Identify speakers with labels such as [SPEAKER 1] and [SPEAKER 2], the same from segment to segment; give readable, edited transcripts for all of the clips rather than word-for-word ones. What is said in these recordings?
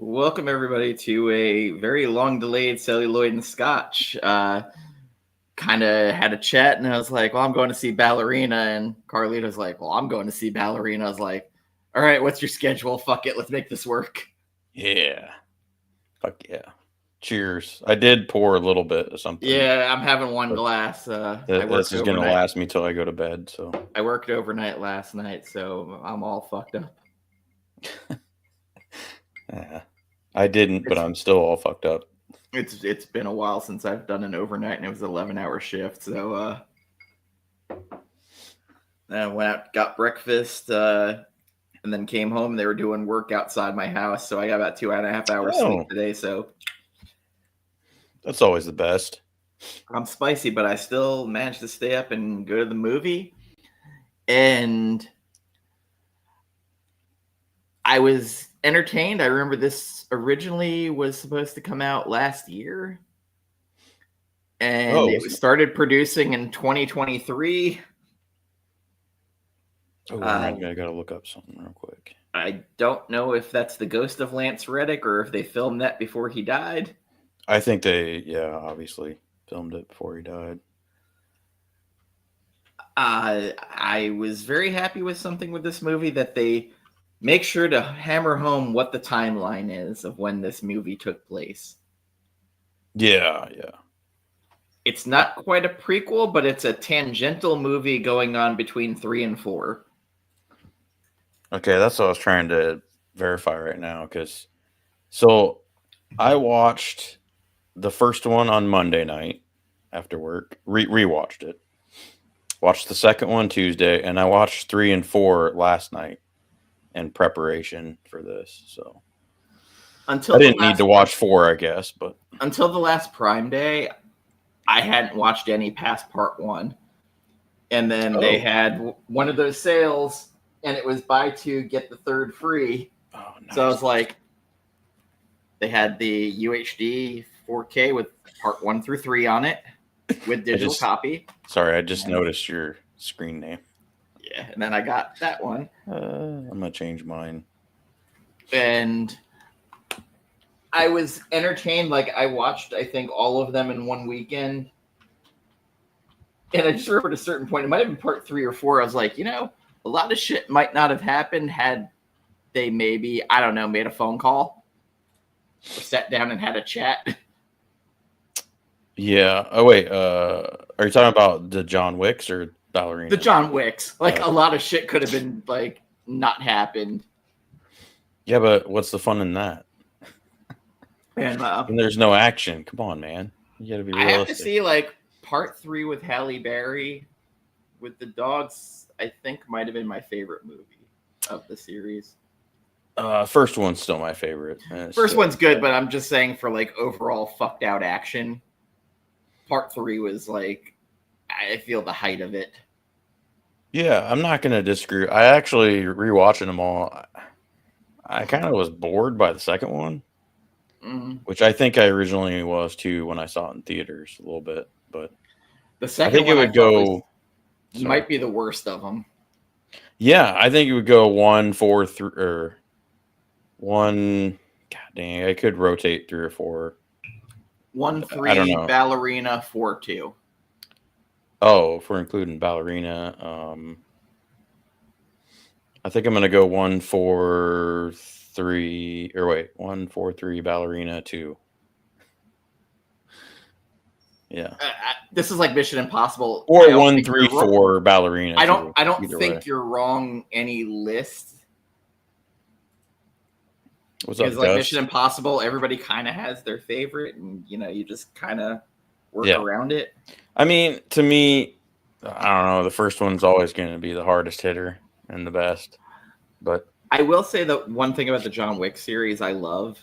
[SPEAKER 1] Welcome everybody to a very long delayed Celluloid and Scotch. Kind of had a chat and I was like, well, I'm going to see Ballerina. And Carlito's like, well, I'm going to see Ballerina. I was like, all right, what's your schedule? Fuck it. Let's make this work.
[SPEAKER 2] Yeah. Fuck yeah. Cheers. I did pour a little bit of something.
[SPEAKER 1] Yeah, I'm having one glass.
[SPEAKER 2] This is going to last me till I go to bed. So
[SPEAKER 1] I worked overnight last night, so I'm all fucked up.
[SPEAKER 2] Yeah. I didn't, but I'm still all fucked up.
[SPEAKER 1] It's been a while since I've done an overnight, and it was an 11-hour shift. So I went out, got breakfast, and then came home. They were doing work outside my house, so I got about 2.5 hours sleep today. So
[SPEAKER 2] that's always the best.
[SPEAKER 1] I'm spicy, but I still managed to stay up and go to the movie. And I was entertained. I remember this originally was supposed to come out last year. And it started producing in 2023.
[SPEAKER 2] Oh, I gotta look up something real quick.
[SPEAKER 1] I don't know if that's the ghost of Lance Reddick or if they filmed that before he died.
[SPEAKER 2] I think they, obviously filmed it before he died.
[SPEAKER 1] I was very happy with something with this movie, that they make sure to hammer home what the timeline is of when this movie took place.
[SPEAKER 2] Yeah.
[SPEAKER 1] It's not quite a prequel, but it's a tangential movie going on between 3 and 4.
[SPEAKER 2] Okay, that's what I was trying to verify right now. So I watched the first one on Monday night after work, rewatched it. Watched the second one Tuesday, and I watched 3 and 4 last night in preparation for this. So I didn't need to watch 4, I guess, but
[SPEAKER 1] until the last Prime Day, I hadn't watched any past part 1. And then they had one of those sales, and it was buy 2, get the third free.
[SPEAKER 2] Oh, nice.
[SPEAKER 1] So I was like, they had the UHD 4K with part 1 through 3 on it with digital copy.
[SPEAKER 2] Sorry, I just noticed your screen name.
[SPEAKER 1] Yeah, and then I got that one.
[SPEAKER 2] I'm going to change mine.
[SPEAKER 1] And I was entertained. Like, I watched, I think, all of them in one weekend. And I just remember at a certain point, it might have been part 3 or 4, I was like, a lot of shit might not have happened had they maybe, I don't know, made a phone call or sat down and had a chat.
[SPEAKER 2] Yeah. Oh, wait. Are you talking about the John Wicks or Ballerina?
[SPEAKER 1] The John Wicks. Like, a lot of shit could have been, like, not happened.
[SPEAKER 2] Yeah, but what's the fun in that? And there's no action. Come on, man. You gotta be realistic.
[SPEAKER 1] I have to see, like, part 3 with Halle Berry with the dogs, I think might have been my favorite movie of the series.
[SPEAKER 2] First one's still my favorite.
[SPEAKER 1] First one's good, but I'm just saying for, like, overall fucked out action, part 3 was, like, I feel the height of it.
[SPEAKER 2] Yeah, I'm not going to disagree. I actually, rewatching them all, I kind of was bored by the second one, which I think I originally was too when I saw it in theaters a little bit. But
[SPEAKER 1] the second one, I thought might be the worst of them.
[SPEAKER 2] Yeah, I think it would go 1, 4, 3, or 1. God dang, I could rotate 3 or 4.
[SPEAKER 1] 1, 3, Ballerina, 4, 2.
[SPEAKER 2] Oh, if we're including Ballerina, I think I'm going to go 1, 4, 3, or wait, 1, 4, 3, Ballerina, 2. Yeah.
[SPEAKER 1] This is like Mission Impossible.
[SPEAKER 2] Or 1, 3, 4, Ballerina.
[SPEAKER 1] I don't think you're wrong any list.
[SPEAKER 2] What's up,
[SPEAKER 1] because like Mission Impossible, everybody kind of has their favorite, and you just kind of work around it.
[SPEAKER 2] I mean, to me, I don't know. The first one's always going to be the hardest hitter and the best. But
[SPEAKER 1] I will say that one thing about the John Wick series I love,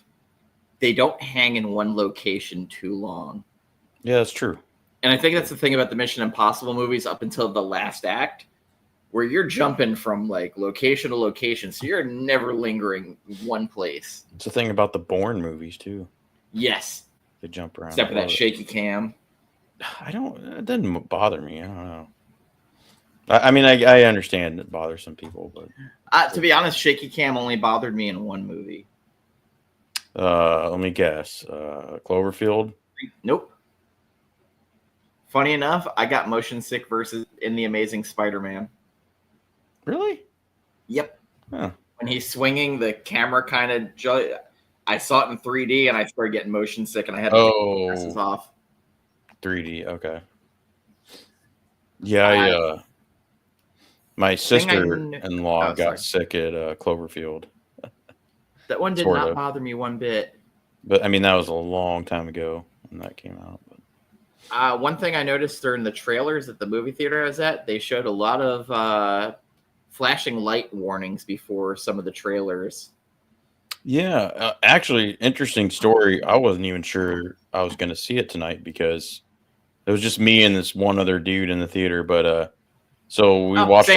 [SPEAKER 1] they don't hang in one location too long.
[SPEAKER 2] Yeah, that's true.
[SPEAKER 1] And I think that's the thing about the Mission Impossible movies up until the last act, where you're jumping from like location to location, so you're never lingering in one place.
[SPEAKER 2] It's the thing about the Bourne movies too.
[SPEAKER 1] Yes,
[SPEAKER 2] they jump around.
[SPEAKER 1] Except for that shaky cam.
[SPEAKER 2] It doesn't bother me. I don't know. I mean, I understand it bothers some people, but
[SPEAKER 1] to be honest, shaky cam only bothered me in one movie.
[SPEAKER 2] Let me guess. Cloverfield.
[SPEAKER 1] Nope. Funny enough, I got motion sick versus in The Amazing Spider-Man.
[SPEAKER 2] Really?
[SPEAKER 1] Yep.
[SPEAKER 2] Huh.
[SPEAKER 1] When he's swinging, the camera kind of. I saw it in 3D, and I started getting motion sick, and I had to take the glasses off.
[SPEAKER 2] 3D. Okay. Yeah, my sister-in-law got sick at Cloverfield.
[SPEAKER 1] That one did not bother me one bit.
[SPEAKER 2] But I mean, that was a long time ago when that came out. But.
[SPEAKER 1] One thing I noticed during the trailers at the movie theater I was at, they showed a lot of flashing light warnings before some of the trailers.
[SPEAKER 2] Yeah, actually, interesting story. I wasn't even sure I was going to see it tonight because it was just me and this one other dude in the theater. But so we watched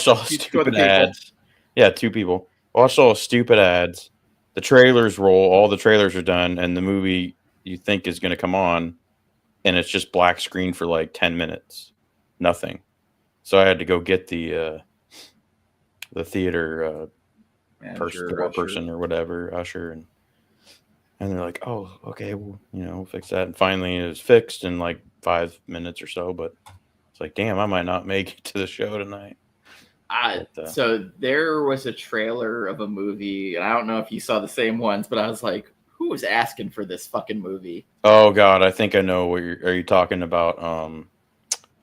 [SPEAKER 2] all the stupid ads. Yeah, 2 people watched all the stupid ads. The trailers roll. All the trailers are done, and the movie you think is going to come on, and it's just black screen for like 10 minutes, nothing. So I had to go get the theater person or whatever, usher, and they're like, "Oh, okay, well, we'll fix that." And finally, it was fixed in like 5 minutes or so. But it's like, damn, I might not make it to the show tonight.
[SPEAKER 1] So there was a trailer of a movie, and I don't know if you saw the same ones, but I was like, who was asking for this fucking movie?
[SPEAKER 2] Oh God, I think I know what are you talking about?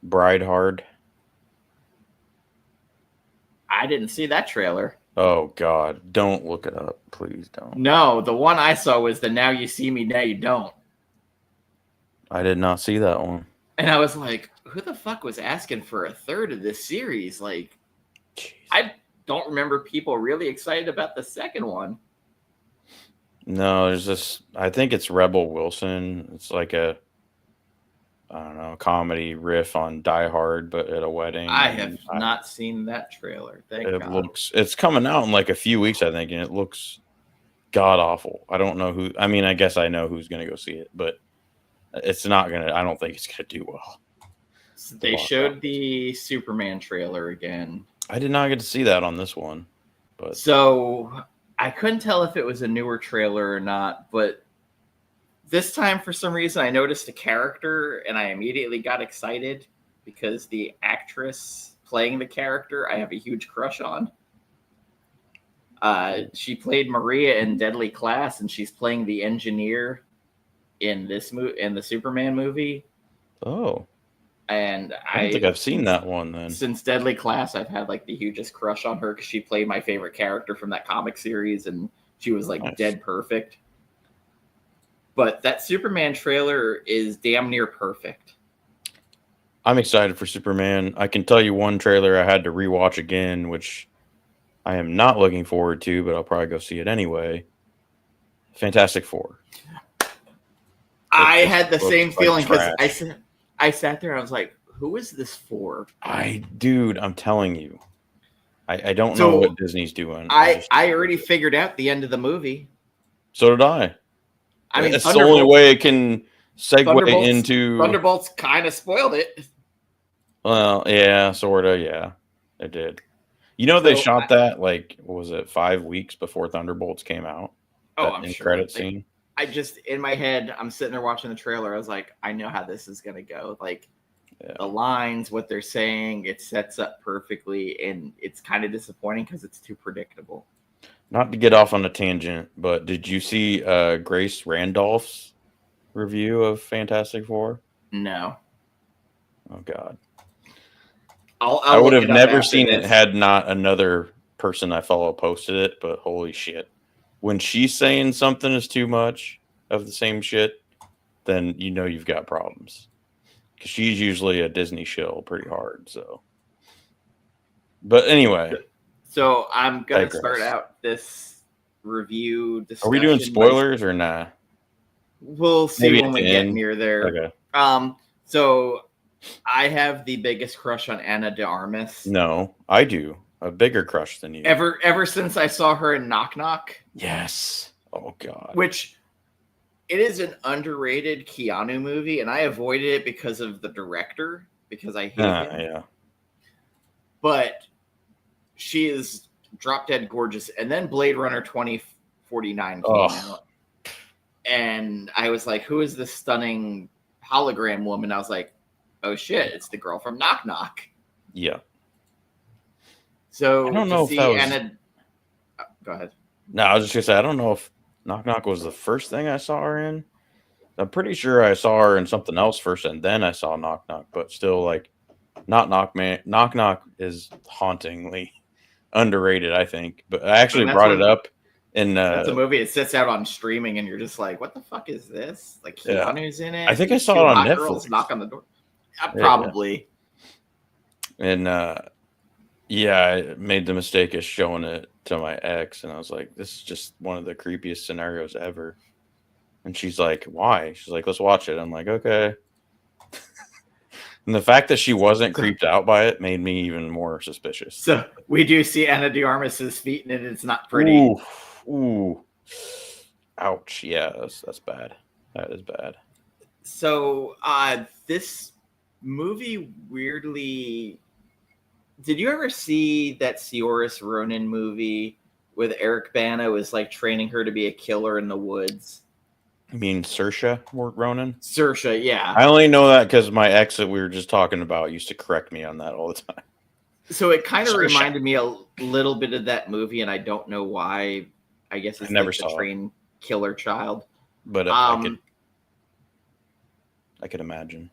[SPEAKER 2] Bride Hard.
[SPEAKER 1] I didn't see that trailer.
[SPEAKER 2] Oh God, don't look it up, please don't.
[SPEAKER 1] No, the one I saw was the Now You See Me, Now You Don't.
[SPEAKER 2] I did not see that one.
[SPEAKER 1] And I was like, who the fuck was asking for a third of this series? Like, jeez. I don't remember people really excited about the second one.
[SPEAKER 2] No, there's this. I think it's Rebel Wilson. It's like a, I don't know, comedy riff on Die Hard, but at a wedding.
[SPEAKER 1] I have not seen that trailer. Thank God.
[SPEAKER 2] It's coming out in like a few weeks, I think, and it looks god awful. I don't know who. I mean, I guess I know who's going to go see it, but it's not gonna. I don't think it's going to do well.
[SPEAKER 1] They showed the Superman trailer again.
[SPEAKER 2] I did not get to see that on this one, but
[SPEAKER 1] so I couldn't tell if it was a newer trailer or not, but this time, for some reason, I noticed a character, and I immediately got excited because the actress playing the character, I have a huge crush on. She played Maria in Deadly Class, and she's playing the engineer in the Superman movie.
[SPEAKER 2] Oh.
[SPEAKER 1] And
[SPEAKER 2] I don't think I've seen that one then.
[SPEAKER 1] Since Deadly Class, I've had like the hugest crush on her because she played my favorite character from that comic series, and she was like dead perfect. But that Superman trailer is damn near perfect.
[SPEAKER 2] I'm excited for Superman. I can tell you one trailer I had to rewatch again, which I am not looking forward to, but I'll probably go see it anyway. Fantastic Four.
[SPEAKER 1] I had the same feeling because I sat there and I was like, who is this for?
[SPEAKER 2] Dude, I'm telling you. I don't know what Disney's doing.
[SPEAKER 1] I already figured out the end of the movie.
[SPEAKER 2] So did I.
[SPEAKER 1] I mean,
[SPEAKER 2] it's the only way it can segue into...
[SPEAKER 1] Thunderbolts kind of spoiled it.
[SPEAKER 2] Well, yeah, sort of, yeah. It did. They shot that, like, what was it, 5 weeks before Thunderbolts came out?
[SPEAKER 1] Oh, I'm sure.
[SPEAKER 2] Credit scene.
[SPEAKER 1] I just, in my head, I'm sitting there watching the trailer. I was like, I know how this is going to go. Like, the lines, what they're saying, it sets up perfectly, and it's kind of disappointing because it's too predictable.
[SPEAKER 2] Not to get off on a tangent, but did you see Grace Randolph's review of Fantastic Four?
[SPEAKER 1] No.
[SPEAKER 2] Oh, God.
[SPEAKER 1] I
[SPEAKER 2] would have never seen it had not another person I follow posted it, but holy shit. When she's saying something is too much of the same shit, then you've got problems. Because she's usually a Disney shill pretty hard, so. But anyway.
[SPEAKER 1] So I'm going to start out this review discussion.
[SPEAKER 2] Are we doing spoilers or nah?
[SPEAKER 1] We'll see when we get near there.
[SPEAKER 2] Okay.
[SPEAKER 1] So I have the biggest crush on Ana De Armas.
[SPEAKER 2] No, I do. A bigger crush than you.
[SPEAKER 1] Ever since I saw her in Knock Knock.
[SPEAKER 2] Yes. Oh, God.
[SPEAKER 1] Which, it is an underrated Keanu movie, and I avoided it because of the director, because I hate him.
[SPEAKER 2] Yeah.
[SPEAKER 1] But she is drop dead gorgeous. And then Blade Runner 20 49 came
[SPEAKER 2] Oh,
[SPEAKER 1] out. And I was like, who is this stunning hologram woman? I was like, oh shit, it's the girl from Knock Knock.
[SPEAKER 2] yeah. I
[SPEAKER 1] So
[SPEAKER 2] don't
[SPEAKER 1] to
[SPEAKER 2] know if that
[SPEAKER 1] see
[SPEAKER 2] was.
[SPEAKER 1] Anna, go ahead.
[SPEAKER 2] No, I was just gonna say I don't know if Knock Knock was the first thing I saw her in. I'm pretty sure I saw her in something else first, and then I saw Knock Knock. But still, like, Knock Knock is hauntingly underrated, I think. But I
[SPEAKER 1] I mean,
[SPEAKER 2] actually brought it up in.
[SPEAKER 1] that's a movie. It sits out on streaming, and you're just like, what the fuck is this? Like
[SPEAKER 2] Yeah,
[SPEAKER 1] Keanu's in
[SPEAKER 2] I
[SPEAKER 1] it.
[SPEAKER 2] think I
[SPEAKER 1] These
[SPEAKER 2] saw
[SPEAKER 1] two
[SPEAKER 2] it on
[SPEAKER 1] hot girls
[SPEAKER 2] Netflix.
[SPEAKER 1] knock on the door.
[SPEAKER 2] Yeah,
[SPEAKER 1] Probably.
[SPEAKER 2] and yeah, I made the mistake of showing it to my ex, and I was like, "This is just one of the creepiest scenarios ever." And she's like, "Why?" She's like, "Let's watch it." I'm like, "Okay." And the fact that she wasn't creeped out by it made me even more suspicious.
[SPEAKER 1] So we do see Ana De Armas's feet, and it's not pretty.
[SPEAKER 2] Ooh, ooh, ouch! Yeah, that's bad. That is bad.
[SPEAKER 1] So this movie weirdly. Did you ever see that Saoirse Ronan movie with Eric Bana was like training her to be a killer in the woods?
[SPEAKER 2] I mean, Saoirse Ronan.
[SPEAKER 1] Saoirse, yeah.
[SPEAKER 2] I only know that because my ex that we were just talking about used to correct me on that all the time.
[SPEAKER 1] So it kind of
[SPEAKER 2] Saoirse.
[SPEAKER 1] reminded me a little bit of that movie, and I don't know why. I guess it's
[SPEAKER 2] never
[SPEAKER 1] like the
[SPEAKER 2] saw it.
[SPEAKER 1] trained killer child.
[SPEAKER 2] But I could imagine.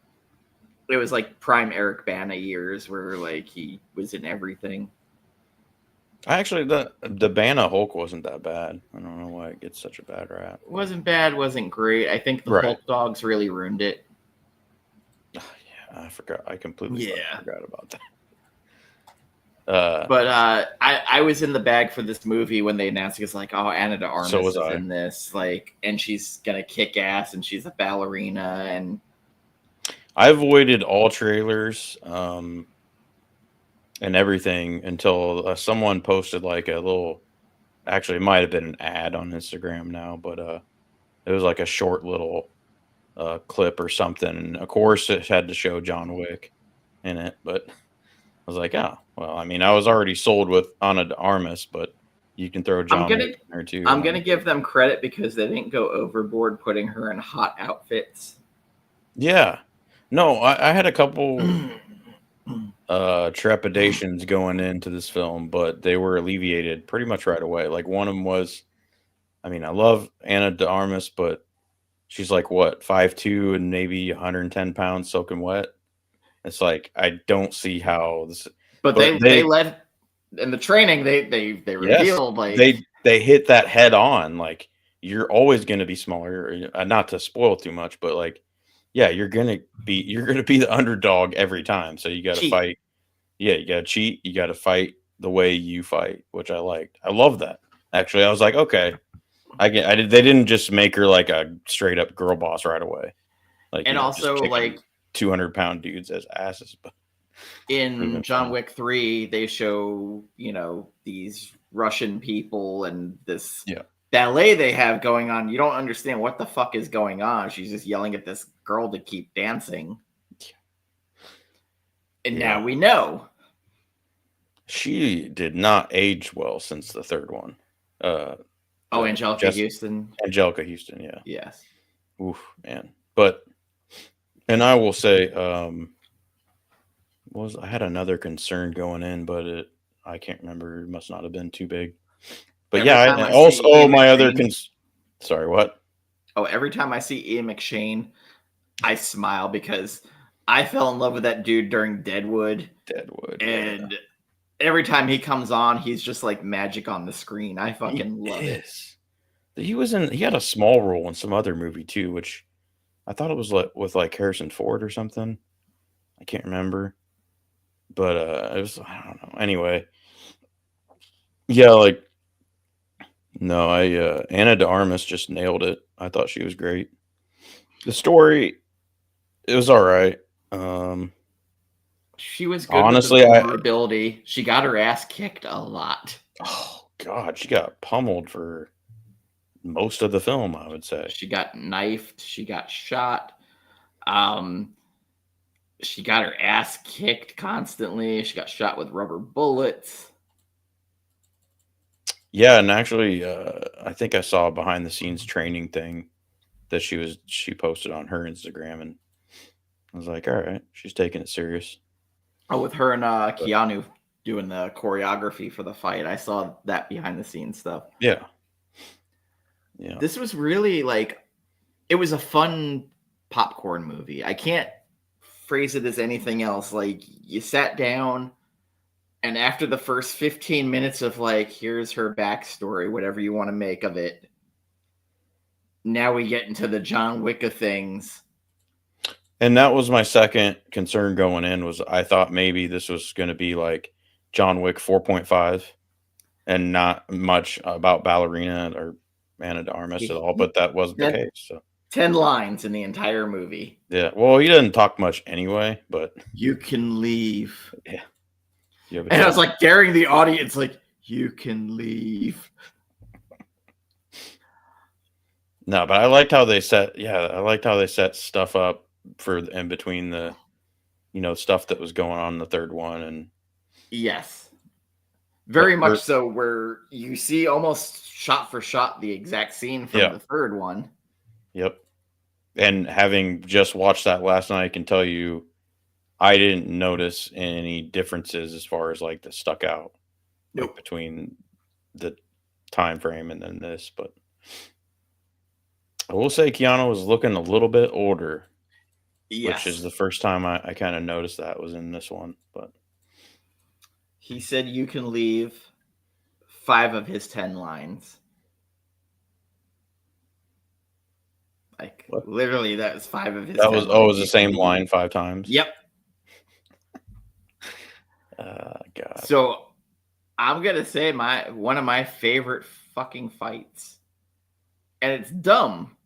[SPEAKER 1] It was like prime Eric Bana years where like he was in everything.
[SPEAKER 2] Actually, the Bana Hulk wasn't that bad. I don't know why it gets such a bad rap.
[SPEAKER 1] It wasn't bad, wasn't great. I think the
[SPEAKER 2] Right.
[SPEAKER 1] Hulk dogs really ruined it.
[SPEAKER 2] Yeah, I forgot. I completely forgot about that.
[SPEAKER 1] But I was in the bag for this movie when they announced it. It's like, oh, Ana De Armas is in this, like, and she's gonna kick ass, and she's a ballerina, and
[SPEAKER 2] I avoided all trailers and everything until someone posted like a little. Actually, it might have been an ad on Instagram now, but it was like a short little clip or something. And of course, it had to show John Wick in it, but I was like, oh, well, I mean, I was already sold with Ana De Armas, but you can throw John Wick in there too.
[SPEAKER 1] I'm going to give them credit because they didn't go overboard putting her in hot outfits.
[SPEAKER 2] Yeah. No, I had a couple trepidations going into this film, but they were alleviated pretty much right away. Like one of them was, I mean, I love Ana De Armas, but she's like what, 5'2" and maybe 110 pounds soaking wet. It's like I don't see how this.
[SPEAKER 1] But they led in the training. They revealed like
[SPEAKER 2] they hit that head on. Like you're always going to be smaller. Not to spoil too much, but like, yeah, you're gonna be the underdog every time. So you got to fight. Yeah, you got to cheat. You got to fight the way you fight, which I liked. I love that. Actually, I was like, okay, I did. They didn't just make her like a straight up girl boss right away. Like,
[SPEAKER 1] and also like
[SPEAKER 2] 200-pound dudes as asses. But
[SPEAKER 1] in John Wick 3, they show, these Russian people and this ballet they have going on. You don't understand what the fuck is going on. She's just yelling at this girl to keep dancing. And now we know.
[SPEAKER 2] She did not age well since the third one.
[SPEAKER 1] Angelica Houston.
[SPEAKER 2] Angelica Houston, yeah.
[SPEAKER 1] Yes.
[SPEAKER 2] Oof, man. But, and I will say, I had another concern going in, but I can't remember. It must not have been too big. But sorry, what?
[SPEAKER 1] Oh, every time I see Ian McShane, I smile because I fell in love with that dude during Deadwood. And every time he comes on, he's just like magic on the screen. I fucking love it.
[SPEAKER 2] He had a small role in some other movie too, which I thought it was with like Harrison Ford or something. I can't remember. But it was, I don't know. Anyway. Yeah, like no, Ana De Armas just nailed it. I thought she was great. The story, it was all right.
[SPEAKER 1] She was good.
[SPEAKER 2] Honestly,
[SPEAKER 1] with the vulnerability. She got her ass kicked a lot.
[SPEAKER 2] Oh God, she got pummeled for most of the film, I would say.
[SPEAKER 1] She got knifed. She got shot. She got her ass kicked constantly. She got shot with rubber bullets.
[SPEAKER 2] Yeah, and actually, I think I saw a behind the scenes training thing that she posted on her Instagram, and I was like, all right, she's taking it serious.
[SPEAKER 1] Oh, with her and Keanu doing the choreography for the fight. I saw that behind the scenes stuff.
[SPEAKER 2] Yeah. Yeah.
[SPEAKER 1] This was really like, it was a fun popcorn movie. I can't phrase it as anything else. Like, you sat down, and after the first 15 minutes of like, here's her backstory, whatever you want to make of it, now we get into the John Wick of things.
[SPEAKER 2] And that was my second concern going in, was I thought maybe this was going to be like John Wick 4.5 and not much about Ballerina or Ana De Armas at all, but that wasn't the case. So
[SPEAKER 1] 10 lines in the entire movie.
[SPEAKER 2] yeah, well, he doesn't talk much anyway, but
[SPEAKER 1] you can leave.
[SPEAKER 2] Yeah.
[SPEAKER 1] And I was like daring the audience, like, you can leave.
[SPEAKER 2] No, but I liked how they set stuff up for in between the, stuff that was going on in the third one. And
[SPEAKER 1] yes, very much so, where you see almost shot for shot the exact scene from the third one.
[SPEAKER 2] Yep. And having just watched that last night, I can tell you I didn't notice any differences as far as like the stuck out like between the time frame and then this, but I will say Keanu was looking a little bit older, which is the first time I kind of noticed that was in this one. But
[SPEAKER 1] he said you can leave 5 of his 10 lines. Like, what? Literally, that was 5 of his.
[SPEAKER 2] That was, it was the same line 5 times?
[SPEAKER 1] Yep.
[SPEAKER 2] God.
[SPEAKER 1] So I'm going to say one of my favorite fucking fights. And it's dumb,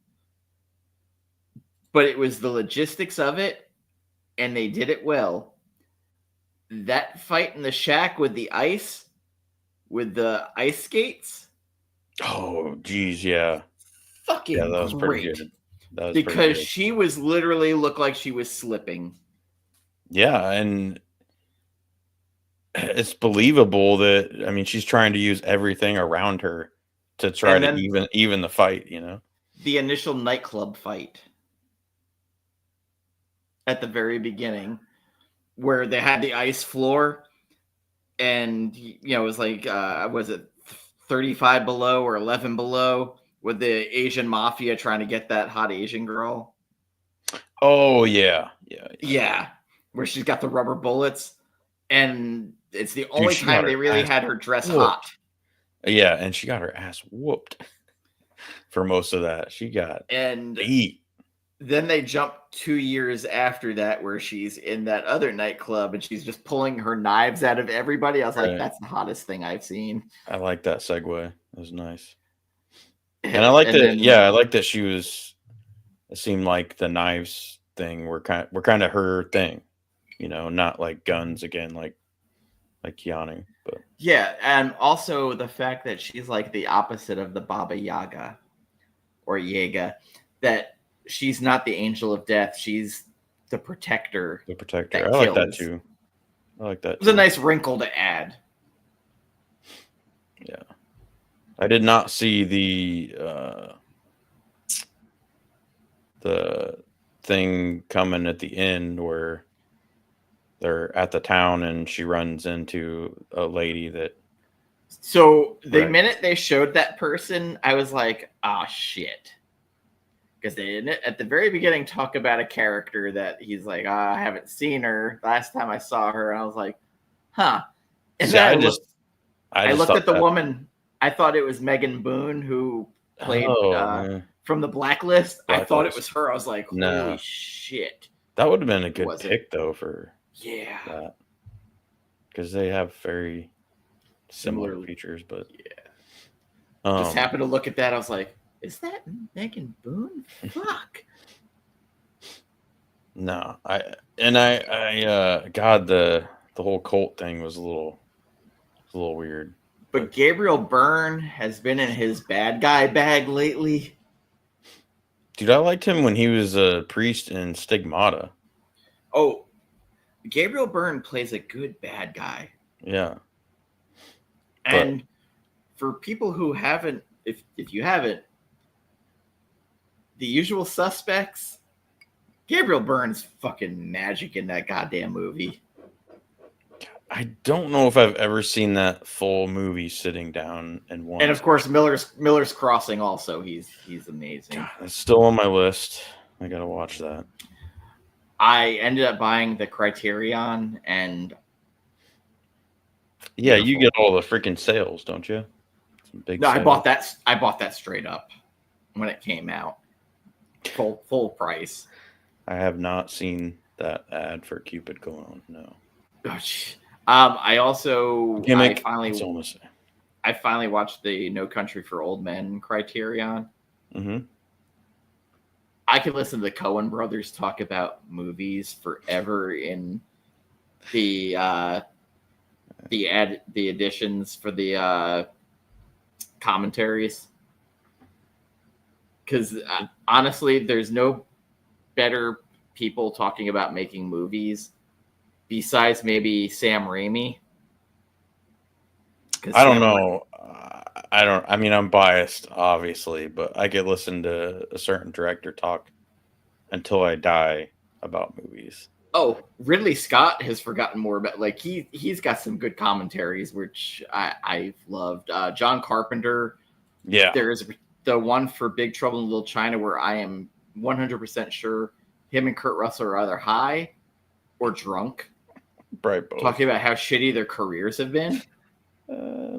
[SPEAKER 1] but it was the logistics of it, and they did it well. That fight in the shack with the ice skates.
[SPEAKER 2] Oh, geez, yeah.
[SPEAKER 1] Fucking
[SPEAKER 2] that was
[SPEAKER 1] great.
[SPEAKER 2] Pretty good. That was
[SPEAKER 1] because she was literally looked like she was slipping.
[SPEAKER 2] Yeah, and it's believable that, I mean, she's trying to use everything around her to try to even the fight,
[SPEAKER 1] The initial nightclub fight at the very beginning, where they had the ice floor, and it was like, was it 35 below or 11 below, with the Asian mafia trying to get that hot Asian girl.
[SPEAKER 2] Oh yeah,
[SPEAKER 1] where she's got the rubber bullets, and it's the only time they really had her dress hot.
[SPEAKER 2] Yeah, and she got her ass whooped for most of that. She got beat.
[SPEAKER 1] Then they jump 2 years after that, where she's in that other nightclub and she's just pulling her knives out of everybody. I was like, that's the hottest thing I've seen.
[SPEAKER 2] I like that segue. It was nice. And I like that. I like that she was. It seemed like the knives thing were kind of her thing, not like guns again, like Keanu. But
[SPEAKER 1] yeah, and also the fact that she's like the opposite of the Baba Yaga or Yaga, that she's not the angel of death. She's the protector.
[SPEAKER 2] The protector. I like that too.
[SPEAKER 1] It was a nice wrinkle to add.
[SPEAKER 2] Yeah. I did not see the thing coming at the end where they're at the town and she runs into a lady that.
[SPEAKER 1] So the minute they showed that person, I was like, shit. Because they didn't, at the very beginning, talk about a character that he's like, I haven't seen her. Last time I saw her, and I was like, huh. And then I looked at the woman. I thought it was Megan Boone, who played from the Blacklist. I thought it was her. I was like, holy shit.
[SPEAKER 2] That would have been a good pick, though, for
[SPEAKER 1] that.
[SPEAKER 2] Because they have very similar features, but
[SPEAKER 1] just happened to look at that. I was like, is that Megan Boone? Fuck.
[SPEAKER 2] No, God, the whole cult thing was a little weird.
[SPEAKER 1] But Gabriel Byrne has been in his bad guy bag lately.
[SPEAKER 2] Dude, I liked him when he was a priest in Stigmata.
[SPEAKER 1] Oh, Gabriel Byrne plays a good bad guy.
[SPEAKER 2] Yeah.
[SPEAKER 1] And for people who haven't if you haven't, The Usual Suspects. Gabriel Byrne's fucking magic in that goddamn movie.
[SPEAKER 2] I don't know if I've ever seen that full movie sitting down and one.
[SPEAKER 1] And of course, Miller's Crossing. Also, he's amazing.
[SPEAKER 2] God, it's still on my list. I gotta watch that.
[SPEAKER 1] I ended up buying the Criterion, and
[SPEAKER 2] yeah, you get all the freaking sales, don't you? Some big
[SPEAKER 1] no,
[SPEAKER 2] sales.
[SPEAKER 1] I bought that straight up when it came out, full price.
[SPEAKER 2] I have not seen that ad for Cupid going on. No.
[SPEAKER 1] I also
[SPEAKER 2] Gimmick.
[SPEAKER 1] I finally watched the No Country for Old Men Criterion.
[SPEAKER 2] Mm-hmm.
[SPEAKER 1] I could listen to the Coen brothers talk about movies forever in the additions for the commentaries, because honestly, there's no better people talking about making movies besides maybe Sam Raimi.
[SPEAKER 2] I don't know. I mean, I'm biased, obviously, but I could listen to a certain director talk until I die about movies.
[SPEAKER 1] Oh, Ridley Scott has forgotten more about, like, he's got some good commentaries, which I've loved. John Carpenter.
[SPEAKER 2] Yeah.
[SPEAKER 1] There's the one for Big Trouble in Little China where I am 100% sure him and Kurt Russell are either high or drunk.
[SPEAKER 2] Right, both.
[SPEAKER 1] Talking about how shitty their careers have been.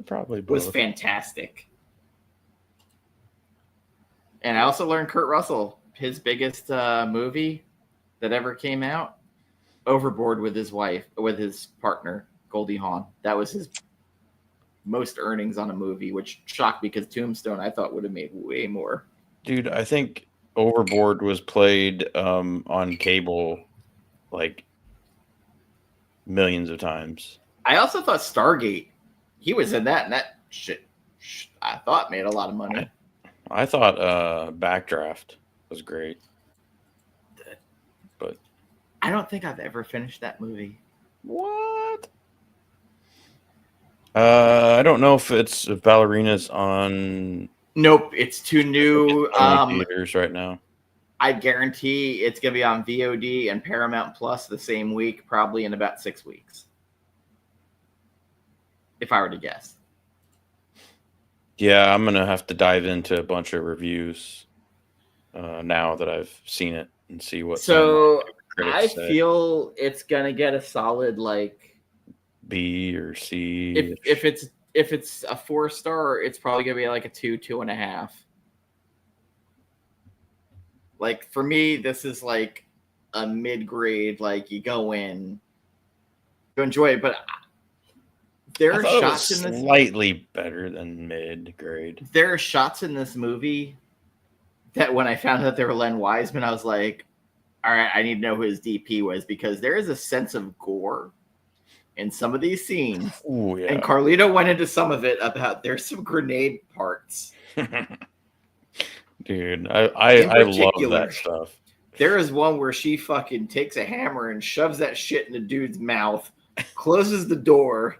[SPEAKER 2] Probably both.
[SPEAKER 1] Was fantastic. And I also learned Kurt Russell, his biggest movie that ever came out, Overboard, with his partner, Goldie Hawn. That was his most earnings on a movie, which shocked me because Tombstone I thought would have made way more.
[SPEAKER 2] Dude, I think Overboard was played on cable like millions of times.
[SPEAKER 1] I also thought Stargate, he was in that, and that shit I thought made a lot of money.
[SPEAKER 2] I thought Backdraft was great. But
[SPEAKER 1] I don't think I've ever finished that movie.
[SPEAKER 2] What? I don't know if Ballerina's on.
[SPEAKER 1] Nope, it's too new.
[SPEAKER 2] Theaters right now.
[SPEAKER 1] I guarantee it's going to be on VOD and Paramount Plus the same week, probably in about 6 weeks. If I were to guess.
[SPEAKER 2] Yeah, I'm going to have to dive into a bunch of reviews now that I've seen it and see what.
[SPEAKER 1] So I feel it's going to get a solid like
[SPEAKER 2] B or C.
[SPEAKER 1] If it's a 4-star, it's probably going to be like a 2.5. Like, for me, this is like a mid-grade, like, you go in, you enjoy it, but there are shots in this
[SPEAKER 2] slightly better than mid-grade.
[SPEAKER 1] There are shots in this movie that when I found out they were Len Wiseman, I was like, all right, I need to know who his DP was, because there is a sense of gore in some of these scenes.
[SPEAKER 2] Ooh, yeah.
[SPEAKER 1] And Carlito went into some of it about there's some grenade parts.
[SPEAKER 2] Dude, I love that stuff.
[SPEAKER 1] There is one where she fucking takes a hammer and shoves that shit in the dude's mouth, closes the door.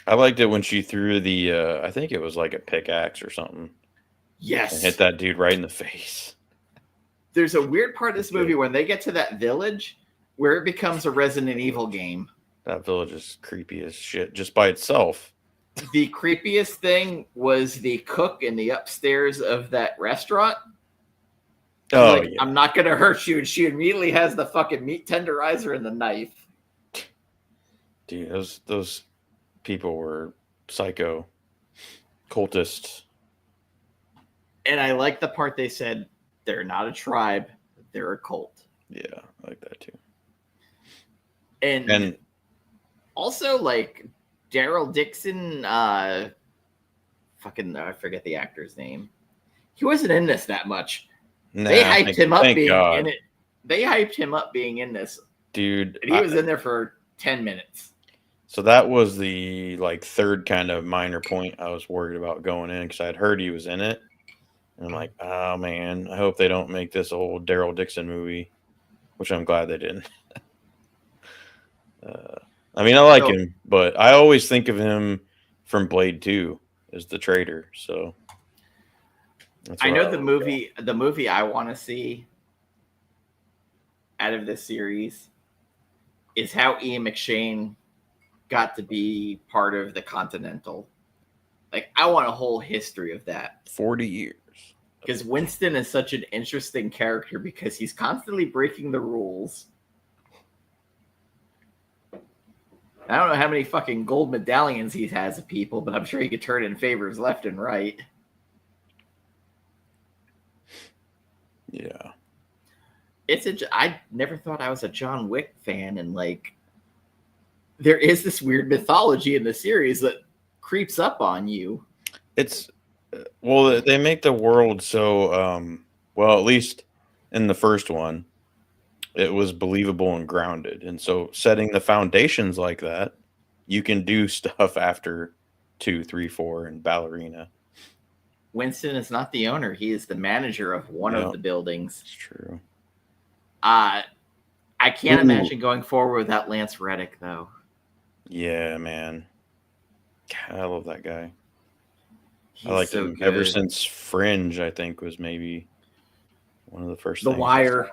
[SPEAKER 2] I liked it when she threw the, I think it was like a pickaxe or something.
[SPEAKER 1] Yes.
[SPEAKER 2] And hit that dude right in the face.
[SPEAKER 1] There's a weird part of this movie when they get to that village where it becomes a Resident Evil game.
[SPEAKER 2] That village is creepy as shit just by itself.
[SPEAKER 1] The creepiest thing was the cook in the upstairs of that restaurant.
[SPEAKER 2] Oh,
[SPEAKER 1] like, yeah. I'm not going to hurt you. And she immediately has the fucking meat tenderizer and the knife.
[SPEAKER 2] Dude, those people were psycho cultists.
[SPEAKER 1] And I like the part they said, they're not a tribe, they're a cult.
[SPEAKER 2] Yeah, I like that too.
[SPEAKER 1] And also, like, Daryl Dixon, I forget the actor's name. He wasn't in this that much. They hyped him up being in it. They hyped him up being in this.
[SPEAKER 2] Dude.
[SPEAKER 1] And he was in there for 10 minutes.
[SPEAKER 2] So that was the third kind of minor point I was worried about going in, because I'd heard he was in it. And I'm like, oh man, I hope they don't make this a whole Daryl Dixon movie, which I'm glad they didn't. I mean, I like him, but I always think of him from Blade 2 is the traitor. So
[SPEAKER 1] I know the movie I want to see out of this series is how Ian McShane got to be part of the Continental. Like, I want a whole history of that.
[SPEAKER 2] 40 years.
[SPEAKER 1] Because Winston is such an interesting character because he's constantly breaking the rules. I don't know how many fucking gold medallions he has of people, but I'm sure he could turn in favors left and right.
[SPEAKER 2] Yeah.
[SPEAKER 1] I never thought I was a John Wick fan, and like, there is this weird mythology in the series that creeps up on you.
[SPEAKER 2] It's well, they make the world so well, at least in the first one, it was believable and grounded. And so setting the foundations like that, you can do stuff after 2, 3, 4 and Ballerina.
[SPEAKER 1] Winston is not the owner. He is the manager of one of the buildings.
[SPEAKER 2] It's true.
[SPEAKER 1] I can't imagine going forward without Lance Reddick, though.
[SPEAKER 2] Yeah, man. God, I love that guy.
[SPEAKER 1] He's
[SPEAKER 2] I liked
[SPEAKER 1] so
[SPEAKER 2] him
[SPEAKER 1] good.
[SPEAKER 2] ever since Fringe, I think, was maybe one of the first
[SPEAKER 1] The
[SPEAKER 2] things.
[SPEAKER 1] Wire.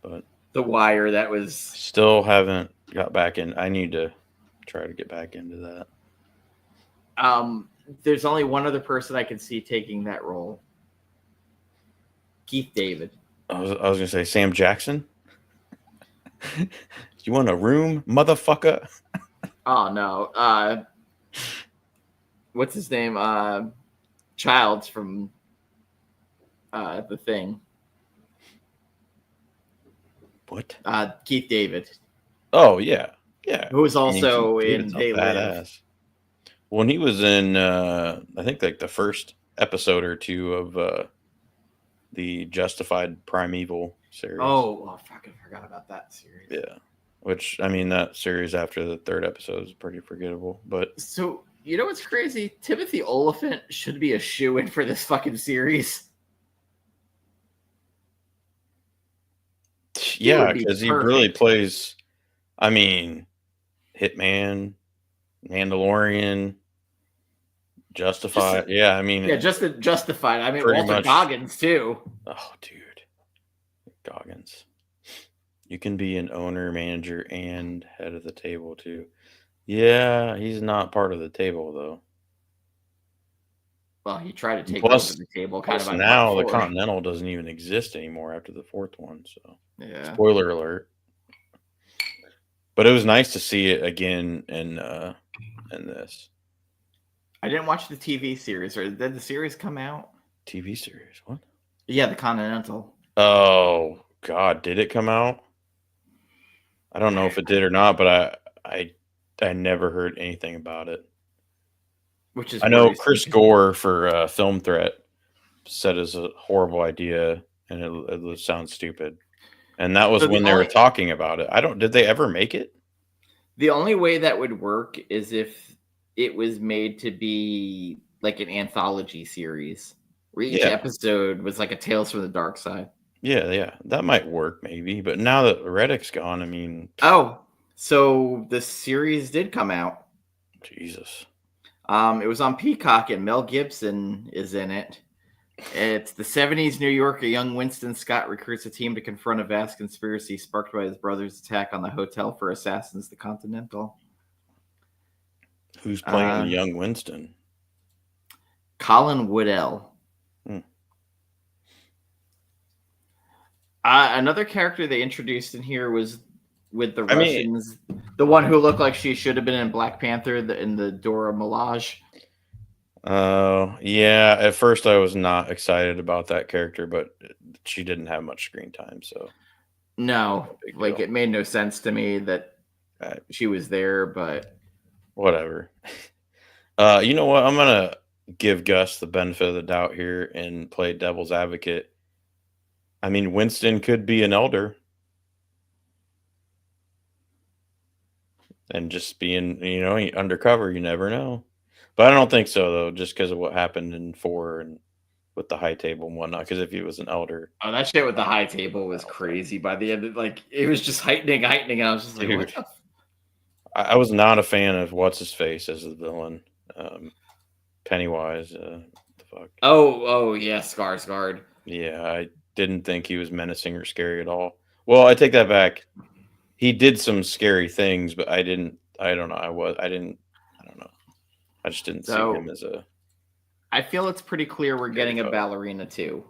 [SPEAKER 2] But
[SPEAKER 1] The Wire, that was...
[SPEAKER 2] Still haven't got back in. I need to try to get back into that.
[SPEAKER 1] There's only one other person I can see taking that role. Keith David.
[SPEAKER 2] I was going to say Sam Jackson. You want a room, motherfucker?
[SPEAKER 1] Oh, no. What's his name? Childs from The Thing.
[SPEAKER 2] What?
[SPEAKER 1] Keith David.
[SPEAKER 2] Oh, yeah. Yeah.
[SPEAKER 1] Who was also in They Live.
[SPEAKER 2] When he was in, I think, like the first episode or two of the Justified Primeval series.
[SPEAKER 1] Oh, fuck, I forgot about that series.
[SPEAKER 2] Yeah. Which, I mean, that series after the third episode is pretty forgettable. But
[SPEAKER 1] so, you know what's crazy? Timothy Olyphant should be a shoo-in for this fucking series.
[SPEAKER 2] Yeah, because he really plays, I mean, Hitman, Mandalorian, Justified. Yeah, I mean.
[SPEAKER 1] Yeah, just Justified. I mean, Walter Goggins, too.
[SPEAKER 2] Oh, dude. Goggins. You can be an owner, manager, and head of the table, too. Yeah, he's not part of the table, though.
[SPEAKER 1] Well, he tried to take over the table. Kind of
[SPEAKER 2] now the Continental doesn't even exist anymore after the fourth one. So,
[SPEAKER 1] yeah.
[SPEAKER 2] Spoiler alert. But it was nice to see it again in this.
[SPEAKER 1] I didn't watch the TV series. Or did the series come out?
[SPEAKER 2] TV series? What?
[SPEAKER 1] Yeah, the Continental.
[SPEAKER 2] Oh God, did it come out? I don't know if it did or not, but I never heard anything about it.
[SPEAKER 1] Which is
[SPEAKER 2] I know Chris Gore for Film Threat said it's a horrible idea and it sounds stupid. And that was when they were talking about it. Did they ever make it?
[SPEAKER 1] The only way that would work is if it was made to be like an anthology series where each episode was like a Tales from the Dark Side.
[SPEAKER 2] Yeah. That might work maybe. But now that Reddick's gone, I mean.
[SPEAKER 1] Oh, so the series did come out.
[SPEAKER 2] Jesus.
[SPEAKER 1] It was on Peacock and Mel Gibson is in it. It's the 70s New York. A young Winston Scott recruits a team to confront a vast conspiracy sparked by his brother's attack on the hotel for assassins, the Continental.
[SPEAKER 2] Who's playing the young Winston?
[SPEAKER 1] Colin Woodell. Another character they introduced in here was with the Russians. The one who looked like she should have been in Black Panther in the Dora Milaje.
[SPEAKER 2] Yeah. At first, I was not excited about that character, but she didn't have much screen time. So,
[SPEAKER 1] no, like it made no sense to me that she was there, but
[SPEAKER 2] whatever. You know what? I'm gonna give Gus the benefit of the doubt here and play devil's advocate. I mean, Winston could be an elder. And just being, undercover, you never know. But I don't think so, though, just because of what happened in 4 and with the high table and whatnot. Because if he was an elder.
[SPEAKER 1] Oh, that shit with the high table was crazy. By the end, it was just heightening. And I was just like, what the
[SPEAKER 2] I was not a fan of What's-His-Face as the villain. Pennywise. The fuck.
[SPEAKER 1] Oh yeah, Skarsgård.
[SPEAKER 2] Yeah, I didn't think he was menacing or scary at all. Well, I take that back. He did some scary things, but I didn't. I don't know. I didn't. I don't know. I just didn't see him
[SPEAKER 1] So
[SPEAKER 2] as a
[SPEAKER 1] I feel it's pretty clear we're
[SPEAKER 2] scary
[SPEAKER 1] getting a
[SPEAKER 2] foe.
[SPEAKER 1] Ballerina too.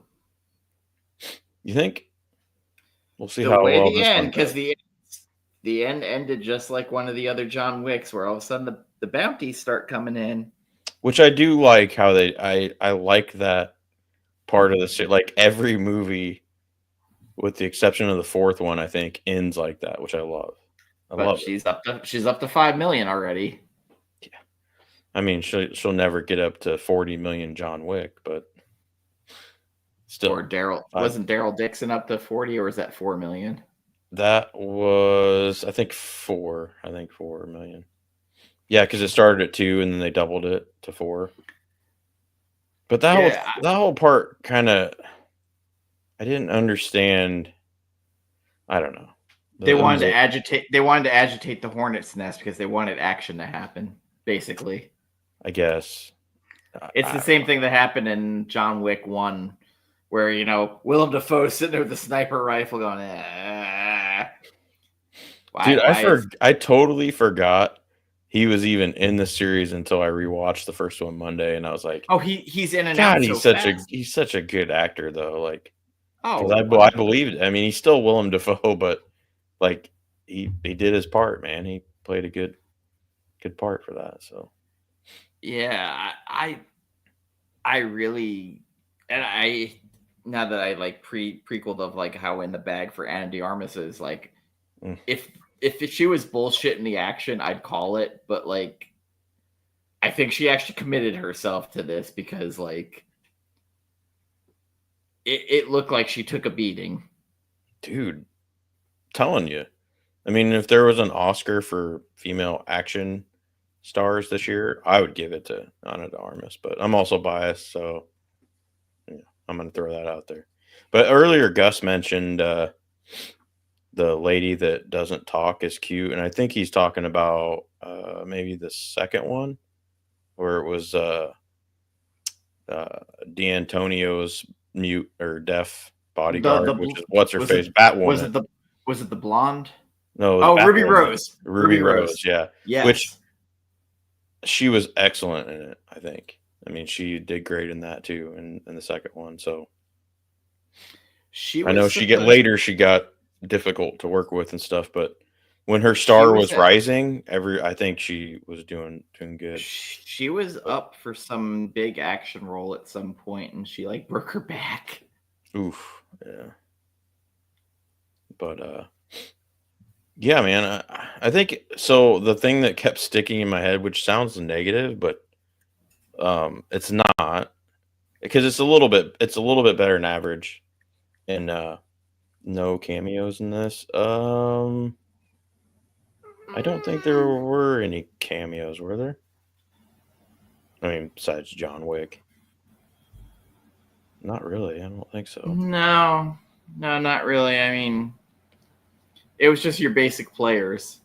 [SPEAKER 2] You think? We'll see
[SPEAKER 1] The
[SPEAKER 2] how
[SPEAKER 1] way
[SPEAKER 2] well
[SPEAKER 1] the
[SPEAKER 2] this
[SPEAKER 1] end,
[SPEAKER 2] one
[SPEAKER 1] because
[SPEAKER 2] does.
[SPEAKER 1] the end ended just like one of the other John Wicks, where all of a sudden the bounties start coming in.
[SPEAKER 2] Which I do like how they. I like that part of the shit. Like every movie, with the exception of the fourth one, I think ends like that, which I love. I
[SPEAKER 1] But
[SPEAKER 2] love it.
[SPEAKER 1] she's up to 5 million already.
[SPEAKER 2] Yeah. I mean, she'll never get up to 40 million John Wick, but still.
[SPEAKER 1] Or wasn't Daryl Dixon up to 40, or is that 4 million?
[SPEAKER 2] That was, I think 4 million. Yeah, because it started at 2 and then they doubled it to 4. But that whole part kind of, I didn't understand. I don't know.
[SPEAKER 1] They wanted to agitate the hornet's nest because they wanted action to happen, basically.
[SPEAKER 2] I guess.
[SPEAKER 1] It's the same thing that happened in John Wick 1, where, Willem Dafoe's sitting there with the sniper rifle going,
[SPEAKER 2] Dude, I totally forgot he was even in the series until I rewatched the first one Monday, and I was like,
[SPEAKER 1] "Oh, he's in and
[SPEAKER 2] God,
[SPEAKER 1] out."
[SPEAKER 2] He's such a good actor though. Like,
[SPEAKER 1] oh,
[SPEAKER 2] I believed. I mean, he's still Willem Dafoe, but like he did his part, man. He played a good part for that. So
[SPEAKER 1] yeah, I really, and now that I like prequeled of like how in the bag for Ana De Armas is, like, if she was bullshit in the action, I'd call it, but like I think she actually committed herself to this because like it looked like she took a beating.
[SPEAKER 2] Dude, telling you. I mean, if there was an Oscar for female action stars this year, I would give it to Ana De Armas, but I'm also biased, so I'm going to throw that out there. But earlier, Gus mentioned the lady that doesn't talk is cute, and I think he's talking about maybe the second one, where it was D'Antonio's mute or deaf bodyguard, which is what's her face, Batwoman.
[SPEAKER 1] Was it the blonde?
[SPEAKER 2] No,
[SPEAKER 1] Ruby
[SPEAKER 2] Batwoman.
[SPEAKER 1] Rose.
[SPEAKER 2] Ruby Rose, yeah.
[SPEAKER 1] Yes. Which
[SPEAKER 2] she was excellent in it, I think. I mean, she did great in that too, in the second one. So I know she got difficult to work with and stuff, but when her star was rising, I think she was doing good.
[SPEAKER 1] She was up for some big action role at some point, and she like broke her back.
[SPEAKER 2] Oof, yeah. But yeah, man, I think so. The thing that kept sticking in my head, which sounds negative, but it's not, because it's a little bit better than average, and no cameos in this. I don't think there were any cameos, were there? I mean, besides John Wick. Not really. I don't think so.
[SPEAKER 1] No, not really. I mean, it was just your basic players.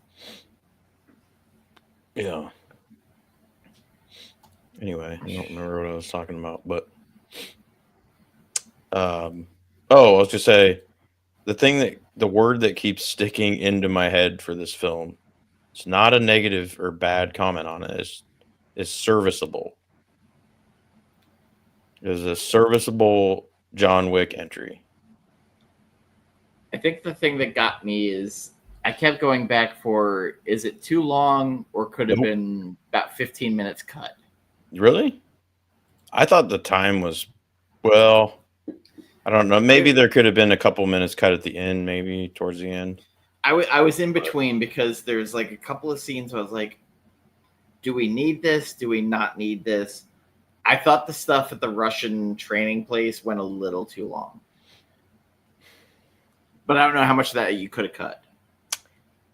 [SPEAKER 2] Yeah. Anyway, I don't remember what I was talking about, but I was just say the word that keeps sticking into my head for this film, it's not a negative or bad comment on it. It's serviceable. It was a serviceable John Wick entry.
[SPEAKER 1] I think the thing that got me is I kept going back for, is it too long, or could have been about 15 minutes cut?
[SPEAKER 2] Really? I thought the time was, well, I don't know. Maybe there could have been a couple minutes cut at the end, maybe towards the end.
[SPEAKER 1] I was in between, because there's like a couple of scenes where I was like, do we need this? Do we not need this? I thought the stuff at the Russian training place went a little too long. But I don't know how much of that you could have cut.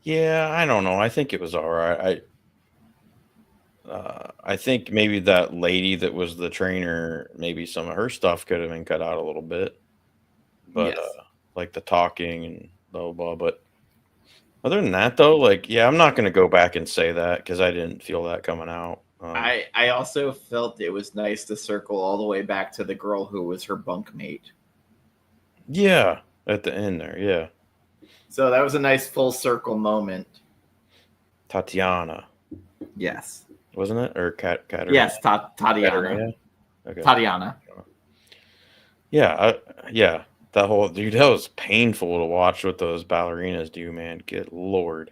[SPEAKER 2] Yeah, I don't know. I think it was all right. I think maybe that lady that was the trainer, maybe some of her stuff could have been cut out a little bit. But yes. Like the talking and blah, blah, blah. But other than that, though, like, yeah, I'm not going to go back and say that because I didn't feel that coming out.
[SPEAKER 1] I also felt it was nice to circle all the way back to the girl who was her bunkmate.
[SPEAKER 2] Yeah, at the end there, yeah.
[SPEAKER 1] So that was a nice full circle moment.
[SPEAKER 2] Tatiana,
[SPEAKER 1] Yes.
[SPEAKER 2] wasn't it? Or Katarina?
[SPEAKER 1] Yes, Tatiana.
[SPEAKER 2] Katarina? Okay.
[SPEAKER 1] Tatiana.
[SPEAKER 2] Yeah, yeah. That whole dude, that was painful to watch what those ballerinas do, man. Good lord.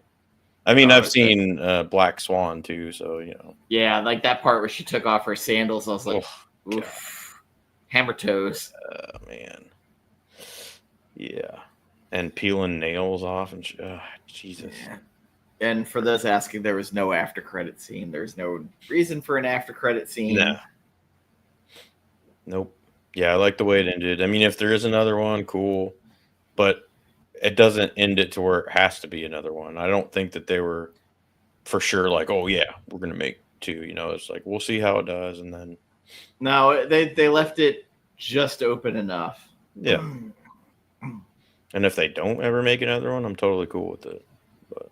[SPEAKER 2] I mean, I've seen Black Swan too, so you know.
[SPEAKER 1] Yeah, like that part where she took off her sandals, I was like,
[SPEAKER 2] Oh,
[SPEAKER 1] oof. Hammer toes.
[SPEAKER 2] Man. Yeah. And peeling nails off and Jesus.
[SPEAKER 1] Yeah. And for those asking, there was no after credit scene. There's no reason for an after credit scene.
[SPEAKER 2] Nah. Nope. Yeah, I like the way it ended. I mean, if there is another one, cool. But it doesn't end it to where it has to be another one. I don't think that they were for sure like, oh yeah, we're gonna make two. You know, it's like we'll see how it does, and then
[SPEAKER 1] no, they left it just open enough.
[SPEAKER 2] Yeah. And if they don't ever make another one, I'm totally cool with it. But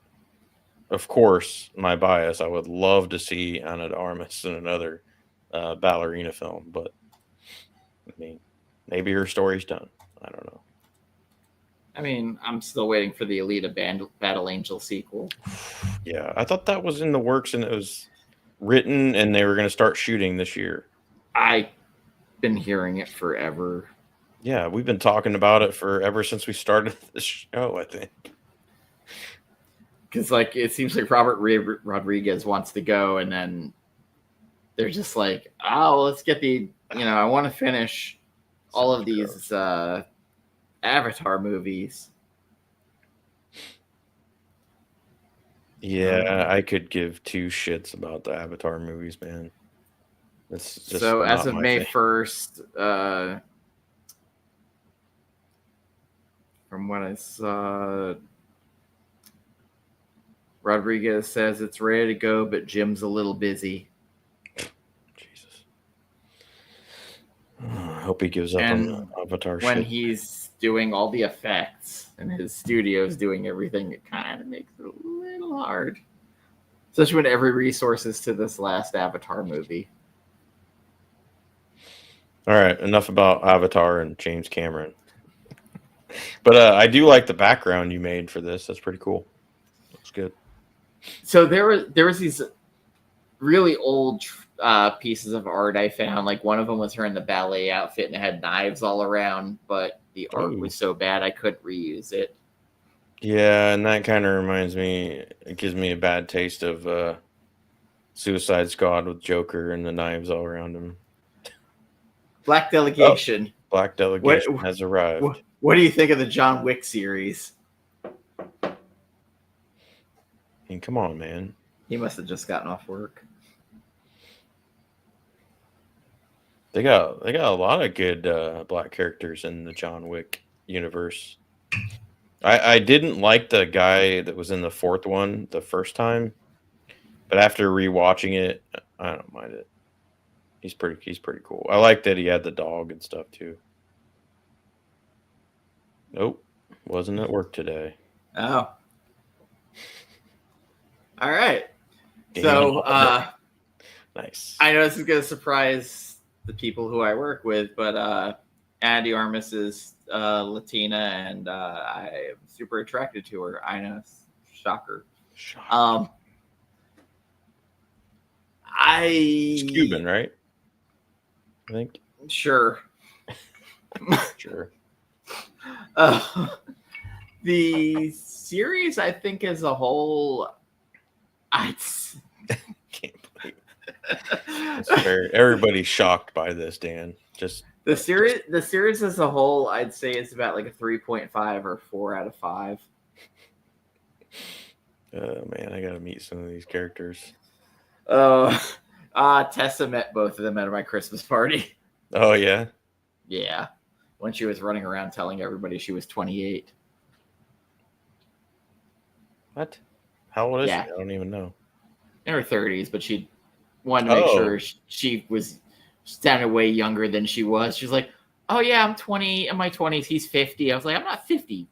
[SPEAKER 2] of course, my bias, I would love to see Ana De Armas in another ballerina film. But I mean, maybe her story's done. I don't know.
[SPEAKER 1] I mean, I'm still waiting for the Alita Battle Angel sequel.
[SPEAKER 2] Yeah, I thought that was in the works and it was written and they were going to start shooting this year.
[SPEAKER 1] I've been hearing it forever.
[SPEAKER 2] Yeah, we've been talking about it ever since we started the show, I think.
[SPEAKER 1] Because, like, it seems like Robert Rodriguez wants to go, and then they're just like, oh, let's get I want to finish all of these Avatar movies.
[SPEAKER 2] Yeah, I could give two shits about the Avatar movies, man. It's just
[SPEAKER 1] so as of May 1st, from what I saw, Rodriguez says it's ready to go, but Jim's a little busy.
[SPEAKER 2] Jesus. I hope he gives up on the Avatar
[SPEAKER 1] when
[SPEAKER 2] shit.
[SPEAKER 1] He's doing all the effects and his studio's doing everything, it kind of makes it a little hard. Especially when every resource is to this last Avatar movie.
[SPEAKER 2] All right, enough about Avatar and James Cameron. But I do like the background you made for this. That's pretty cool. Looks good.
[SPEAKER 1] So there was these really old pieces of art I found. Like one of them was her in the ballet outfit and it had knives all around, but the art was so bad I couldn't reuse it.
[SPEAKER 2] Yeah, and that kind of reminds me. It gives me a bad taste of Suicide Squad with Joker and the knives all around him.
[SPEAKER 1] Black Delegation.
[SPEAKER 2] Oh, Black Delegation has arrived.
[SPEAKER 1] What do you think of the John Wick series?
[SPEAKER 2] I mean, come on, man.
[SPEAKER 1] He must have just gotten off work.
[SPEAKER 2] They got a lot of good black characters in the John Wick universe. I didn't like the guy that was in the fourth one the first time, but after rewatching it, I don't mind it. He's pretty cool. I like that he had the dog and stuff too. Nope, wasn't at work today.
[SPEAKER 1] Oh. All right. So,
[SPEAKER 2] nice.
[SPEAKER 1] I know this is going to surprise the people who I work with, but Ana De Armas is Latina, and I am super attracted to her. I know, shocker.
[SPEAKER 2] She's Cuban, right? I think.
[SPEAKER 1] Sure.
[SPEAKER 2] Sure.
[SPEAKER 1] The series, I think, as a whole, I
[SPEAKER 2] can't believe it. Everybody's shocked by this, Dan.
[SPEAKER 1] The series as a whole, I'd say it's about like a 3.5 or 4 out of 5.
[SPEAKER 2] Oh man, I gotta meet some of these characters.
[SPEAKER 1] Tessa met both of them at my Christmas party.
[SPEAKER 2] Oh yeah?
[SPEAKER 1] Yeah. When she was running around telling everybody she was 28.
[SPEAKER 2] What? How old is
[SPEAKER 1] she?
[SPEAKER 2] I don't even know.
[SPEAKER 1] In her 30s, but she wanted to make sure she sounded way younger than she was. She was like, oh yeah, I'm 20, in my 20s, he's 50. I was like, I'm not 50.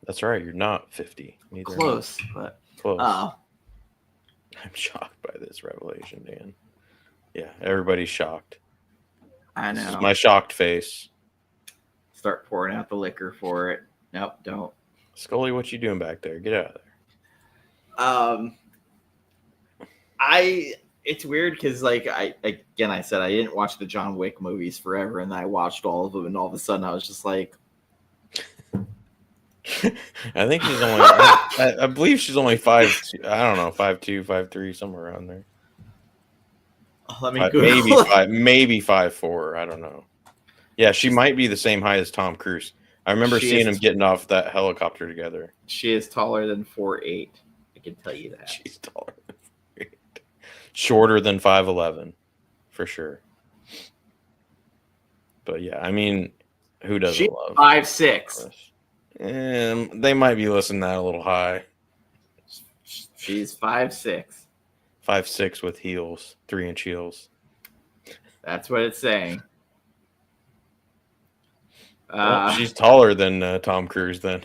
[SPEAKER 2] That's right, you're not 50.
[SPEAKER 1] Close, but...
[SPEAKER 2] Close. I'm shocked by this revelation, Dan. Yeah, everybody's shocked.
[SPEAKER 1] I
[SPEAKER 2] This is
[SPEAKER 1] know.
[SPEAKER 2] my shocked face.
[SPEAKER 1] Start pouring out the liquor for it. Nope, don't.
[SPEAKER 2] Scully, what you doing back there? Get out of there.
[SPEAKER 1] It's weird because like I said I didn't watch the John Wick movies forever, and I watched all of them, and all of a sudden I was just like,
[SPEAKER 2] I think she's only. I believe she's only 5'2". I don't know, 5'2", 5'3", somewhere around there.
[SPEAKER 1] let me Google
[SPEAKER 2] maybe 5'4". I don't know. Yeah, she might be the same height as Tom Cruise. I remember seeing him getting off that helicopter together.
[SPEAKER 1] She is taller than 4'8". I can tell you that.
[SPEAKER 2] She's taller than 4'8". Shorter than 5'11", for sure. But yeah, I mean, who doesn't
[SPEAKER 1] She's
[SPEAKER 2] love
[SPEAKER 1] 5'6"?
[SPEAKER 2] And they might be listening to that a little high.
[SPEAKER 1] She's 5'6".
[SPEAKER 2] 5'6" with heels, 3-inch heels.
[SPEAKER 1] That's what it's saying.
[SPEAKER 2] Well, she's taller than Tom Cruise then,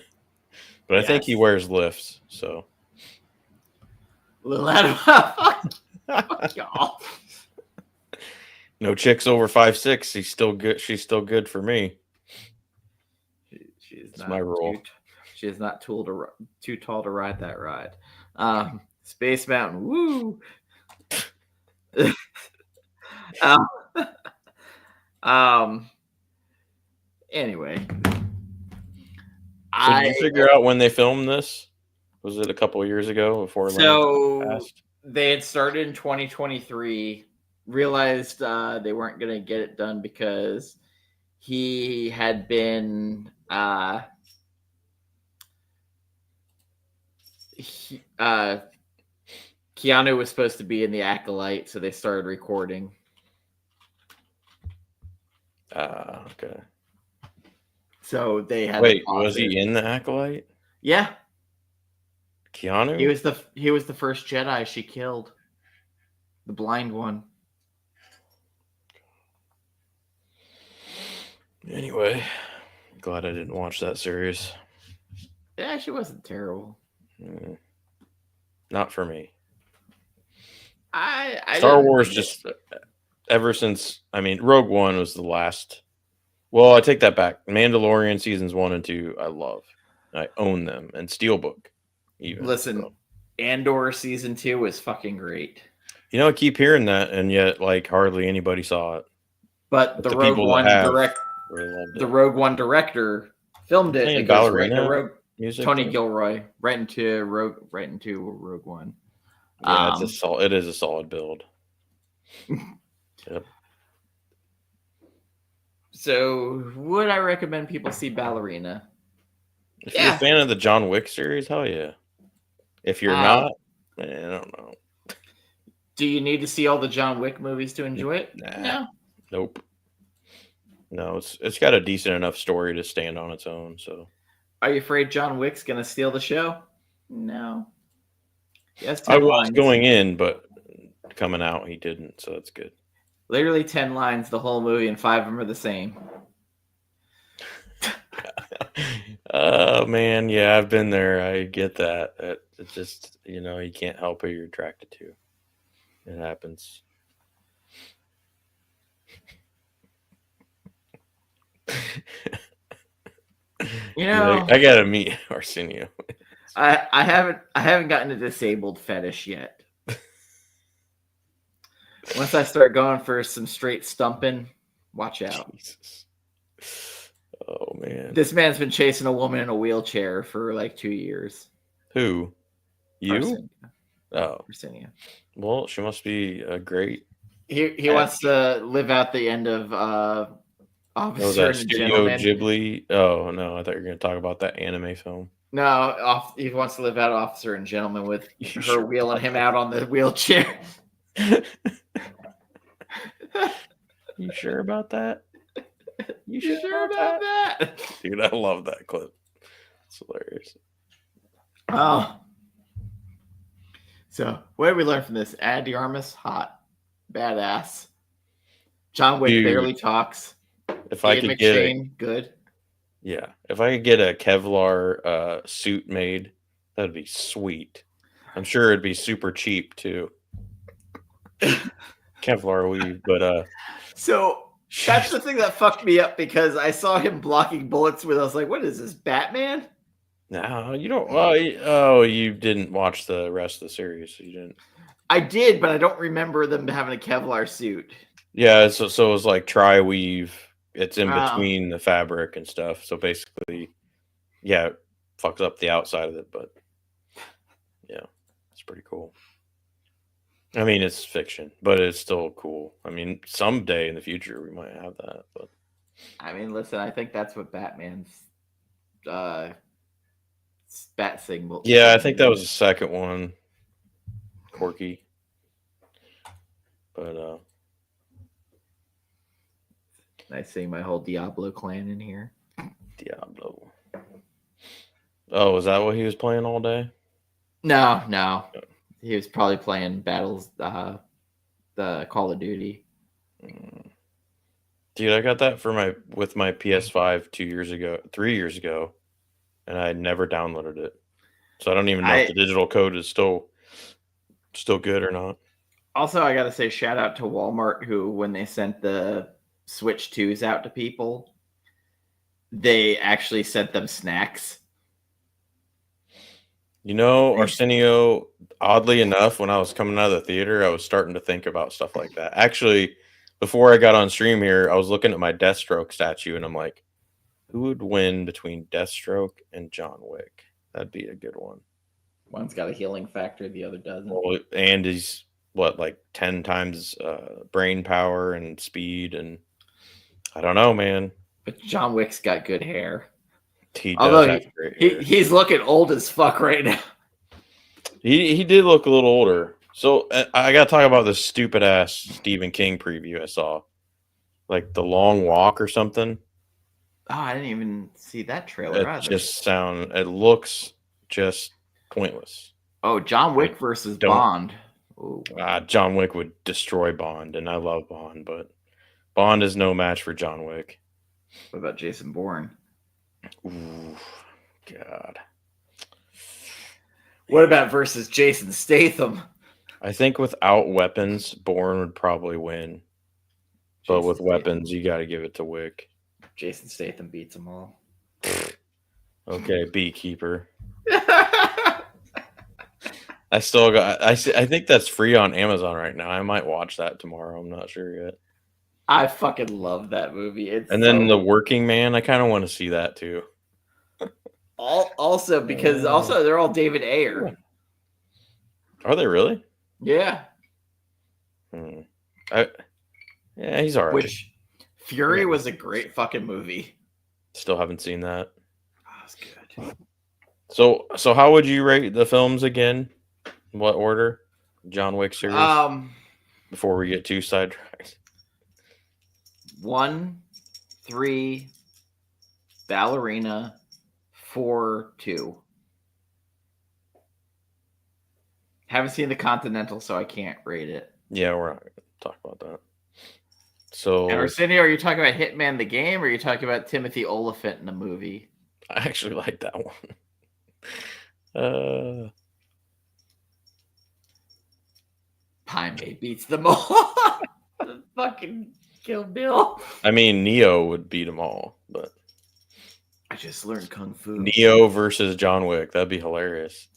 [SPEAKER 2] but I think he wears lifts. So,
[SPEAKER 1] fuck y'all.
[SPEAKER 2] No chicks over 5'6". She's still good. She's still good for me.
[SPEAKER 1] She's
[SPEAKER 2] not my rule.
[SPEAKER 1] She is not too tall to ride that ride. Space Mountain, woo. Anyway,
[SPEAKER 2] so did you figure out when they filmed this? Was it a couple of years ago before?
[SPEAKER 1] So they had started in 2023. Realized they weren't going to get it done because he had been Keanu was supposed to be in the Acolyte, so they started recording.
[SPEAKER 2] Okay.
[SPEAKER 1] So they had.
[SPEAKER 2] Wait, was he in the Acolyte?
[SPEAKER 1] Yeah.
[SPEAKER 2] Keanu?
[SPEAKER 1] He was the first Jedi she killed. The blind one.
[SPEAKER 2] Anyway, glad I didn't watch that series.
[SPEAKER 1] Yeah, she wasn't terrible.
[SPEAKER 2] Not for me.
[SPEAKER 1] I
[SPEAKER 2] Star Wars just ever since, I mean, Rogue One was the last. Well, I take that back. Mandalorian seasons 1 and 2, I love. I own them, and Steelbook. Even
[SPEAKER 1] listen, Andor season 2 was fucking great.
[SPEAKER 2] You know, I keep hearing that, and yet like hardly anybody saw it.
[SPEAKER 1] But the Rogue One director filmed it. It goes right to Tony Gilroy, right into Rogue One.
[SPEAKER 2] Yeah, it is a solid build. Yep.
[SPEAKER 1] So, would I recommend people see Ballerina?
[SPEAKER 2] If you're a fan of the John Wick series, hell yeah. If you're not, I don't know.
[SPEAKER 1] Do you need to see all the John Wick movies to enjoy it?
[SPEAKER 2] Nah.
[SPEAKER 1] No.
[SPEAKER 2] Nope. No, it's got a decent enough story to stand on its own. So,
[SPEAKER 1] are you afraid John Wick's gonna steal the show? No. Yes,
[SPEAKER 2] I was going in, but coming out he didn't, so that's good.
[SPEAKER 1] Literally 10 lines the whole movie, and 5 of them are the same.
[SPEAKER 2] Oh man, yeah, I've been there. I get that. It's just, you can't help who you're attracted to. It happens. I gotta meet Arsenio.
[SPEAKER 1] I haven't gotten a disabled fetish yet. Once I start going for some straight stumping, watch out.
[SPEAKER 2] Jesus. Oh man.
[SPEAKER 1] This man's been chasing a woman in a wheelchair for like 2 years.
[SPEAKER 2] Who? You?
[SPEAKER 1] Arsenio.
[SPEAKER 2] Oh.
[SPEAKER 1] Arsenio.
[SPEAKER 2] Well, she must be great.
[SPEAKER 1] He wants to live out the end of Officer and Gentleman.
[SPEAKER 2] Ghibli. Oh no, I thought you were going to talk about that anime film.
[SPEAKER 1] No, he wants to live out Officer and Gentleman with her wheeling him out on the wheelchair.
[SPEAKER 2] You sure about that?
[SPEAKER 1] You sure about that?
[SPEAKER 2] Dude, I love that clip. It's hilarious.
[SPEAKER 1] Oh. So, what did we learn from this? Ana De Armas, hot. Badass. John Wick barely talks.
[SPEAKER 2] If I could get
[SPEAKER 1] good.
[SPEAKER 2] Yeah. If I could get a Kevlar suit made, that'd be sweet. I'm sure it'd be super cheap too. Kevlar weave, but
[SPEAKER 1] So that's the thing that fucked me up because I saw him blocking bullets with. I was like, "What is this, Batman?"
[SPEAKER 2] no, you don't. Oh, you didn't watch the rest of the series. So you didn't.
[SPEAKER 1] I did, but I don't remember them having a Kevlar suit.
[SPEAKER 2] Yeah, so it was like tri-weave. It's in
[SPEAKER 1] Oh.
[SPEAKER 2] between the fabric and stuff. So basically, yeah, it fucks up the outside of it, but yeah, it's pretty cool. I mean, it's fiction, but it's still cool. I mean, someday in the future we might have that, but
[SPEAKER 1] I mean, listen, I think that's what Batman's uh, bat signal.
[SPEAKER 2] yeah, I think that was the second one, Corky. But
[SPEAKER 1] nice seeing my whole Diablo clan in here.
[SPEAKER 2] Diablo. Oh, is that what he was playing all day?
[SPEAKER 1] No. He was probably playing battles, the Call of Duty.
[SPEAKER 2] Dude, I got that for my PS5 3 years ago, and I never downloaded it. So I don't even know if the digital code is still good or not.
[SPEAKER 1] Also, I gotta say, shout out to Walmart, who, when they sent the Switch 2s out to people, they actually sent them snacks.
[SPEAKER 2] You know, Arsenio, oddly enough, when I was coming out of the theater, I was starting to think about stuff like that. Actually, before I got on stream here, I was looking at my Deathstroke statue, and I'm like, who would win between Deathstroke and John Wick? That'd be a good one.
[SPEAKER 1] One's got a healing factor, the other doesn't.
[SPEAKER 2] Well, and he's, like 10 times brain power and speed, and I don't know, man.
[SPEAKER 1] But John Wick's got good hair.
[SPEAKER 2] He does have great hair.
[SPEAKER 1] He's looking old as fuck right now.
[SPEAKER 2] He did look a little older. So I got to talk about this stupid ass Stephen King preview I saw, like The Long Walk or something.
[SPEAKER 1] Oh, I didn't even see that trailer.
[SPEAKER 2] It looks just pointless.
[SPEAKER 1] Oh, John Wick versus Bond.
[SPEAKER 2] John Wick would destroy Bond, and I love Bond, but Bond is no match for John Wick.
[SPEAKER 1] What about Jason Bourne?
[SPEAKER 2] Ooh, God.
[SPEAKER 1] What about versus Jason Statham?
[SPEAKER 2] I think without weapons, Bourne would probably win. But with weapons, you got to give it to Wick.
[SPEAKER 1] Jason Statham beats them all.
[SPEAKER 2] Okay, Beekeeper. I think that's free on Amazon right now. I might watch that tomorrow. I'm not sure yet.
[SPEAKER 1] I fucking love that movie.
[SPEAKER 2] Then The Working Man, I kind of want to see that too.
[SPEAKER 1] Also, because they're all David Ayer.
[SPEAKER 2] Are they really?
[SPEAKER 1] Yeah.
[SPEAKER 2] Yeah, he's all right.
[SPEAKER 1] Which Fury was a great fucking movie.
[SPEAKER 2] Still haven't seen that.
[SPEAKER 1] Oh, that's good.
[SPEAKER 2] So how would you rate the films again? What order? John Wick series. Before we get too sidetracked.
[SPEAKER 1] 1, 3, Ballerina, 4, 2. Haven't seen the Continental, so I can't rate it.
[SPEAKER 2] Yeah, we're not going to talk about that. So,
[SPEAKER 1] and Arsenio, are you talking about Hitman the game, or are you talking about Timothy Olyphant in the movie?
[SPEAKER 2] I actually like that one.
[SPEAKER 1] Pai beats them all. Fucking Kill Bill.
[SPEAKER 2] I mean, Neo would beat them all, but
[SPEAKER 1] I just learned Kung Fu.
[SPEAKER 2] Neo versus John Wick. That'd be hilarious.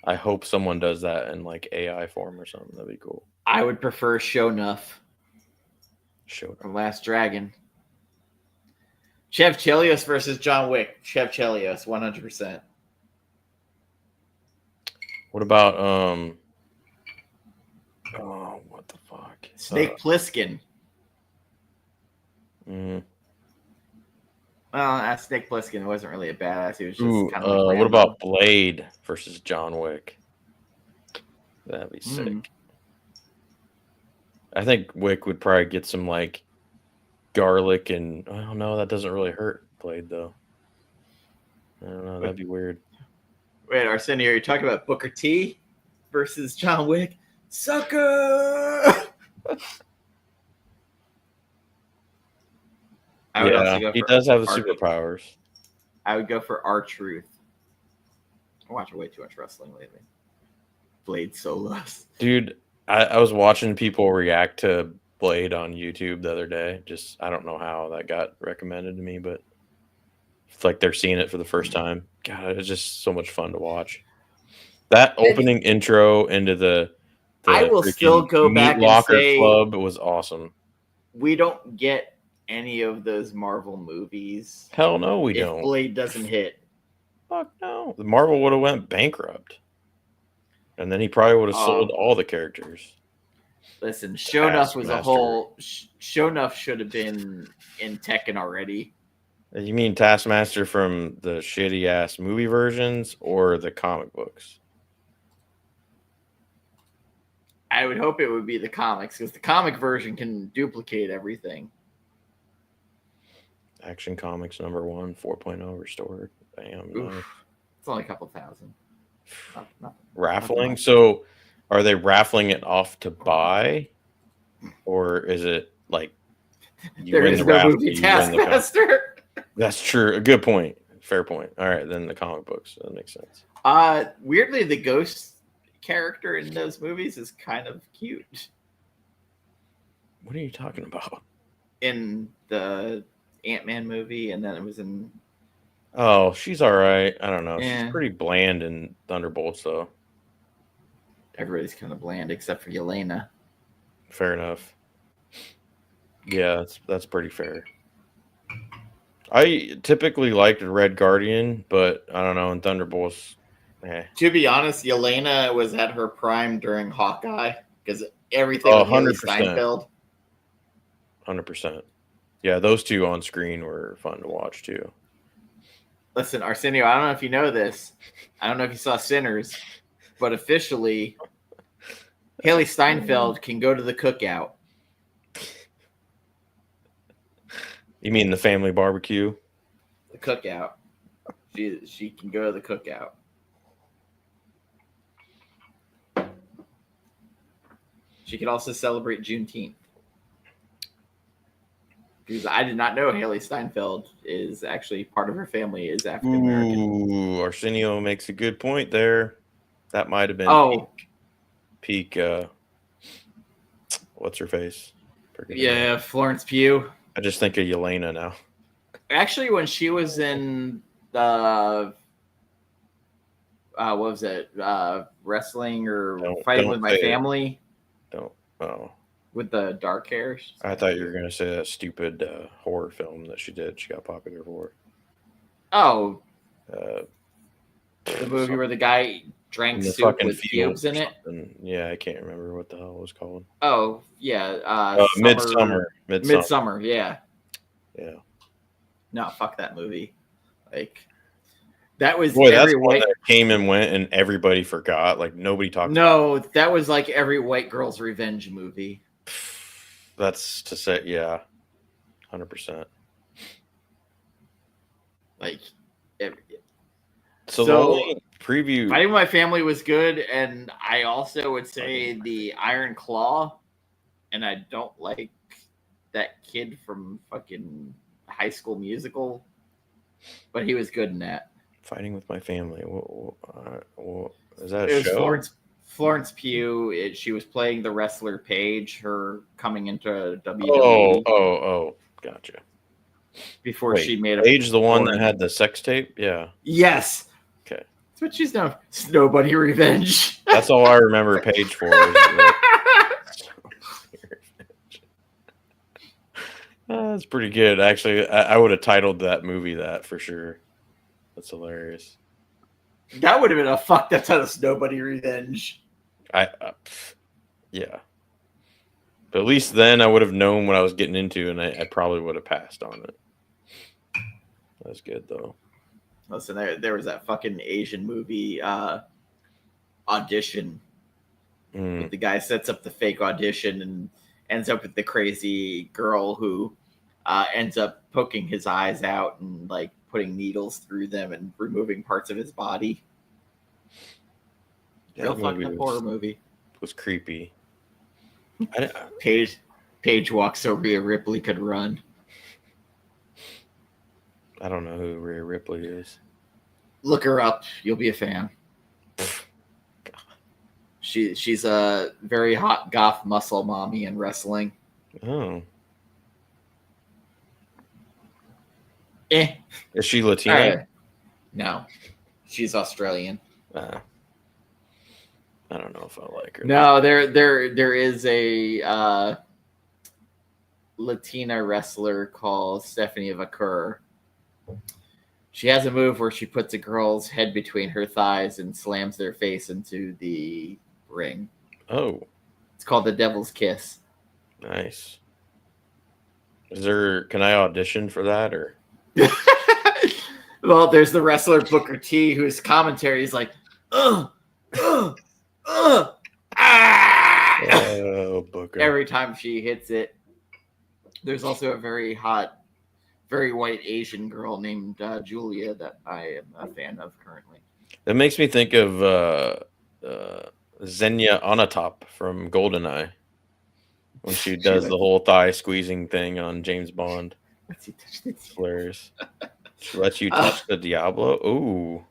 [SPEAKER 2] I hope someone does that in like AI form or something. That'd be cool.
[SPEAKER 1] I would prefer Sho'nuff.
[SPEAKER 2] From
[SPEAKER 1] Last Dragon. Chev Chelios versus John Wick. Chev Chelios, 100%.
[SPEAKER 2] What about what the fuck?
[SPEAKER 1] Snake Plissken. Well, Snake Plissken wasn't really a badass. He was just kind of like
[SPEAKER 2] what about Blade versus John Wick? That'd be sick. I think Wick would probably get some like garlic and I don't know. That doesn't really hurt Blade though. I don't know. That'd be weird.
[SPEAKER 1] Wait, Arsenio, are you talking about Booker T versus John Wick? Sucker!
[SPEAKER 2] He does have the superpowers.
[SPEAKER 1] I would go for R-Truth. I'm watching way too much wrestling lately. Blade solos.
[SPEAKER 2] Dude, I was watching people react to Blade on YouTube the other day. Just I don't know how that got recommended to me, but it's like they're seeing it for the first time. God, it's just so much fun to watch. That opening intro into the
[SPEAKER 1] I will still
[SPEAKER 2] freaking
[SPEAKER 1] go
[SPEAKER 2] Meat
[SPEAKER 1] back and
[SPEAKER 2] Locker
[SPEAKER 1] say
[SPEAKER 2] Club was awesome.
[SPEAKER 1] we don't get any of those Marvel movies
[SPEAKER 2] Hell no, we
[SPEAKER 1] if
[SPEAKER 2] don't.
[SPEAKER 1] Blade doesn't hit.
[SPEAKER 2] Fuck no. The Marvel would have went bankrupt. And then he probably would have sold all the characters.
[SPEAKER 1] Listen, Shonuff was a
[SPEAKER 2] Taskmaster.
[SPEAKER 1] whole. Shonuff should have been in Tekken already.
[SPEAKER 2] You mean Taskmaster from the shitty ass movie versions or the comic books?
[SPEAKER 1] I would hope it would be the comics because the comic version can duplicate everything.
[SPEAKER 2] Action Comics #1, 4.0 restored. Bam. Nice.
[SPEAKER 1] It's only a couple thousand.
[SPEAKER 2] Raffling? So are they raffling it off to buy? Or is it like you
[SPEAKER 1] there
[SPEAKER 2] win
[SPEAKER 1] is
[SPEAKER 2] the
[SPEAKER 1] no
[SPEAKER 2] raffle,
[SPEAKER 1] movie
[SPEAKER 2] you win the
[SPEAKER 1] Taskmaster.
[SPEAKER 2] That's true. A good point. Fair point. All right, then the comic books. That makes sense.
[SPEAKER 1] Weirdly, the ghost character in those movies is kind of cute.
[SPEAKER 2] What are you talking about?
[SPEAKER 1] In the Ant-Man movie, and then it was in.
[SPEAKER 2] Oh, she's all right. I don't know.
[SPEAKER 1] Yeah.
[SPEAKER 2] She's pretty bland in Thunderbolts, though.
[SPEAKER 1] Everybody's kind of bland except for Yelena.
[SPEAKER 2] Fair enough. Yeah, that's pretty fair. I typically liked Red Guardian, but I don't know, in Thunderbolts,
[SPEAKER 1] To be honest, Yelena was at her prime during Hawkeye because everything
[SPEAKER 2] Oh,
[SPEAKER 1] with Haley
[SPEAKER 2] 100%.
[SPEAKER 1] Steinfeld.
[SPEAKER 2] 100%. Yeah, those two on screen were fun to watch, too.
[SPEAKER 1] Listen, Arsenio, I don't know if you know this. I don't know if you saw Sinners, but officially, Haley Steinfeld can go to the cookout.
[SPEAKER 2] You mean the family barbecue?
[SPEAKER 1] The cookout. She can go to the cookout. She could also celebrate Juneteenth. Because I did not know Haley Steinfeld is actually part of her family is African American.
[SPEAKER 2] Ooh, Arsenio makes a good point there. That might have been peak what's her face?
[SPEAKER 1] Yeah, Florence Pugh.
[SPEAKER 2] I just think of Yelena now.
[SPEAKER 1] Actually, when she was in the what was it? Wrestling or Fighting with My Family? With the dark hair.
[SPEAKER 2] I thought you were going to say that stupid horror film that she did. She got popular for.
[SPEAKER 1] Oh. The movie where the guy drank soup with cubes in it?
[SPEAKER 2] Yeah, I can't remember what the hell it was called.
[SPEAKER 1] Oh, yeah.
[SPEAKER 2] Midsummer,
[SPEAKER 1] yeah.
[SPEAKER 2] Yeah.
[SPEAKER 1] No, fuck that movie. Like, that was
[SPEAKER 2] that's one that came and went and everybody forgot. Like, nobody talked
[SPEAKER 1] about it. That was like every white girl's revenge movie.
[SPEAKER 2] That's to say, yeah. 100%.
[SPEAKER 1] Like,
[SPEAKER 2] so the only preview.
[SPEAKER 1] Fighting with My Family was good, and I also would say the Iron Claw, and I don't like that kid from fucking High School Musical, but he was good in that.
[SPEAKER 2] Fighting with My Family. What is that a show?
[SPEAKER 1] Florence Pugh. She was playing the wrestler Paige, her coming into WWE.
[SPEAKER 2] Oh, gotcha.
[SPEAKER 1] Before she made
[SPEAKER 2] Paige, the one that had the sex tape? Yeah.
[SPEAKER 1] Yes.
[SPEAKER 2] Okay.
[SPEAKER 1] That's what she's known. Snowbody Revenge.
[SPEAKER 2] That's all I remember Paige for. That's pretty good. Actually, I would have titled that movie that for sure. That's hilarious.
[SPEAKER 1] That would have been a fucked up title, Snowbody Revenge.
[SPEAKER 2] Yeah. But at least then I would have known what I was getting into, and I probably would have passed on it. That's good, though.
[SPEAKER 1] Listen, there was that fucking Asian movie audition. The guy sets up the fake audition and ends up with the crazy girl who ends up poking his eyes out and like putting needles through them and removing parts of his body. Real fucking up horror movie.
[SPEAKER 2] It was creepy.
[SPEAKER 1] Paige walks so Rhea Ripley could run.
[SPEAKER 2] I don't know who Rhea Ripley is.
[SPEAKER 1] Look her up. You'll be a fan. She's a very hot goth muscle mommy in wrestling.
[SPEAKER 2] Oh,
[SPEAKER 1] Eh.
[SPEAKER 2] is she Latina?
[SPEAKER 1] All right. No, she's Australian.
[SPEAKER 2] I don't know if I like her.
[SPEAKER 1] No, there is a Latina wrestler called Stephanie Vaquer. She has a move where she puts a girl's head between her thighs and slams their face into the ring.
[SPEAKER 2] Oh,
[SPEAKER 1] It's called the Devil's Kiss.
[SPEAKER 2] nice. Can I audition for that or?
[SPEAKER 1] Well, there's the wrestler Booker T, whose commentary is like, ah.
[SPEAKER 2] Oh, Booker.
[SPEAKER 1] Every time she hits it. There's also a very hot, very white Asian girl named Julia that I am a fan of currently.
[SPEAKER 2] That makes me think of Xenia Onatop from GoldenEye when she does the whole thigh squeezing thing on James Bond. Hilarious. She lets you touch the Diablo. Ooh.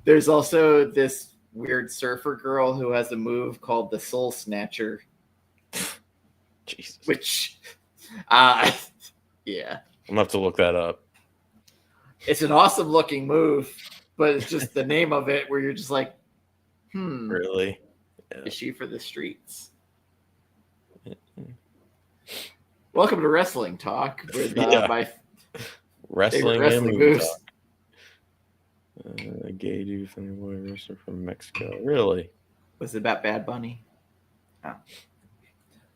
[SPEAKER 1] There's also this weird surfer girl who has a move called the Soul Snatcher.
[SPEAKER 2] Jesus.
[SPEAKER 1] Which, yeah.
[SPEAKER 2] I'm gonna have to look that up.
[SPEAKER 1] It's an awesome looking move, but it's just the name of it where you're just like,
[SPEAKER 2] Really?
[SPEAKER 1] Yeah. Is she for the streets? Welcome to Wrestling Talk with my
[SPEAKER 2] wrestling
[SPEAKER 1] moves.
[SPEAKER 2] A gay dude from the wrestler from Mexico. Really?
[SPEAKER 1] Was it about Bad Bunny?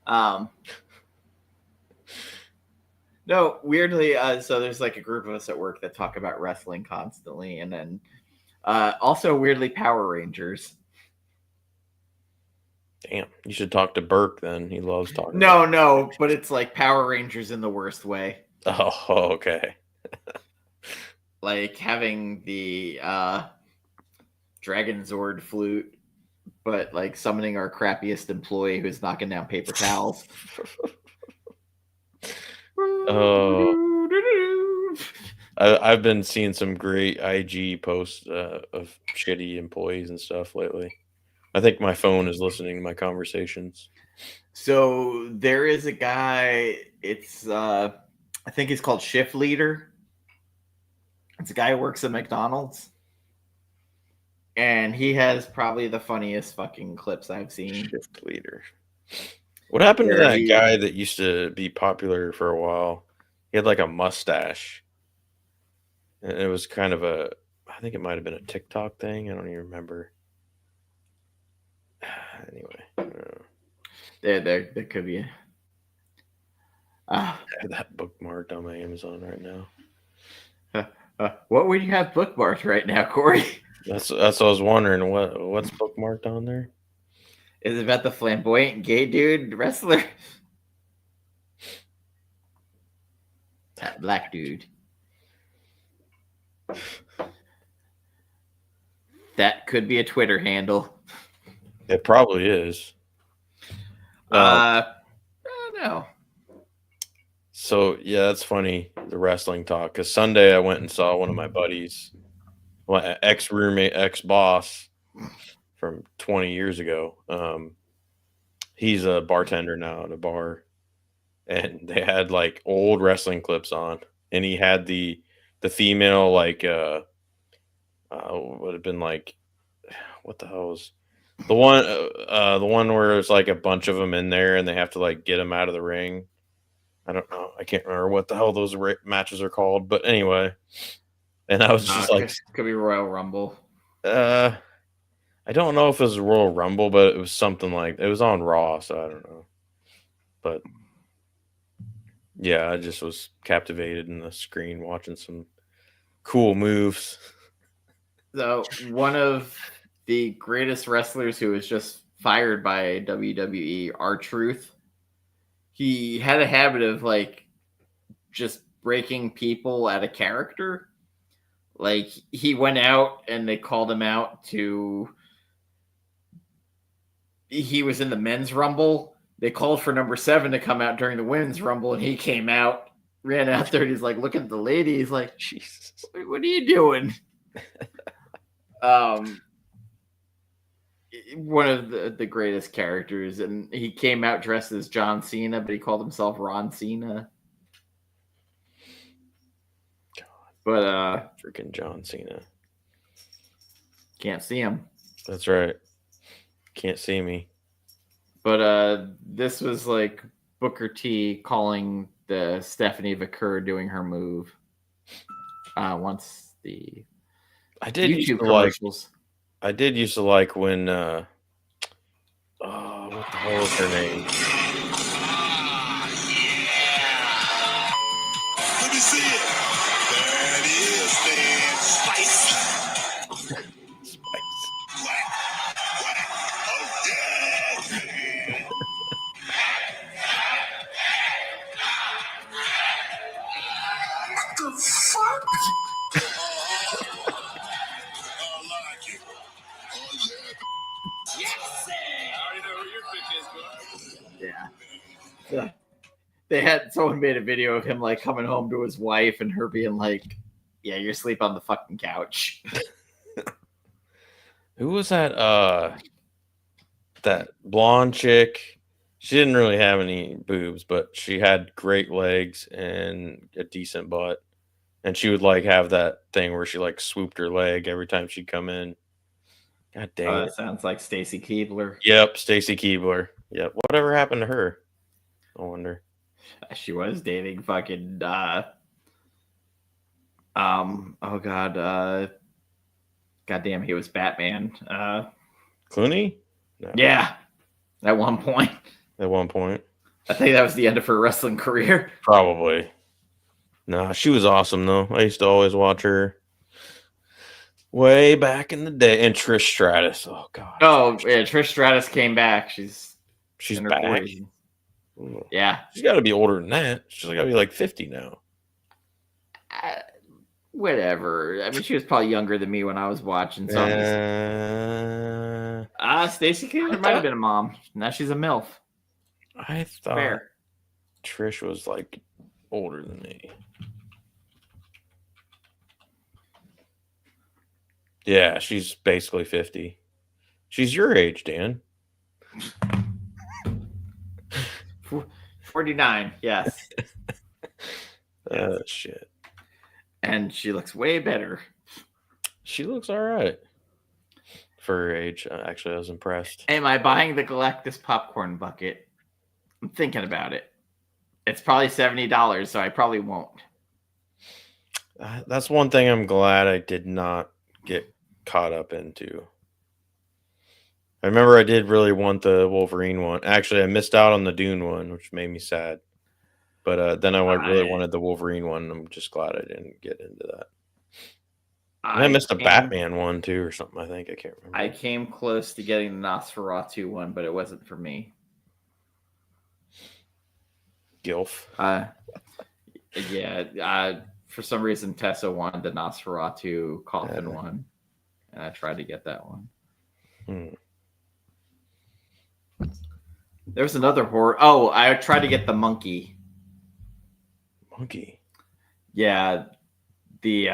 [SPEAKER 1] Oh. No, weirdly, so there's like a group of us at work that talk about wrestling constantly, and then also weirdly Power Rangers.
[SPEAKER 2] Damn, you should talk to Burke then. He loves talking.
[SPEAKER 1] No, but it's like Power Rangers in the worst way.
[SPEAKER 2] Oh, okay.
[SPEAKER 1] Like having the Dragon Zord flute, but like summoning our crappiest employee who's knocking down paper towels.
[SPEAKER 2] Oh, I've been seeing some great IG posts of shitty employees and stuff lately. I think my phone is listening to my conversations.
[SPEAKER 1] So there is a guy, it's I think he's called Shift Leader. It's a guy who works at McDonald's. And he has probably the funniest fucking clips I've seen.
[SPEAKER 2] Shift Leader. What happened to that guy that used to be popular for a while? He had like a mustache. And it was kind of I think it might have been a TikTok thing. I don't even remember. Anyway.
[SPEAKER 1] There could be
[SPEAKER 2] I have that bookmarked on my Amazon right now.
[SPEAKER 1] What would you have bookmarked right now, Corey?
[SPEAKER 2] That's what I was wondering. What's bookmarked on there?
[SPEAKER 1] Is it about the flamboyant gay dude wrestler? That black dude. That could be a Twitter handle.
[SPEAKER 2] It probably is.
[SPEAKER 1] I don't know.
[SPEAKER 2] So yeah, that's funny. The wrestling talk. Because Sunday I went and saw one of my buddies, ex-roommate, ex-boss from 20 years ago. He's a bartender now at a bar, and they had like old wrestling clips on, and he had the female like would have been like, what the hell was the one where it's like a bunch of them in there and they have to like get them out of the ring. I don't know. I can't remember what the hell those matches are called, but anyway. And I was just like,
[SPEAKER 1] could be Royal Rumble.
[SPEAKER 2] I don't know if it was Royal Rumble, but it was something like it was on Raw, so I don't know. But yeah, I just was captivated in the screen watching some cool moves.
[SPEAKER 1] So one of the greatest wrestlers who was just fired by WWE, R-Truth, he had a habit of like just breaking people out of character. Like he went out and they called him out he was in the men's rumble. They called for number 7 to come out during the women's rumble, and he came out, ran out there, and he's like looking at the lady. He's like, "Jesus, what are you doing?" one of the greatest characters, and he came out dressed as John Cena, but he called himself Ron Cena.
[SPEAKER 2] God.
[SPEAKER 1] But
[SPEAKER 2] Freaking John Cena.
[SPEAKER 1] can't see him.
[SPEAKER 2] That's right. Can't see me.
[SPEAKER 1] But this was like Booker T calling the Stephanie Vaquer doing her move. Once the YouTube commercials.
[SPEAKER 2] I did used to like when what the hell is her name?
[SPEAKER 3] Let me see it. There it is, man. Spicy.
[SPEAKER 2] Spice.
[SPEAKER 3] What? Oh, yeah. What the fuck? I like it. Oh, yeah. Yes, sir. I already know who your pick is, bud.
[SPEAKER 1] Yeah. They had someone made a video of him like coming home to his wife and her being like, "Yeah, you're asleep on the fucking couch."
[SPEAKER 2] Who was that? That blonde chick. She didn't really have any boobs, but she had great legs and a decent butt. And she would like have that thing where she like swooped her leg every time she'd come in. God dang it.
[SPEAKER 1] That sounds like Stacy Keebler.
[SPEAKER 2] Yep, Stacy Keebler. Yep. Whatever happened to her? I wonder.
[SPEAKER 1] She was dating fucking oh god, goddamn, he was Batman.
[SPEAKER 2] Clooney? No.
[SPEAKER 1] Yeah, at one point.
[SPEAKER 2] At one point.
[SPEAKER 1] I think that was the end of her wrestling career.
[SPEAKER 2] Probably. Nah, she was awesome though. I used to always watch her way back in the day. And Trish Stratus. Oh god.
[SPEAKER 1] Oh yeah, Trish Stratus came back. She's in her
[SPEAKER 2] back.
[SPEAKER 1] 40s. Yeah,
[SPEAKER 2] She's got to be older than that. She's got to be like 50 now.
[SPEAKER 1] Whatever. I mean, she was probably younger than me when I was watching. So Stacey Keebler might have been a mom. Now she's a MILF.
[SPEAKER 2] I thought
[SPEAKER 1] Fair.
[SPEAKER 2] Trish was like older than me. Yeah, she's basically 50. She's your age, Dan.
[SPEAKER 1] 49, yes.
[SPEAKER 2] Shit.
[SPEAKER 1] And she looks way better.
[SPEAKER 2] She looks all right for her age. Actually, I was impressed.
[SPEAKER 1] Am I buying the Galactus popcorn bucket? I'm thinking about it. It's probably $70, so I probably won't.
[SPEAKER 2] That's one thing I'm glad I did not get caught up into. I remember I did really want the Wolverine one. Actually, I missed out on the Dune one, which made me sad. But then I really wanted the Wolverine one. I'm just glad I didn't get into that. I missed a Batman one too, or something. I think I can't remember.
[SPEAKER 1] I came close to getting the Nosferatu one, but it wasn't for me.
[SPEAKER 2] Gilf.
[SPEAKER 1] Yeah. For some reason, Tessa wanted the Nosferatu coffin one, and I tried to get that one. There was another horror. Oh, I tried to get the monkey.
[SPEAKER 2] Monkey.
[SPEAKER 1] Yeah, the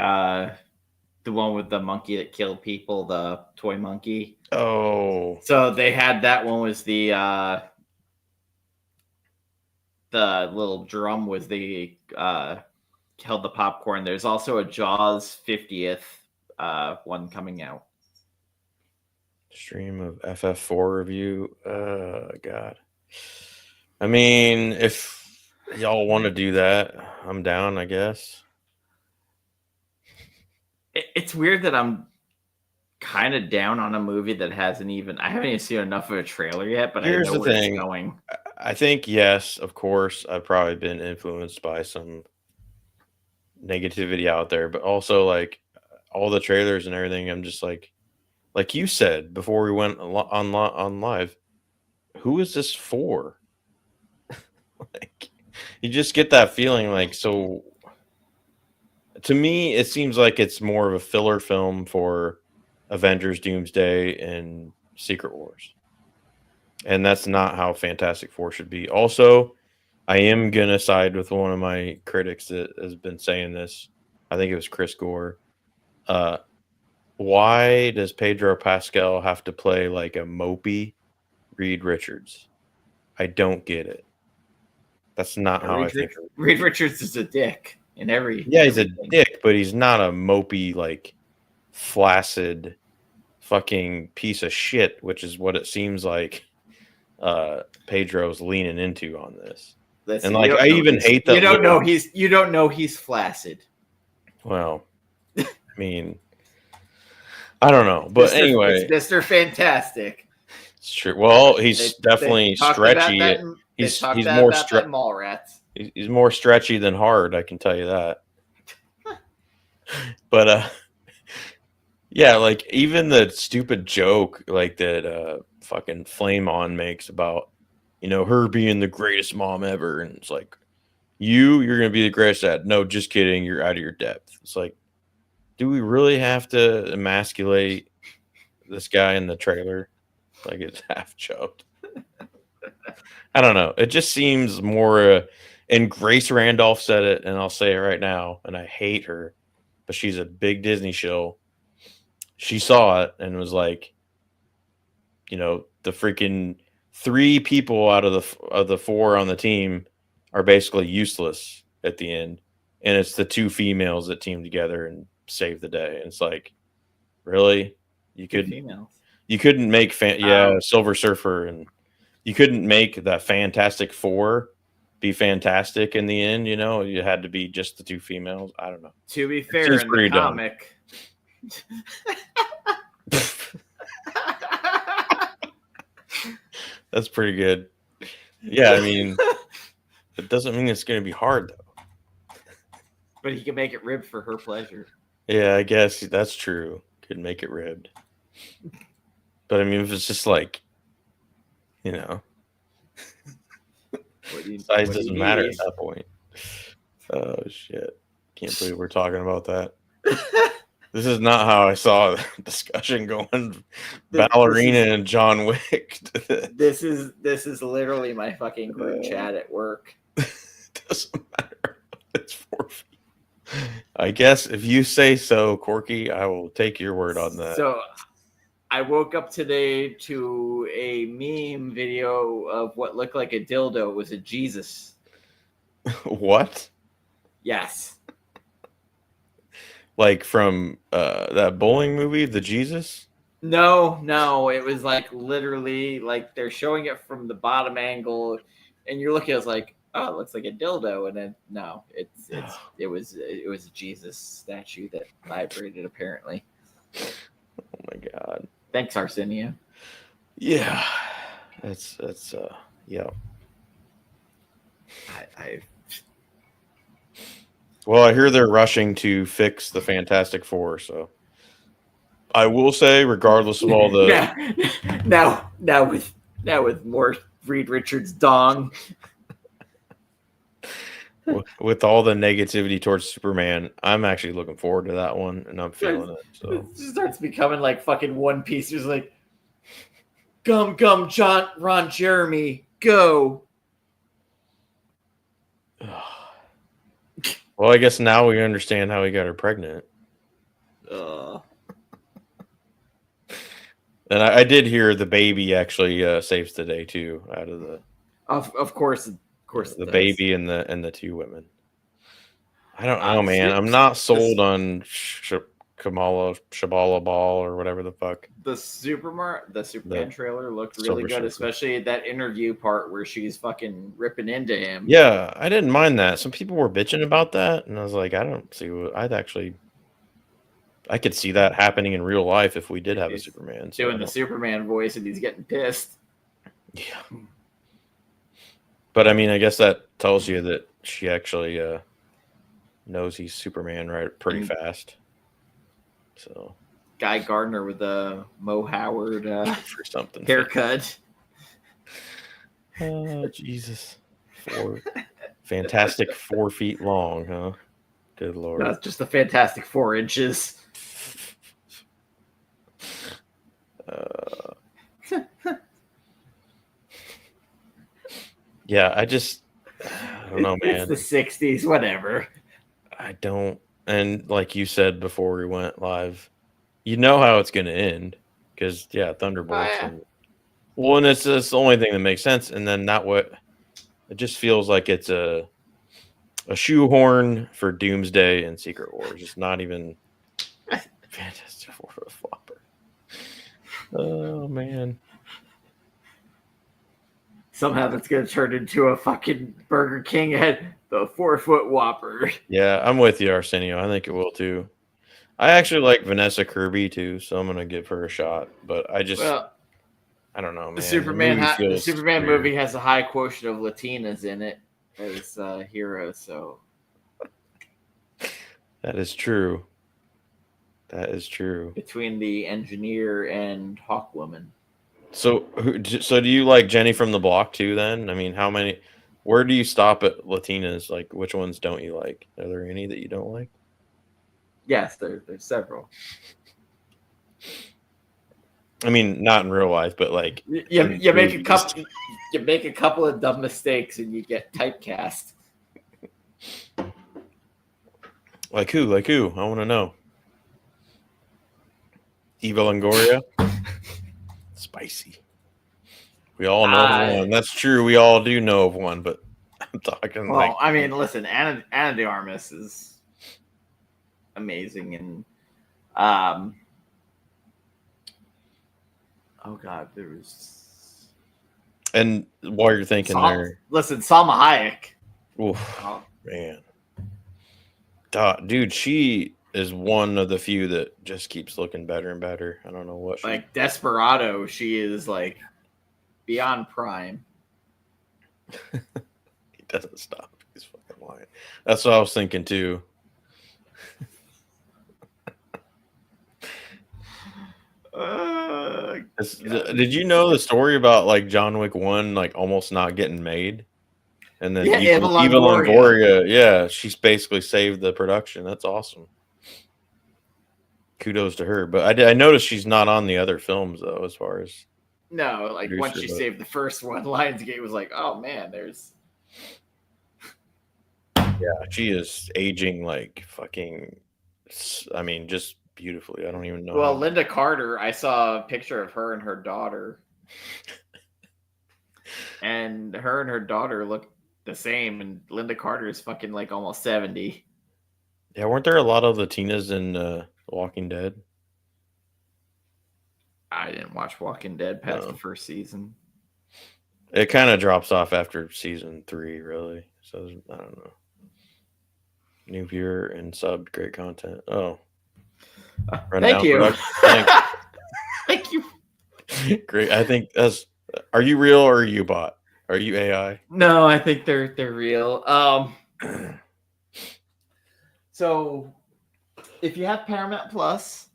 [SPEAKER 1] one with the monkey that killed people, the toy monkey.
[SPEAKER 2] Oh.
[SPEAKER 1] So they had that one was the little drum was the held the popcorn. There's also a Jaws 50th one coming out.
[SPEAKER 2] Stream of FF4 review. God. I mean, if y'all want to do that, I'm down, I guess.
[SPEAKER 1] It's weird that I'm kind of down on a movie that I haven't even seen enough of a trailer yet, but
[SPEAKER 2] Here's
[SPEAKER 1] I know
[SPEAKER 2] the
[SPEAKER 1] where
[SPEAKER 2] thing.
[SPEAKER 1] it's going.
[SPEAKER 2] I think, yes, of course, I've probably been influenced by some negativity out there, but also like all the trailers and everything, I'm just like you said before we went on live, who is this for? Like, you just get that feeling like, so to me, it seems like it's more of a filler film for Avengers, Doomsday, and Secret Wars. And that's not how Fantastic Four should be. Also, I am going to side with one of my critics that has been saying this. I think it was Chris Gore. why does Pedro Pascal have to play like a mopey Reed Richards? I don't get it. That's not how I think.
[SPEAKER 1] Reed Richards is a dick in every.
[SPEAKER 2] Yeah, he's
[SPEAKER 1] everything.
[SPEAKER 2] a dick, but he's not a mopey, like flaccid, fucking piece of shit, which is what it seems like Pedro's leaning into on this.
[SPEAKER 1] Listen,
[SPEAKER 2] And like, I even hate that.
[SPEAKER 1] You don't know he's flaccid.
[SPEAKER 2] Well, I mean, I don't know, but anyway,
[SPEAKER 1] it's Mr. Fantastic.
[SPEAKER 2] it's true. Well, he's definitely stretchy. He's more
[SPEAKER 1] Mallrats.
[SPEAKER 2] He's more stretchy than hard. I can tell you that. But yeah, like even the stupid joke like that fucking Flame On makes about her being the greatest mom ever, and it's like you're gonna be the greatest dad. No, just kidding. You're out of your depth. It's like, do we really have to emasculate this guy in the trailer? Like it's half choked. I don't know. It just seems more. And Grace Randolph said it, and I'll say it right now. And I hate her, but she's a big Disney show. She saw it and was like, the freaking 3 people out of the 4 on the team are basically useless at the end, and it's the 2 females that team together and save the day. And it's like, really, you couldn't make Silver Surfer, and you couldn't make that Fantastic Four be fantastic in the end. You had to be just the 2 females. I don't know.
[SPEAKER 1] To be fair, in the comic.
[SPEAKER 2] That's pretty good. Yeah, I mean, it doesn't mean it's going to be hard, though.
[SPEAKER 1] But he can make it ribbed for her pleasure.
[SPEAKER 2] Yeah, I guess that's true. Could make it ribbed. But I mean, if it's just like, size doesn't matter at that point. Oh, shit. Can't believe we're talking about that. This is not how I saw the discussion going. Ballerina and John Wick.
[SPEAKER 1] This is literally my fucking group chat at work.
[SPEAKER 2] Doesn't matter. It's 4 feet. I guess if you say so, Corky, I will take your word on that.
[SPEAKER 1] So I woke up today to a meme video of what looked like a dildo. It was a Jesus.
[SPEAKER 2] What?
[SPEAKER 1] Yes.
[SPEAKER 2] Like from that bowling movie, The Jesus?
[SPEAKER 1] No, it was like literally like they're showing it from the bottom angle, and you're looking. I was like, oh, it looks like a dildo, and then no, it was a Jesus statue that vibrated apparently.
[SPEAKER 2] Oh my god!
[SPEAKER 1] Thanks, Arsenio.
[SPEAKER 2] Yeah, that's yeah. Well, I hear they're rushing to fix the Fantastic Four, so I will say, regardless of all the
[SPEAKER 1] now with more Reed Richards dong,
[SPEAKER 2] with all the negativity towards Superman, I'm actually looking forward to that one, and I'm feeling it. So
[SPEAKER 1] it starts becoming like fucking One Piece. There's like, Gum, Ron Jeremy, go.
[SPEAKER 2] Well, I guess now we understand how he got her pregnant. And I did hear the baby actually saves the day too. Out of the,
[SPEAKER 1] of course,
[SPEAKER 2] the baby and the 2 women. I don't know, man. I'm not sold on Shabala Ball or whatever the fuck.
[SPEAKER 1] The Superman trailer looked really good, especially that interview part where she's fucking ripping into him.
[SPEAKER 2] Yeah, I didn't mind that. Some people were bitching about that, and I was like, I don't see what I could see that happening in real life if we did have a Superman.
[SPEAKER 1] Doing the Superman voice, and he's getting pissed.
[SPEAKER 2] Yeah. But I mean, I guess that tells you that she actually knows he's Superman pretty fast. So,
[SPEAKER 1] Guy Gardner with a Mo Howard
[SPEAKER 2] for something
[SPEAKER 1] haircut.
[SPEAKER 2] Oh, Jesus. Fantastic 4 feet long, huh? Good Lord.
[SPEAKER 1] That's just a fantastic 4 inches.
[SPEAKER 2] Yeah, I don't know, man.
[SPEAKER 1] It's the 60s, whatever.
[SPEAKER 2] I don't. And like you said before we went live, you know how it's going to end because Thunderbolts.
[SPEAKER 1] yeah.
[SPEAKER 2] And it's the only thing that makes sense. And then it just feels like it's a shoehorn for Doomsday and Secret Wars. It's not even Fantastic Four for a flopper. Oh man.
[SPEAKER 1] Somehow that's gonna turn into a fucking Burger King at the 4-foot Whopper.
[SPEAKER 2] Yeah, I'm with you, Arsenio. I think it will too. I actually like Vanessa Kirby too, so I'm gonna give her a shot. But I don't know, man.
[SPEAKER 1] The Superman movie has a high quotient of Latinas in it as heroes, so
[SPEAKER 2] that is true. That is true.
[SPEAKER 1] Between the engineer and Hawkwoman.
[SPEAKER 2] So do you like Jenny from the Block too? Then I mean, where do you stop at Latinas? Like, which ones don't you like? Are there any that you don't like?
[SPEAKER 1] Yes, there's several.
[SPEAKER 2] I mean, not in real life, but like
[SPEAKER 1] you make a couple of dumb mistakes and you get typecast.
[SPEAKER 2] Like who? I want to know. Eva Longoria. Spicy. We all know of one. That's true. We all do know of one, but I'm talking
[SPEAKER 1] I mean, listen, Ana De Armas is amazing, and oh god, there was.
[SPEAKER 2] And while you're thinking
[SPEAKER 1] listen, Salma Hayek.
[SPEAKER 2] Oof, man, dude, she is one of the few that just keeps looking better and better. I don't know what.
[SPEAKER 1] Like Desperado, she is like beyond prime.
[SPEAKER 2] He doesn't stop. He's fucking lying. That's what I was thinking too. Did you know the story about like John Wick 1 like almost not getting made? And then Eva Longoria, she's basically saved the production. That's awesome. Kudos to her. But I noticed she's not on the other films though, as far as
[SPEAKER 1] no, like once she saved the first one, Lionsgate was like, oh man, there's
[SPEAKER 2] she is aging like fucking, I mean, just beautifully. I don't even know.
[SPEAKER 1] Well, Linda Carter, I saw a picture of her and her daughter. And her daughter look the same, and Linda Carter is fucking like almost 70.
[SPEAKER 2] Yeah, weren't there a lot of Latinas in Walking Dead?
[SPEAKER 1] I didn't watch Walking Dead past the first season.
[SPEAKER 2] It kind of drops off after season 3, really. So I don't know. New viewer and subbed, great content. Oh,
[SPEAKER 1] thank you. Thank you.
[SPEAKER 2] Great. I think that's. Are you real or are you bot? Are you AI?
[SPEAKER 1] No, I think they're real. So, if you have Paramount Plus,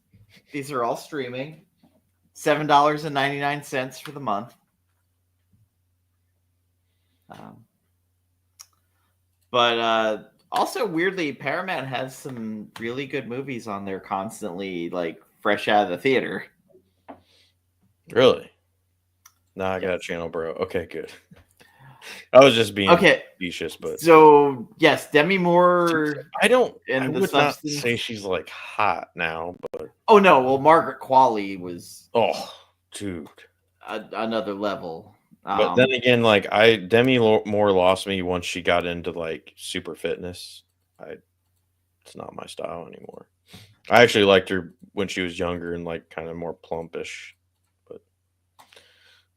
[SPEAKER 1] these are all streaming. $7.99 for the month. But also, weirdly, Paramount has some really good movies on there constantly, like fresh out of the theater.
[SPEAKER 2] Really? No, I got a channel, bro. Okay, good. I was just being specious, but
[SPEAKER 1] so yes, Demi Moore.
[SPEAKER 2] I would not say she's like hot now, but
[SPEAKER 1] oh no, well Margaret Qualley was
[SPEAKER 2] dude,
[SPEAKER 1] another level.
[SPEAKER 2] But then again, like Demi Moore lost me once she got into like super fitness. It's not my style anymore. I actually liked her when she was younger and like kind of more plumpish. But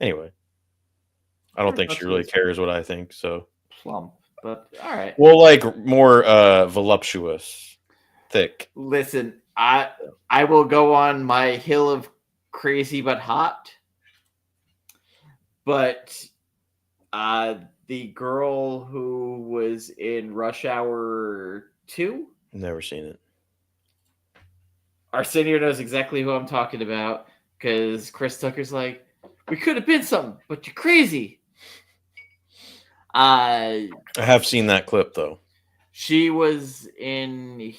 [SPEAKER 2] anyway, I don't think she really cares what I think. So
[SPEAKER 1] plump, but all right.
[SPEAKER 2] Well, like more voluptuous, thick.
[SPEAKER 1] Listen, I will go on my hill of crazy but hot. But the girl who was in Rush Hour 2?
[SPEAKER 2] Never seen it.
[SPEAKER 1] Arsenio knows exactly who I'm talking about because Chris Tucker's like, we could have been something, but you're crazy.
[SPEAKER 2] I have seen that clip though.
[SPEAKER 1] She was in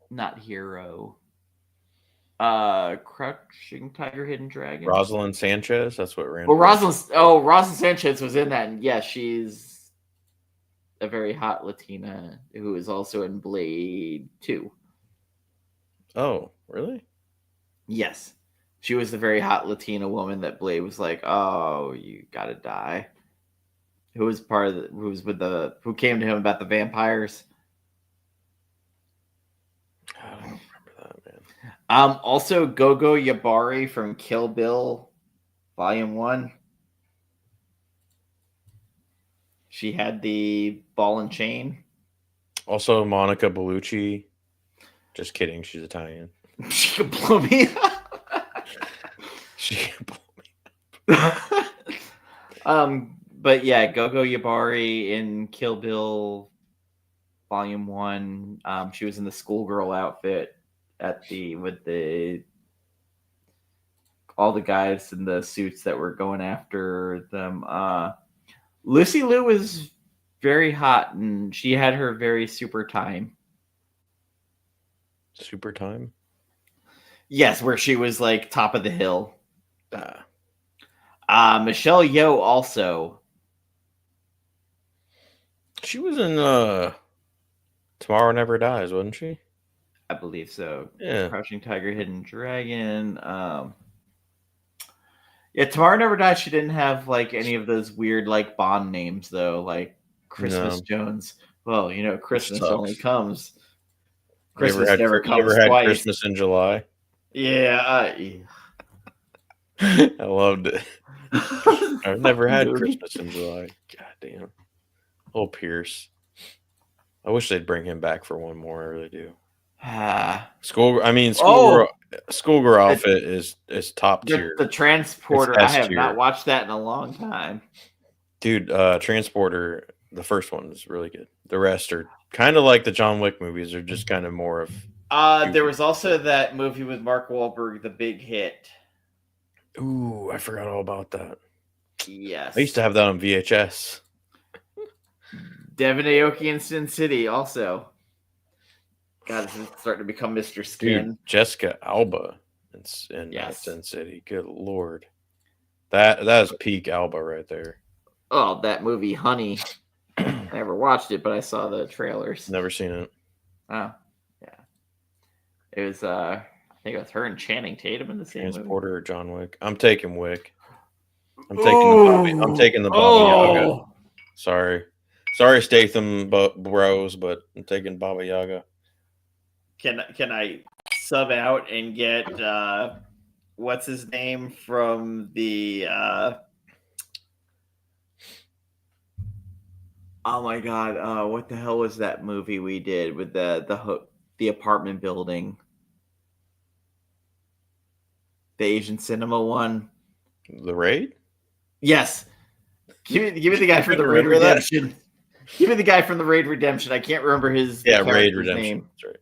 [SPEAKER 1] not Hero. Crouching Tiger, Hidden Dragon.
[SPEAKER 2] Rosalind Sanchez. That's what ran.
[SPEAKER 1] Well, Rosalind Sanchez was in that, and yes, she's a very hot Latina who is also in Blade 2.
[SPEAKER 2] Oh, really?
[SPEAKER 1] Yes. She was the very hot Latina woman that Blade was like, "Oh, you gotta die." Who was who came to him about the vampires?
[SPEAKER 2] I don't remember that, man.
[SPEAKER 1] Also Gogo Yabari from Kill Bill, Volume 1. She had the ball and chain.
[SPEAKER 2] Also, Monica Bellucci. Just kidding. She's Italian.
[SPEAKER 1] She could blow me
[SPEAKER 2] She can blow me.
[SPEAKER 1] But yeah, Gogo Yabari in Kill Bill Volume 1. She was in the schoolgirl outfit with all the guys in the suits that were going after them. Lucy Liu was very hot, and she had her very super time.
[SPEAKER 2] Super time?
[SPEAKER 1] Yes, where she was like top of the hill. Michelle Yeoh also.
[SPEAKER 2] She was in Tomorrow Never Dies, wasn't she?
[SPEAKER 1] I believe so.
[SPEAKER 2] Yeah.
[SPEAKER 1] Crouching Tiger, Hidden Dragon. Yeah, Tomorrow Never Dies. She didn't have like any of those weird like Bond names though, like Christmas Jones. Well, Christmas only comes. Christmas never comes
[SPEAKER 2] you ever had
[SPEAKER 1] twice.
[SPEAKER 2] Christmas in July?
[SPEAKER 1] Yeah.
[SPEAKER 2] I loved it. I've never had Christmas in July. God damn. Oh, Pierce. I wish they'd bring him back for one more. I really do. Schoolgirl outfit is top tier.
[SPEAKER 1] The Transporter. I have not watched that in a long time.
[SPEAKER 2] Dude, Transporter, the first one is really good. The rest are kind of like the John Wick movies. They're just kind of more of.
[SPEAKER 1] There was also that movie with Mark Wahlberg, The Big Hit.
[SPEAKER 2] Ooh, I forgot all about that.
[SPEAKER 1] Yes.
[SPEAKER 2] I used to have that on VHS.
[SPEAKER 1] Devin Aoki in Sin City also. God, this is starting to become Mr. Skin.
[SPEAKER 2] Dude, Jessica Alba in Sin City. Good Lord. That is peak Alba right there.
[SPEAKER 1] Oh, that movie, Honey. I never watched it, but I saw the trailers.
[SPEAKER 2] Never seen it.
[SPEAKER 1] Oh, yeah. It was, I think it was her and Channing Tatum in the same
[SPEAKER 2] Transporter
[SPEAKER 1] movie.
[SPEAKER 2] or John Wick. I'm taking Wick. I'm taking the Baba Yaga. Sorry, Statham bros, but I'm taking Baba Yaga.
[SPEAKER 1] Can I sub out and get what's his name from the oh my god, what the hell was that movie we did with the apartment building? The Asian cinema one.
[SPEAKER 2] The Raid?
[SPEAKER 1] Yes. Give me the guy from the Raid Redemption. Give me the guy from the Raid Redemption. I can't remember his
[SPEAKER 2] Raid Redemption
[SPEAKER 1] name.
[SPEAKER 2] That's right.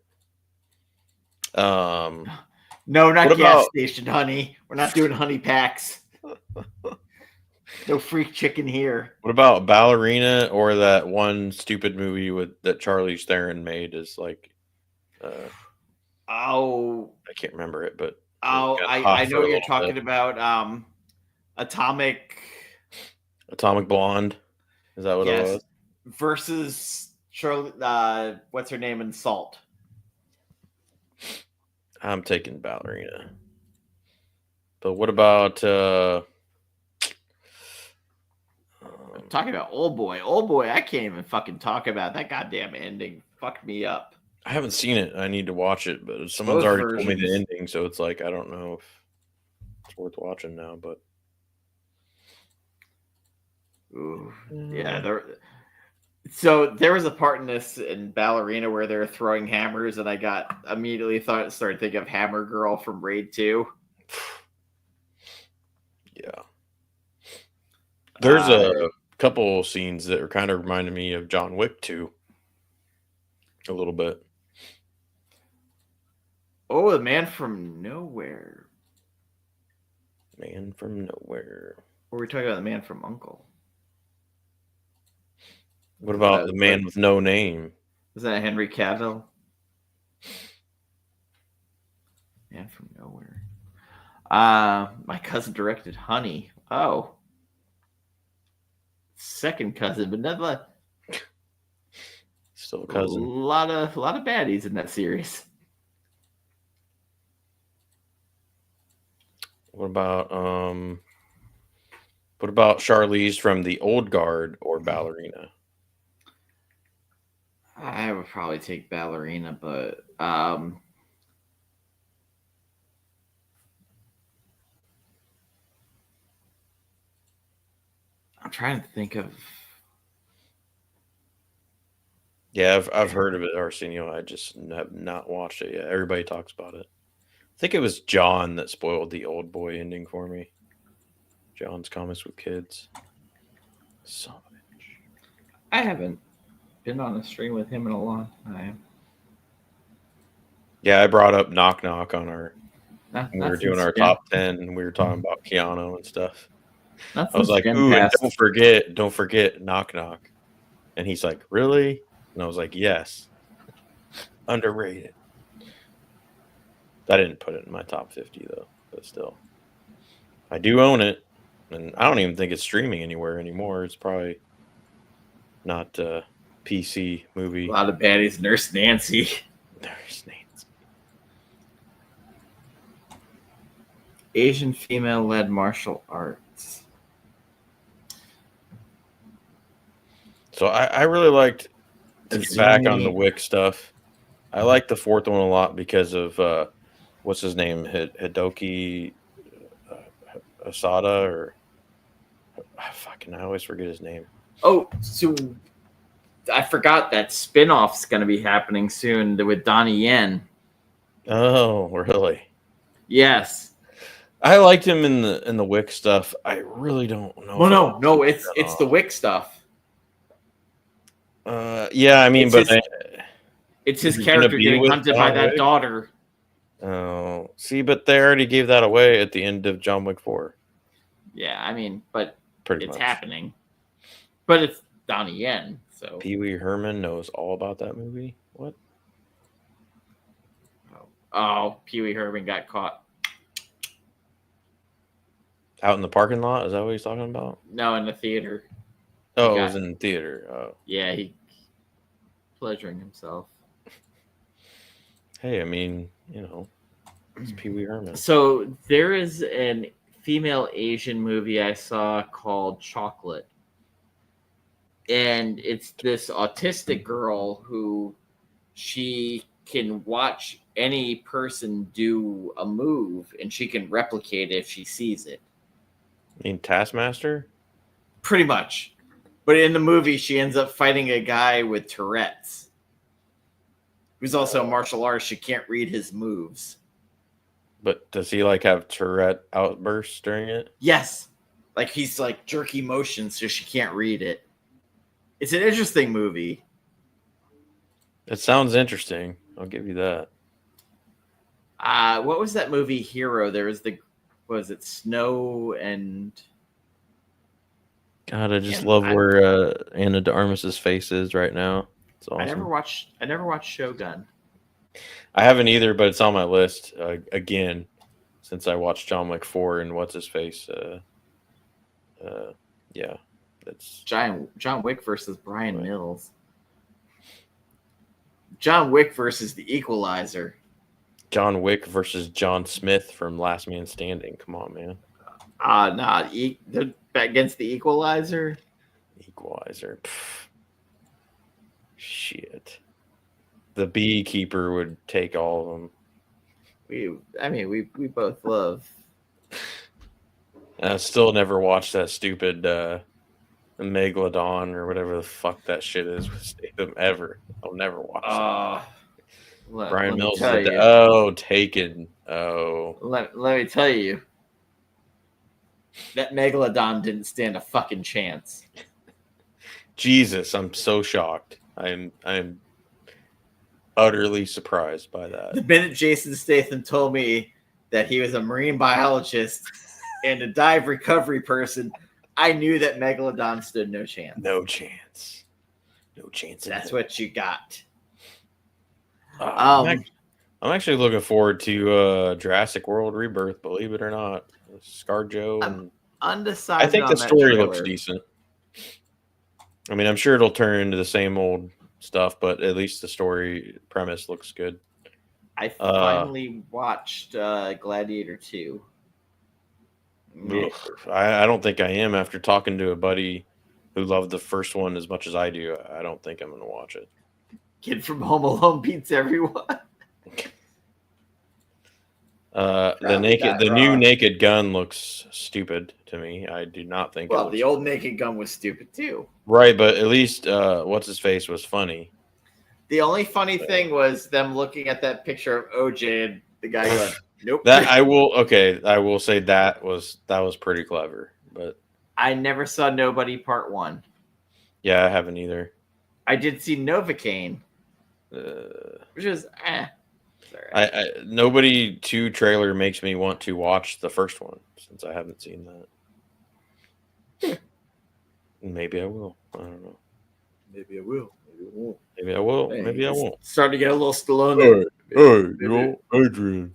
[SPEAKER 1] No, not gas station, honey. We're not doing honey packs. No freak chicken here.
[SPEAKER 2] What about Ballerina or that one stupid movie that Charlize Theron made? Is like, I can't remember it, but
[SPEAKER 1] I know what you're talking about. Atomic
[SPEAKER 2] Blonde. Is that what it was?
[SPEAKER 1] Versus Charlie. What's her name in Salt?
[SPEAKER 2] I'm taking Ballerina. But what about
[SPEAKER 1] talking about Old Boy? I can't even fucking talk about that goddamn ending. Fucked me up.
[SPEAKER 2] I haven't seen it. I need to watch it, but someone's already told me the ending, so it's like I don't know if it's worth watching now. But
[SPEAKER 1] yeah, so there was a part in this in Ballerina where they were throwing hammers, and I started thinking of Hammer Girl from Raid 2.
[SPEAKER 2] Yeah, there's a couple scenes that are kind of reminding me of John Wick 2 a little bit.
[SPEAKER 1] Oh, the Man from Nowhere.
[SPEAKER 2] Man from Nowhere.
[SPEAKER 1] Or we're talking about the Man from Uncle.
[SPEAKER 2] What about the Man with No Name?
[SPEAKER 1] Was that Henry Cavill? Man from Nowhere. My cousin directed Honey. Oh. Second cousin, but nonetheless.
[SPEAKER 2] Still a cousin.
[SPEAKER 1] A lot of baddies in that series.
[SPEAKER 2] What about Charlize from the Old Guard or Ballerina?
[SPEAKER 1] I would probably take Ballerina, but I'm trying to think of.
[SPEAKER 2] Yeah, I've heard of it, Arsenio. I just have not watched it yet. Everybody talks about it. I think it was John that spoiled the Old Boy ending for me. John's Comments with Kids. Son of a bitch.
[SPEAKER 1] I haven't been on a stream with him in a long time.
[SPEAKER 2] Yeah, I brought up Knock Knock on our
[SPEAKER 1] Not,
[SPEAKER 2] when we
[SPEAKER 1] not
[SPEAKER 2] were doing
[SPEAKER 1] since
[SPEAKER 2] our
[SPEAKER 1] Gen,
[SPEAKER 2] top 10 and we were talking about Keanu and stuff.
[SPEAKER 1] not
[SPEAKER 2] I was
[SPEAKER 1] since
[SPEAKER 2] like,
[SPEAKER 1] Gen
[SPEAKER 2] ooh, and
[SPEAKER 1] Pass.
[SPEAKER 2] don't forget Knock Knock. And he's like, really? And I was like, yes. Underrated. I didn't put it in my top 50 though, but still. I do own it. And I don't even think it's streaming anywhere anymore. It's probably not a PC
[SPEAKER 1] A
[SPEAKER 2] movie.
[SPEAKER 1] lot of baddies. Nurse Nancy.
[SPEAKER 2] There's Nancy.
[SPEAKER 1] Asian female-led martial arts.
[SPEAKER 2] So I really liked to get back on the
[SPEAKER 1] Azumi.
[SPEAKER 2] Wick stuff. I like the fourth one a lot because of what's his name, Hidoki Asada, or I always forget his name.
[SPEAKER 1] Oh, so I forgot that spinoff's going to be happening soon with Donnie Yen.
[SPEAKER 2] Oh, really?
[SPEAKER 1] Yes.
[SPEAKER 2] I liked him in the Wick stuff. I really don't know.
[SPEAKER 1] Well, no, it's the Wick stuff.
[SPEAKER 2] Yeah, I mean,
[SPEAKER 1] It's
[SPEAKER 2] but
[SPEAKER 1] It's his
[SPEAKER 2] He's gonna
[SPEAKER 1] character
[SPEAKER 2] be
[SPEAKER 1] getting
[SPEAKER 2] with
[SPEAKER 1] hunted by
[SPEAKER 2] John
[SPEAKER 1] that
[SPEAKER 2] Wick?
[SPEAKER 1] daughter.
[SPEAKER 2] oh, see, but they already gave that away at the end of John Wick 4.
[SPEAKER 1] Yeah, I mean, but
[SPEAKER 2] Pretty
[SPEAKER 1] it's
[SPEAKER 2] much.
[SPEAKER 1] happening. But it's Donnie Yen, so.
[SPEAKER 2] Pee Wee Herman knows all about that movie. What?
[SPEAKER 1] Oh, Pee Wee Herman got caught.
[SPEAKER 2] Out in the parking lot? Is that what he's talking about?
[SPEAKER 1] No, in the theater.
[SPEAKER 2] Oh, it
[SPEAKER 1] got-
[SPEAKER 2] was in the theater. Oh.
[SPEAKER 1] Yeah, he pleasuring himself.
[SPEAKER 2] Hey, I mean, it's Pee Wee Herman.
[SPEAKER 1] So there is an female Asian movie I saw called Chocolate. And it's this autistic girl who she can watch any person do a move and she can replicate it if she sees it.
[SPEAKER 2] You mean Taskmaster?
[SPEAKER 1] Pretty much. But in the movie, she ends up fighting a guy with Tourette's, who's also a martial artist. She can't read his moves.
[SPEAKER 2] But does he have Tourette outbursts during it?
[SPEAKER 1] Yes. Like he's jerky motions so she can't read it. It's an interesting movie.
[SPEAKER 2] It sounds interesting. I'll give you that.
[SPEAKER 1] What was that movie Hero? There was it Snow and
[SPEAKER 2] God, I just
[SPEAKER 1] Yeah,
[SPEAKER 2] love where Ana De Armas' face is right now. It's awesome.
[SPEAKER 1] I never watched Shogun.
[SPEAKER 2] I haven't either, but it's on my list again since I watched John Wick 4 and what's his face. Yeah, that's
[SPEAKER 1] John Wick versus Brian Mills. John Wick versus the Equalizer.
[SPEAKER 2] John Wick versus John Smith from Last Man Standing. Come on, man.
[SPEAKER 1] They're against the Equalizer.
[SPEAKER 2] Equalizer. Pff. Shit. The Beekeeper would take all of them.
[SPEAKER 1] We both love.
[SPEAKER 2] I still never watched that stupid Megalodon or whatever the fuck that shit is with Statham ever. I'll never watch that. Brian Mills is Taken. Oh.
[SPEAKER 1] Let me tell you. That Megalodon didn't stand a fucking chance.
[SPEAKER 2] Jesus, I'm so shocked. I'm utterly surprised by that.
[SPEAKER 1] The minute Jason Statham told me that he was a marine biologist and a dive recovery person, I knew that Megalodon stood no chance.
[SPEAKER 2] No chance. No chance.
[SPEAKER 1] That's what you got.
[SPEAKER 2] I'm actually looking forward to Jurassic World Rebirth, believe it or not. ScarJo and
[SPEAKER 1] undecided.
[SPEAKER 2] I think the story looks decent. I mean, I'm sure it'll turn into the same old stuff, but at least the story premise looks good.
[SPEAKER 1] I finally watched Gladiator 2. Meh.
[SPEAKER 2] I don't think I am. After talking to a buddy who loved the first one as much as I do, I don't think I'm going to watch it.
[SPEAKER 1] Kid from Home Alone beats everyone.
[SPEAKER 2] The new Naked Gun looks stupid to me. I do not think.
[SPEAKER 1] Well, the old Naked Gun was stupid too.
[SPEAKER 2] Right, but at least what's his face was funny.
[SPEAKER 1] The only funny thing was them looking at that picture of OJ and the guy going, "Nope."
[SPEAKER 2] That I will say that was pretty clever. But
[SPEAKER 1] I never saw Nobody Part 1.
[SPEAKER 2] Yeah, I haven't either.
[SPEAKER 1] I did see Novocaine, which is
[SPEAKER 2] I Nobody 2 trailer makes me want to watch the first one since I haven't seen that. Maybe I will. I don't know.
[SPEAKER 1] Maybe I will. Maybe I won't.
[SPEAKER 2] Maybe I will.
[SPEAKER 1] Hey,
[SPEAKER 2] Maybe I won't.
[SPEAKER 1] Starting to get a little Stallone there.
[SPEAKER 2] Adrian.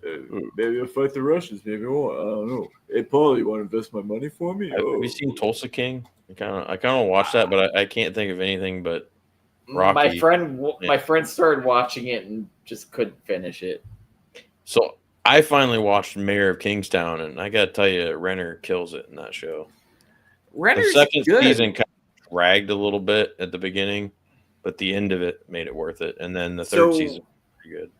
[SPEAKER 1] Maybe I'll fight the Russians. Maybe I won't. I don't know. Hey, Paul, you want to invest my money for me?
[SPEAKER 2] Have you seen Tulsa King? I kind of watched that, but I can't think of anything but Rocky.
[SPEAKER 1] My friend started watching it and just couldn't finish it.
[SPEAKER 2] So I finally watched Mayor of Kingstown, and I got to tell you, Renner kills it in that show.
[SPEAKER 1] Renner's
[SPEAKER 2] the second
[SPEAKER 1] good.
[SPEAKER 2] season kind of dragged a little bit at the beginning, but the end of it made it worth it. And then the third season was pretty good.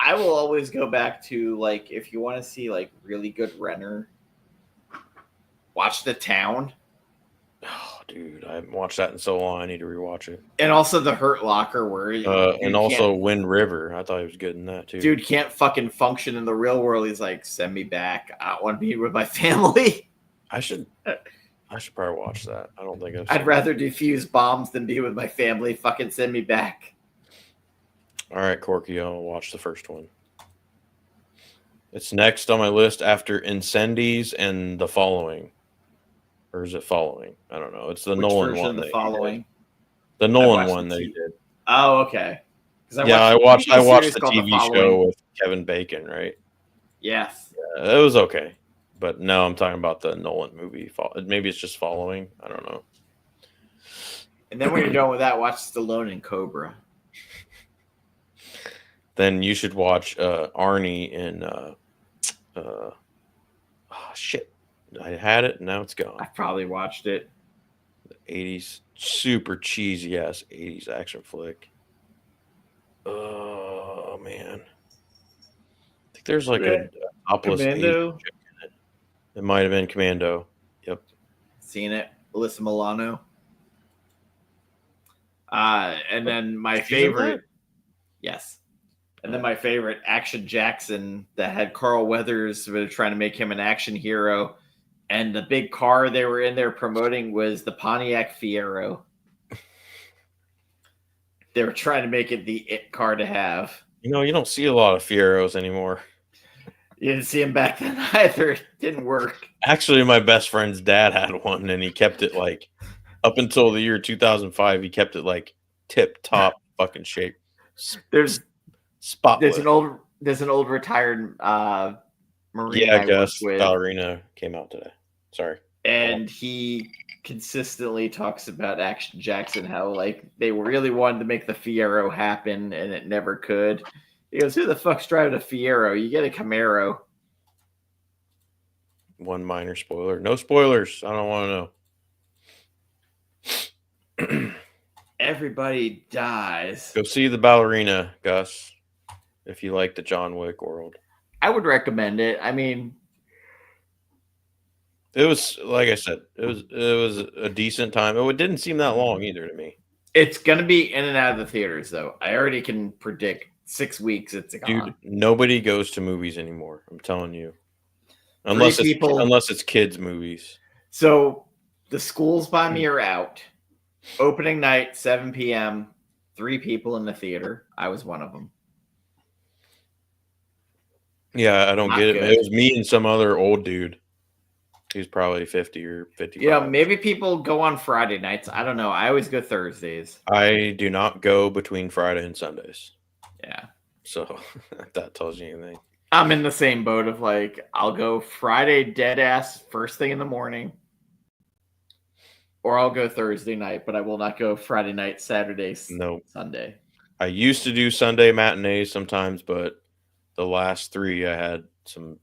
[SPEAKER 1] I will always go back to, like, if you want to see, like, really good Renner, watch The Town.
[SPEAKER 2] Oh, dude, I haven't watched that in so long. I need to rewatch it.
[SPEAKER 1] And also The Hurt Locker, where
[SPEAKER 2] and also Wind River. I thought he was good in that too.
[SPEAKER 1] Dude can't fucking function in the real world. He's like, send me back. I want to be with my family.
[SPEAKER 2] I should probably watch that. I don't think
[SPEAKER 1] I'd rather defuse bombs than be with my family. Fucking send me back.
[SPEAKER 2] All right, Corky, I'll watch the first one. It's next on my list after Incendies and The Following. Or is it Following? I don't know. It's the Nolan one.
[SPEAKER 1] The Following.
[SPEAKER 2] The Nolan one they did.
[SPEAKER 1] Oh, okay.
[SPEAKER 2] I watched the TV show with Kevin Bacon, right?
[SPEAKER 1] Yes.
[SPEAKER 2] Yeah, it was okay. But no, I'm talking about the Nolan movie. Maybe it's just Following. I don't know.
[SPEAKER 1] And then when you're done with that, watch Stallone and Cobra.
[SPEAKER 2] Then you should watch Arnie in shit. I had it, and now it's gone.
[SPEAKER 1] I probably watched it.
[SPEAKER 2] The 80s, super cheesy ass 80s action flick. Oh man, I think there's like a topless
[SPEAKER 1] Commando.
[SPEAKER 2] Asian chick in it. It might have been Commando. Yep,
[SPEAKER 1] seen it. Alyssa Milano. And then my favorite. Yes. And then my favorite, Action Jackson, that had Carl Weathers trying to make him an action hero. And the big car they were in there promoting was the Pontiac Fiero. They were trying to make it the it car to have.
[SPEAKER 2] You know, you don't see a lot of Fieros anymore.
[SPEAKER 1] You didn't see him back then either. It didn't work.
[SPEAKER 2] Actually, my best friend's dad had one, and he kept it like up until the year 2005. He kept it like tip top fucking shape.
[SPEAKER 1] There's
[SPEAKER 2] spotless.
[SPEAKER 1] There's an old retired Marine.
[SPEAKER 2] Yeah, I guess Ballerina came out today. Sorry.
[SPEAKER 1] And he consistently talks about Action Jackson, how like they really wanted to make the Fiero happen and it never could. He goes, who the fuck's driving a Fiero? You get a Camaro.
[SPEAKER 2] One minor spoiler. No spoilers. I don't want to know.
[SPEAKER 1] Everybody dies.
[SPEAKER 2] Go see the Ballerina, Gus, if you like the John Wick world.
[SPEAKER 1] I would recommend it. I mean,
[SPEAKER 2] it was, like I said, it was a decent time. It didn't seem that long either to me.
[SPEAKER 1] It's gonna be in and out of the theaters, though. I already can predict 6 weeks. It's gone.
[SPEAKER 2] Dude, nobody goes to movies anymore. I'm telling you, unless it's kids' movies.
[SPEAKER 1] So the schools by me are out. Opening night, 7 p.m. 3 people in the theater. I was one of them.
[SPEAKER 2] Yeah, I don't
[SPEAKER 1] Not
[SPEAKER 2] get it.
[SPEAKER 1] good.
[SPEAKER 2] It was me and some other old dude. He's probably 50 or 55.
[SPEAKER 1] Yeah, maybe people go on Friday nights. I don't know. I always go Thursdays.
[SPEAKER 2] I do not go between Friday and Sundays.
[SPEAKER 1] Yeah.
[SPEAKER 2] So if that tells you anything.
[SPEAKER 1] I'm in the same boat of like, I'll go Friday dead ass first thing in the morning. Or I'll go Thursday night, but I will not go Friday night, Saturday, Sunday.
[SPEAKER 2] I used to do Sunday matinees sometimes, but the last 3 I had some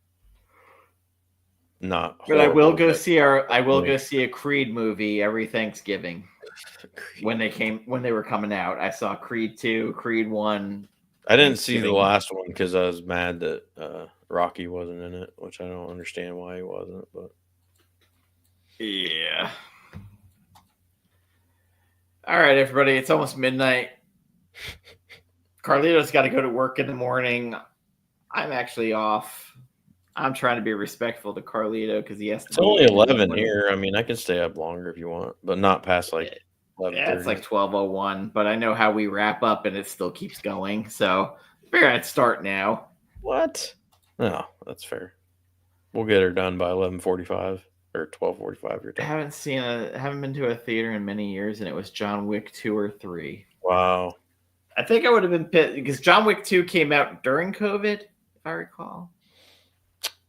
[SPEAKER 2] not.
[SPEAKER 1] But I will go
[SPEAKER 2] but
[SPEAKER 1] see I will
[SPEAKER 2] funny.
[SPEAKER 1] go see a Creed movie every Thanksgiving when they were coming out. I saw Creed 2, Creed 1.
[SPEAKER 2] I didn't see the
[SPEAKER 1] Thanksgiving.
[SPEAKER 2] last one because I was mad that Rocky wasn't in it, which I don't understand why he wasn't. But
[SPEAKER 1] Yeah. All right, everybody. It's almost midnight. Carlito's got to go to work in the morning. I'm actually off. I'm trying to be respectful to Carlito because he has to.
[SPEAKER 2] it's only
[SPEAKER 1] be in the
[SPEAKER 2] 11
[SPEAKER 1] morning.
[SPEAKER 2] here. I mean, I can stay up longer if you want, but not past like 11:30.
[SPEAKER 1] Yeah, it's like 12:01, but I know how we wrap up and it still keeps going. So I figured I'd start now.
[SPEAKER 2] What? No, that's fair. We'll get her done by 11:45 or 12:45 your
[SPEAKER 1] I
[SPEAKER 2] time.
[SPEAKER 1] haven't been to a theater in many years, and it was John Wick 2 or 3.
[SPEAKER 2] Wow.
[SPEAKER 1] I think I would have been pissed because John Wick 2 came out during COVID, if I recall.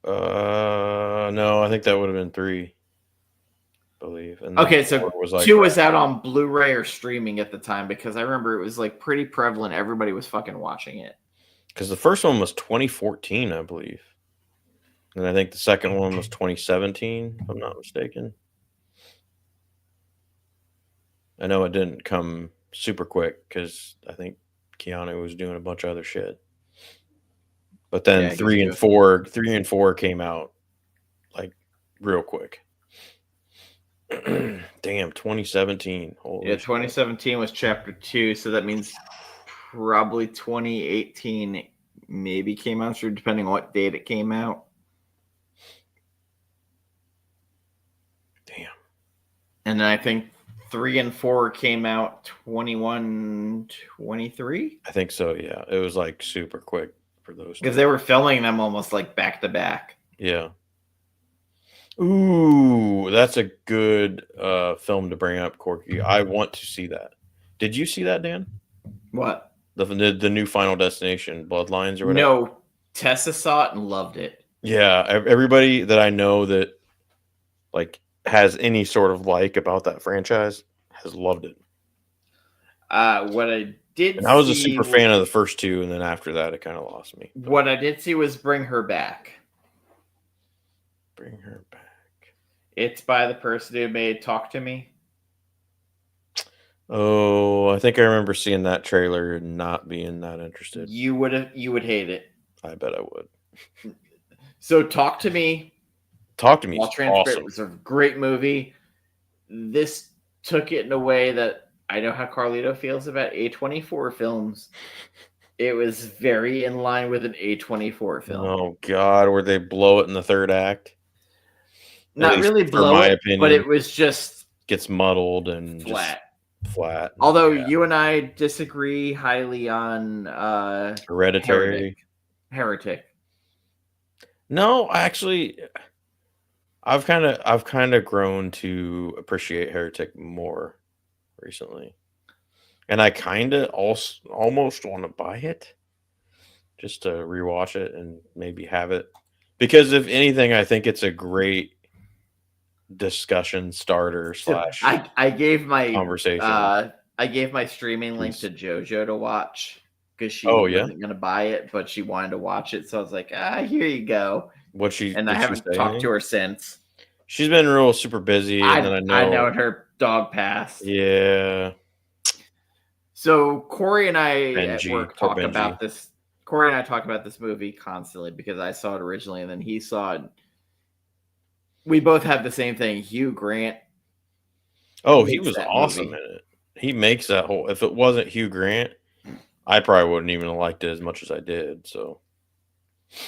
[SPEAKER 2] No, I think that would have been 3. I believe. And
[SPEAKER 1] Okay, so
[SPEAKER 2] 4 was like
[SPEAKER 1] 2 was out on Blu-ray or streaming at the time because I remember it was like pretty prevalent. Everybody was fucking watching it.
[SPEAKER 2] because the first one was 2014, I believe. And I think the second one was 2017, if I'm not mistaken. I know it didn't come super quick because I think Keanu was doing a bunch of other shit. But then
[SPEAKER 1] Yeah,
[SPEAKER 2] 3 and 4 came out like real quick. Damn, 2017. Holy
[SPEAKER 1] Yeah,
[SPEAKER 2] shit.
[SPEAKER 1] 2017 was chapter 2, so that means probably 2018 maybe came out, sure, depending on what date it came out.
[SPEAKER 2] Damn.
[SPEAKER 1] And then I think 3 and 4 came out 21, 23?
[SPEAKER 2] I think so, yeah. It was like super quick for those
[SPEAKER 1] Because
[SPEAKER 2] two.
[SPEAKER 1] they were filming them almost like back to back.
[SPEAKER 2] Yeah. Ooh, that's a good film to bring up, Corky. I want to see that. Did you see that, Dan?
[SPEAKER 1] What?
[SPEAKER 2] The new Final Destination, Bloodlines or whatever?
[SPEAKER 1] No, Tessa saw it and loved it.
[SPEAKER 2] Yeah, everybody that I know that like has any sort of like about that franchise has loved it.
[SPEAKER 1] What I did
[SPEAKER 2] And I was a
[SPEAKER 1] see
[SPEAKER 2] super fan of the first 2, and then after that, it kind of lost me. But
[SPEAKER 1] what I did see was Bring Her Back.
[SPEAKER 2] Bring Her Back.
[SPEAKER 1] It's by the person who made Talk to Me.
[SPEAKER 2] Oh, I think I remember seeing that trailer and not being that interested.
[SPEAKER 1] You would hate it.
[SPEAKER 2] I bet I would.
[SPEAKER 1] So Talk to Me.
[SPEAKER 2] Talk to Me is
[SPEAKER 1] While Transparent
[SPEAKER 2] awesome.
[SPEAKER 1] was a great movie. This took it in a way that I know how Carlito feels about A24 films. It was very in line with an A24 film.
[SPEAKER 2] Oh God, where they blow it in the third act?
[SPEAKER 1] Not
[SPEAKER 2] least
[SPEAKER 1] really
[SPEAKER 2] for
[SPEAKER 1] blow
[SPEAKER 2] my
[SPEAKER 1] it,
[SPEAKER 2] opinion.
[SPEAKER 1] but it was just
[SPEAKER 2] Gets muddled and
[SPEAKER 1] flat.
[SPEAKER 2] just flat.
[SPEAKER 1] Although
[SPEAKER 2] Yeah.
[SPEAKER 1] you and I disagree highly on
[SPEAKER 2] Hereditary.
[SPEAKER 1] Heretic.
[SPEAKER 2] No, actually, I've kind of grown to appreciate Heretic more recently, and I kind of almost want to buy it just to rewatch it and maybe have it, because if anything, I think it's a great discussion starter /
[SPEAKER 1] I gave my
[SPEAKER 2] conversation.
[SPEAKER 1] I gave my streaming link to JoJo to watch because she wasn't going to buy it, but she wanted to watch it. So I was like, here you go. And I haven't talked to her since.
[SPEAKER 2] She's been real super busy. And then
[SPEAKER 1] I know her dog passed.
[SPEAKER 2] Yeah.
[SPEAKER 1] So Corey and I
[SPEAKER 2] Benji,
[SPEAKER 1] at work talk about this. Corey and I talk about this movie constantly because I saw it originally and then he saw it. We both have the same thing. Hugh Grant.
[SPEAKER 2] Oh, he was awesome in it. He makes that whole. If it wasn't Hugh Grant, I probably wouldn't even have liked it as much as I did. So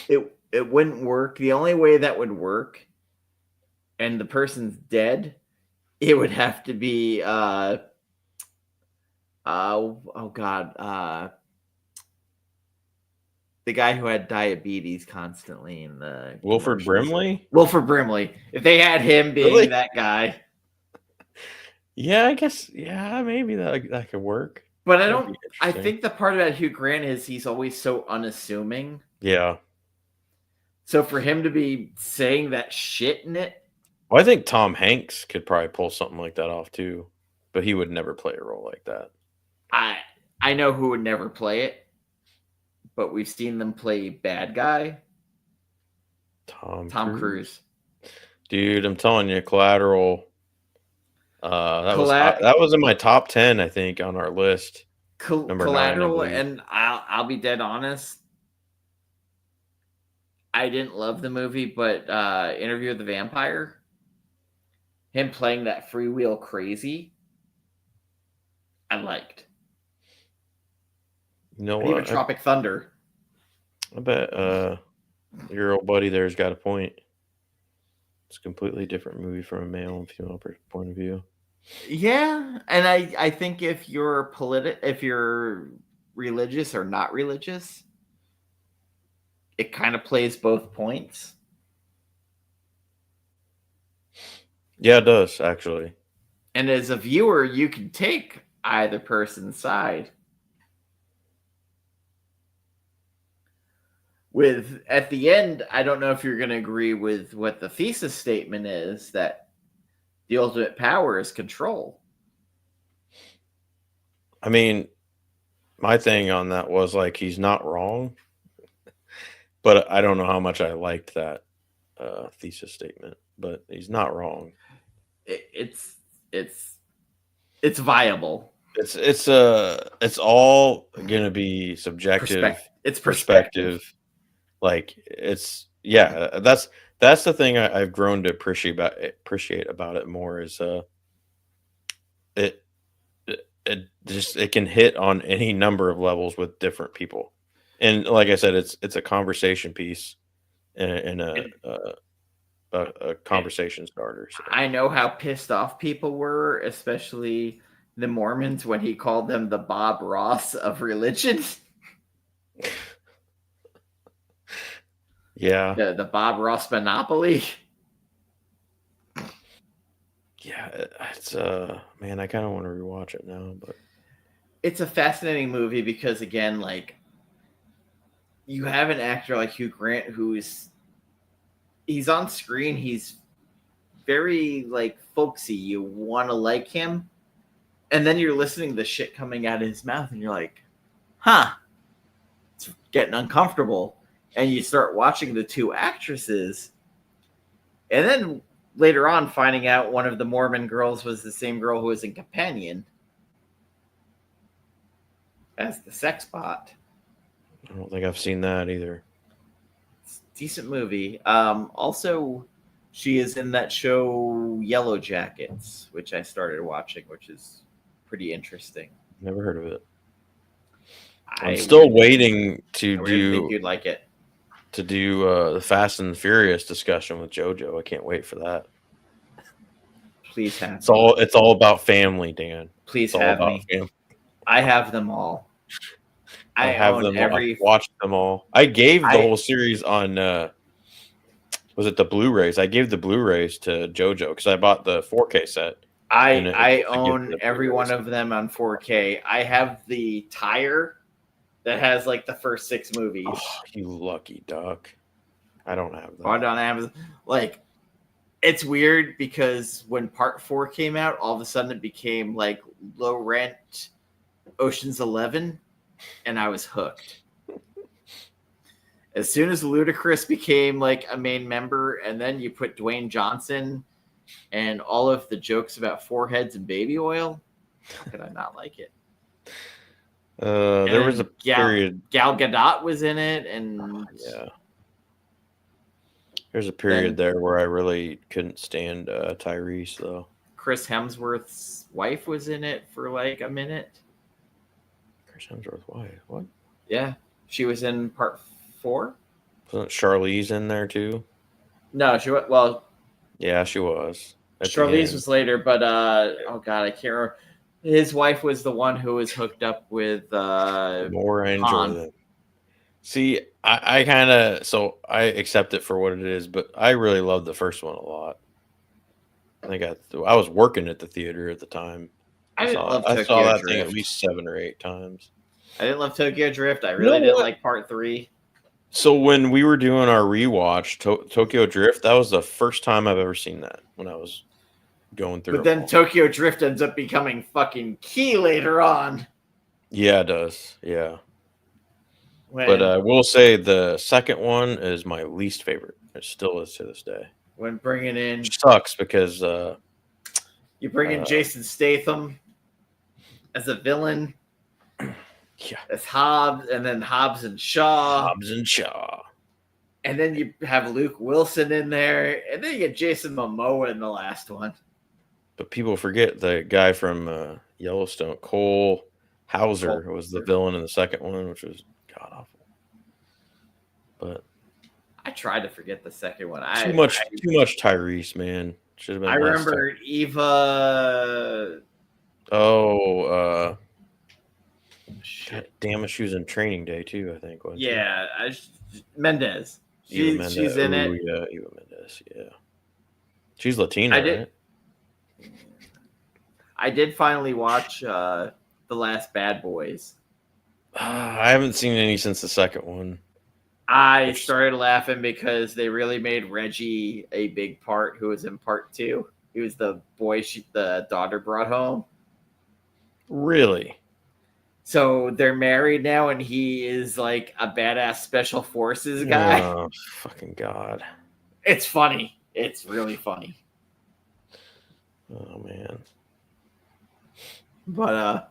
[SPEAKER 1] it wouldn't work. The only way that would work, and the person's dead, it would have to be the guy who had diabetes constantly in the
[SPEAKER 2] Wilford Brimley.
[SPEAKER 1] Wilford Brimley. If they had him being that guy.
[SPEAKER 2] Yeah, I guess. Yeah, maybe that could work.
[SPEAKER 1] But I think the part about Hugh Grant is he's always so unassuming.
[SPEAKER 2] Yeah.
[SPEAKER 1] So for him to be saying that shit in it.
[SPEAKER 2] Well, I think Tom Hanks could probably pull something like that off too, but he would never play a role like that.
[SPEAKER 1] I know who would never play it, but we've seen them play bad guy.
[SPEAKER 2] Tom
[SPEAKER 1] Cruise.
[SPEAKER 2] Dude, I'm telling you, Collateral.
[SPEAKER 1] Collat-
[SPEAKER 2] that was in my top 10, I think, on our list. Number 9, I
[SPEAKER 1] Collateral,
[SPEAKER 2] believe.
[SPEAKER 1] and I'll be dead honest. I didn't love the movie, but Interview with the Vampire, him playing that freewheel crazy, I liked.
[SPEAKER 2] You know
[SPEAKER 1] And even
[SPEAKER 2] what?
[SPEAKER 1] Tropic Thunder.
[SPEAKER 2] I bet your old buddy there's got a point. It's a completely different movie from a male and female point of view.
[SPEAKER 1] Yeah, and I think if you're if you're religious or not religious, it kind of plays both points.
[SPEAKER 2] Yeah, it does, actually.
[SPEAKER 1] And as a viewer, you can take either person's side. With at the end, I don't know if you're going to agree with what the thesis statement is, that the ultimate power is control.
[SPEAKER 2] I mean, my thing on that was like, he's not wrong, but I don't know how much I liked that thesis statement. But he's not wrong.
[SPEAKER 1] It's viable.
[SPEAKER 2] It's all gonna be subjective.
[SPEAKER 1] It's perspective.
[SPEAKER 2] Like that's the thing I've grown to appreciate about it more is it can hit on any number of levels with different people, and like I said, it's a conversation piece and a conversation starter. So.
[SPEAKER 1] I know how pissed off people were, especially the Mormons, when he called them the Bob Ross of religion.
[SPEAKER 2] Yeah.
[SPEAKER 1] The Bob Ross monopoly.
[SPEAKER 2] Yeah, it's man, I kind of want to rewatch it now, but
[SPEAKER 1] it's a fascinating movie because, again, like, you have an actor like Hugh Grant he's on screen, he's very like folksy. You want to like him, and then you're listening to the shit coming out of his mouth, and you're like, "Huh, it's getting uncomfortable." And you start watching the two actresses, and then later on finding out one of the Mormon girls was the same girl who was in Companion as the sex bot.
[SPEAKER 2] I don't think I've seen that either.
[SPEAKER 1] It's a decent movie. Also, she is in that show Yellow Jackets, which I started watching, which is pretty interesting.
[SPEAKER 2] Never heard of it. I'm still waiting to
[SPEAKER 1] I really think you'd like it.
[SPEAKER 2] To do the Fast and Furious discussion with JoJo. I can't wait for that.
[SPEAKER 1] Please have
[SPEAKER 2] it's all about family, Dan.
[SPEAKER 1] Please have me. Family. I have them all.
[SPEAKER 2] I have them all. I've watched them all. I gave the whole series on was it the Blu-rays? I gave the Blu-rays to JoJo because I bought the 4K set.
[SPEAKER 1] I own every one of them on 4K. I have the tire that has like the first 6 movies.
[SPEAKER 2] Oh, you lucky duck. I don't have that.
[SPEAKER 1] I don't have, like, it's weird because when part 4 came out, all of a sudden it became like low rent Ocean's 11, and I was hooked. As soon as Ludacris became like a main member, and then you put Dwayne Johnson and all of the jokes about foreheads and baby oil, how could I not like it?
[SPEAKER 2] There was a period.
[SPEAKER 1] Gal Gadot was in it, and
[SPEAKER 2] yeah, there's a period there where I really couldn't stand Tyrese, though.
[SPEAKER 1] Chris Hemsworth's wife was in it for like a minute.
[SPEAKER 2] Chris Hemsworth's wife? What?
[SPEAKER 1] Yeah, she was in part 4.
[SPEAKER 2] Wasn't Charlize in there too?
[SPEAKER 1] No, she was. Well,
[SPEAKER 2] yeah, she was.
[SPEAKER 1] Charlize was later, but oh god, I can't remember. His wife was the one who was hooked up with
[SPEAKER 2] more Angela. See, I kind of I accept it for what it is, but I really loved the first one a lot. I think I was working at the theater at the time. I saw that thing at least 7 or 8 times.
[SPEAKER 1] I didn't love Tokyo Drift. I really didn't like part 3.
[SPEAKER 2] So when we were doing our rewatch, Tokyo Drift, that was the first time I've ever seen that when I was going through.
[SPEAKER 1] But then Tokyo Drift ends up becoming fucking key later on.
[SPEAKER 2] Yeah, it does. Yeah. But I will say the second one is my least favorite. It still is to this day.
[SPEAKER 1] when bringing in
[SPEAKER 2] Which sucks because
[SPEAKER 1] you bring in Jason Statham as a villain, as Hobbs, and then Hobbs and Shaw, and then you have Luke Wilson in there, and then you get Jason Momoa in the last one.
[SPEAKER 2] But people forget the guy from Yellowstone, Cole Hauser, was the villain in the second one, which was god awful. But
[SPEAKER 1] I tried to forget the second one.
[SPEAKER 2] Too much Tyrese, man. Should have been.
[SPEAKER 1] I remember Eva.
[SPEAKER 2] Oh, God damn it, she was in Training Day too, I think.
[SPEAKER 1] Yeah, Mendez. She's in it.
[SPEAKER 2] Yeah, Eva Mendes. Yeah, she's Latina, right?
[SPEAKER 1] I did finally watch The Last Bad Boys.
[SPEAKER 2] I haven't seen any since the second one.
[SPEAKER 1] I started laughing because they really made Reggie a big part who was in part 2. He was the boy the daughter brought home.
[SPEAKER 2] Really?
[SPEAKER 1] So they're married now, and he is like a badass special forces guy.
[SPEAKER 2] Oh, fucking God.
[SPEAKER 1] It's funny. It's really funny.
[SPEAKER 2] Oh, man.
[SPEAKER 1] But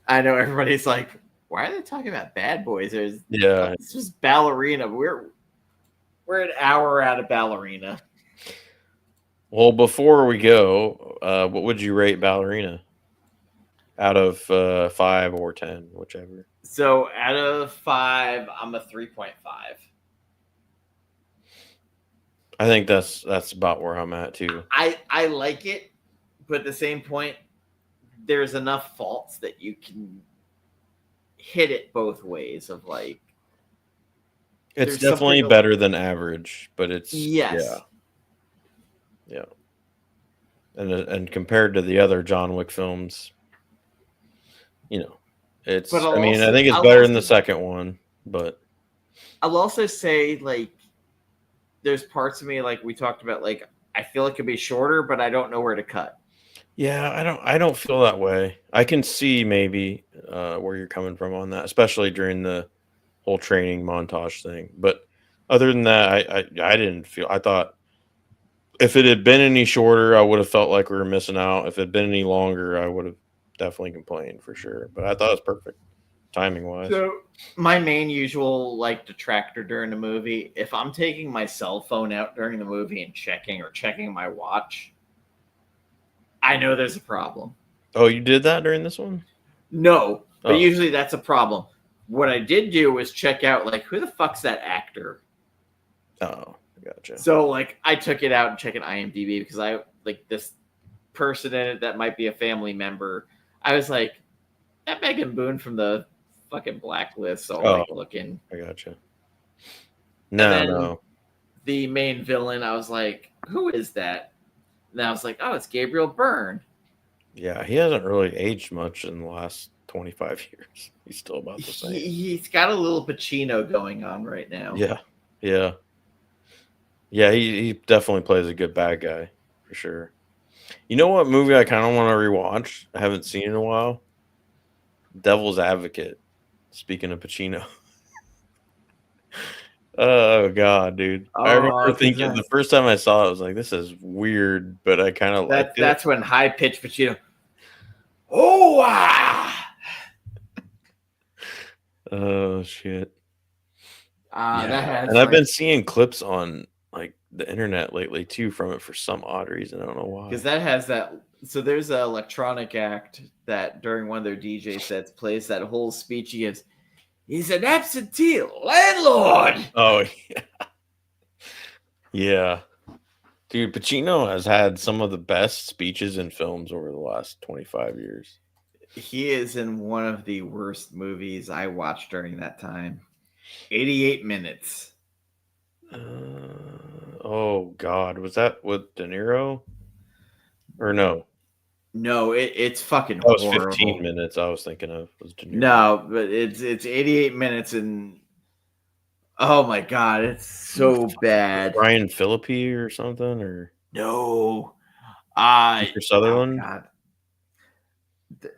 [SPEAKER 1] I know everybody's like, why are they talking about Bad Boys? It's just Ballerina. We're an hour out of Ballerina.
[SPEAKER 2] Well, before we go, what would you rate Ballerina? Out of 5 or 10, whichever.
[SPEAKER 1] So out of 5, I'm a 3.5.
[SPEAKER 2] I think that's about where I'm at too.
[SPEAKER 1] I like it, but at the same point, there's enough faults that you can hit it both ways. Of like,
[SPEAKER 2] it's definitely better than average, but it's yeah. And compared to the other John Wick films, it's. I think it's better than the second one, but
[SPEAKER 1] I'll also say like, there's parts of me like we talked about. Like, I feel it could be shorter, but I don't know where to cut.
[SPEAKER 2] Yeah, I don't feel that way. I can see maybe where you're coming from on that, especially during the whole training montage thing. But other than that, I didn't feel. I thought if it had been any shorter, I would have felt like we were missing out. If it had been any longer, I would have definitely complained for sure. But I thought it was perfect timing wise.
[SPEAKER 1] So my main usual like detractor during the movie, if I'm taking my cell phone out during the movie and checking my watch, I know there's a problem.
[SPEAKER 2] Oh, you did that during this one?
[SPEAKER 1] No, but usually that's a problem. What I did do was check out, like, who the fuck's that actor?
[SPEAKER 2] Oh, gotcha.
[SPEAKER 1] So, like, I took it out and checked IMDb because I, like, this person in it that might be a family member. I was like, that Megan Boone from the fucking Blacklist, so like looking.
[SPEAKER 2] I gotcha. No.
[SPEAKER 1] The main villain, I was like, who is that? And I was like, oh, it's Gabriel Byrne.
[SPEAKER 2] Yeah, he hasn't really aged much in the last 25 years. He's still about the same.
[SPEAKER 1] He's got a little Pacino going on right now.
[SPEAKER 2] Yeah. He definitely plays a good bad guy for sure. You know what movie I kind of want to rewatch? I haven't seen in a while. Devil's Advocate. Speaking of Pacino. Oh God, dude! I remember thinking the first time I saw it, I was like, "This is weird," but I kind of liked it.
[SPEAKER 1] That's when high pitched Pacino. Oh wow!
[SPEAKER 2] Oh shit!
[SPEAKER 1] And
[SPEAKER 2] I've been seeing clips on like the internet lately too from it for some odd reason. I don't know why.
[SPEAKER 1] Because that has that. So there's an electronic act that during one of their DJ sets plays that whole speech he gives. He's an absentee landlord.
[SPEAKER 2] Oh, yeah. Yeah. Dude, Pacino has had some of the best speeches in films over the last 25 years.
[SPEAKER 1] He is in one of the worst movies I watched during that time. 88 Minutes.
[SPEAKER 2] Oh, God. Was that with De Niro? Or no?
[SPEAKER 1] No, it's fucking horrible.
[SPEAKER 2] That was 15 minutes I was thinking of. Was De Niro.
[SPEAKER 1] No, but it's 88 minutes and oh my God, it's so bad.
[SPEAKER 2] Ryan Phillippe or something? Or
[SPEAKER 1] no.
[SPEAKER 2] Mr. Sutherland?
[SPEAKER 1] Oh God.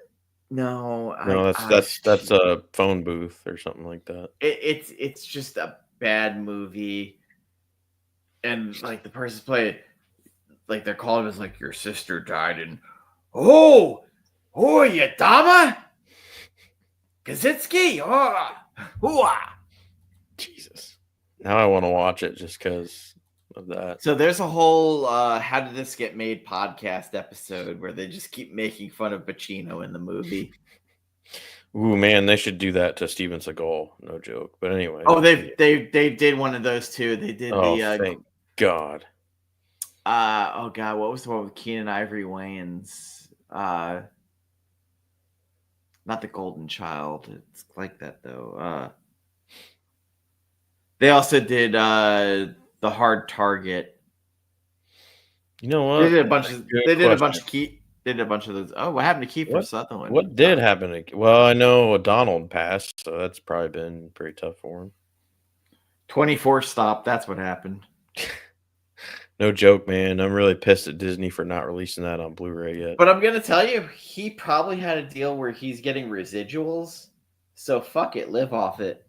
[SPEAKER 1] No,
[SPEAKER 2] that's a phone booth or something like that.
[SPEAKER 1] It's just a bad movie. and like the person's playing, like they're calling us like your sister died, and oh, you Dama, Kaczynski,
[SPEAKER 2] Jesus. Now I want to watch it just because of that.
[SPEAKER 1] So there's a whole "How Did This Get Made" podcast episode where they just keep making fun of Pacino in the movie.
[SPEAKER 2] Ooh, man, they should do that to Steven Seagal. No joke. But anyway.
[SPEAKER 1] Oh, they did one of those too. They did
[SPEAKER 2] thank God.
[SPEAKER 1] Oh God, what was the one with Keenan Ivory Wayans? Not The Golden Child. It's like that though. They also did The Hard Target.
[SPEAKER 2] You know what?
[SPEAKER 1] They did a bunch of those. Oh, what happened to Kiefer Sutherland?
[SPEAKER 2] What did happen to? Well, I know Donald passed, so that's probably been pretty tough for him.
[SPEAKER 1] 24 stopped. That's what happened.
[SPEAKER 2] No joke, man. I'm really pissed at Disney for not releasing that on Blu-ray yet.
[SPEAKER 1] But I'm gonna tell you, he probably had a deal where he's getting residuals. So fuck it, live off it.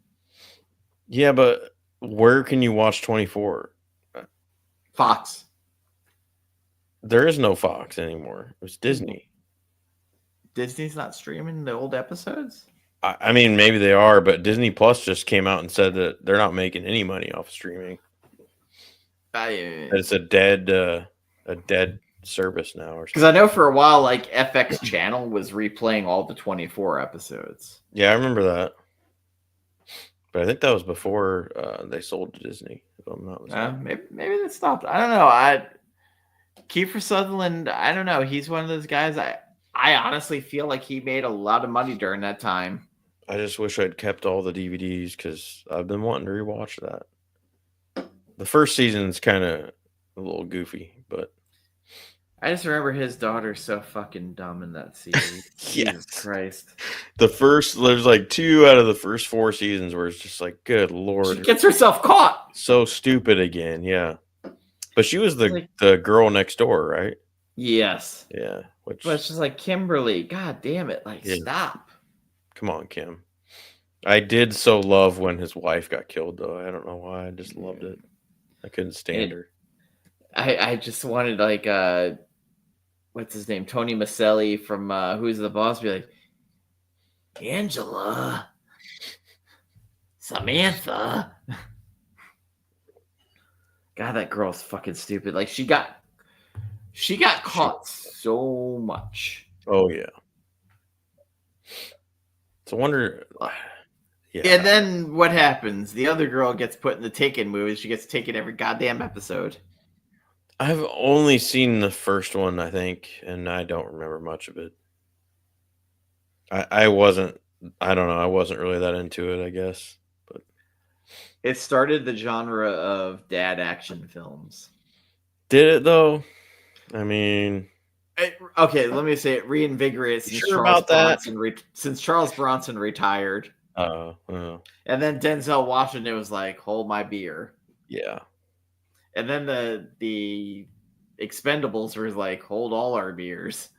[SPEAKER 2] Yeah, but where can you watch 24?
[SPEAKER 1] Fox.
[SPEAKER 2] There is no Fox anymore. It's Disney.
[SPEAKER 1] Disney's not streaming the old episodes?
[SPEAKER 2] I mean, maybe they are, but Disney Plus just came out and said that they're not making any money off streaming. It's a dead service now.
[SPEAKER 1] Because I know for a while, like FX Channel was replaying all the 24 episodes.
[SPEAKER 2] Yeah, I remember that. But I think that was before they sold to Disney. If I'm not mistaken.
[SPEAKER 1] Maybe they stopped. I don't know. Kiefer Sutherland, I don't know. He's one of those guys. I honestly feel like he made a lot of money during that time.
[SPEAKER 2] I just wish I'd kept all the DVDs because I've been wanting to rewatch that. The first season's kind of a little goofy, but
[SPEAKER 1] I just remember his daughter's so fucking dumb in that series.
[SPEAKER 2] Yes.
[SPEAKER 1] Jesus Christ.
[SPEAKER 2] There's like 2 out of the first 4 seasons where it's just like, good Lord.
[SPEAKER 1] She gets herself caught.
[SPEAKER 2] So stupid again, yeah. But she was the girl next door, right?
[SPEAKER 1] Yes.
[SPEAKER 2] Yeah.
[SPEAKER 1] But it's just like, Kimberly, god damn it. Like,
[SPEAKER 2] Yeah.
[SPEAKER 1] Stop.
[SPEAKER 2] Come on, Kim. I did so love when his wife got killed, though. I don't know why. I just loved it. I couldn't stand her.
[SPEAKER 1] I just wanted, like, what's his name? Tony Maselli from Who's the Boss? Be like, Angela. Samantha. God, that girl's fucking stupid. Like, she got caught so much.
[SPEAKER 2] Oh, yeah. So I wonder. Yeah.
[SPEAKER 1] And then what happens? The other girl gets put in the Taken movie. She gets taken every goddamn episode.
[SPEAKER 2] I've only seen the first one, I think, and I don't remember much of it. I wasn't really that into it, I guess. But
[SPEAKER 1] it started the genre of dad action films.
[SPEAKER 2] Did it though? I mean,
[SPEAKER 1] okay, let me say it reinvigorated since Charles Bronson retired. And then Denzel Washington was like, hold my beer.
[SPEAKER 2] Yeah.
[SPEAKER 1] And then the Expendables were like, hold all our beers.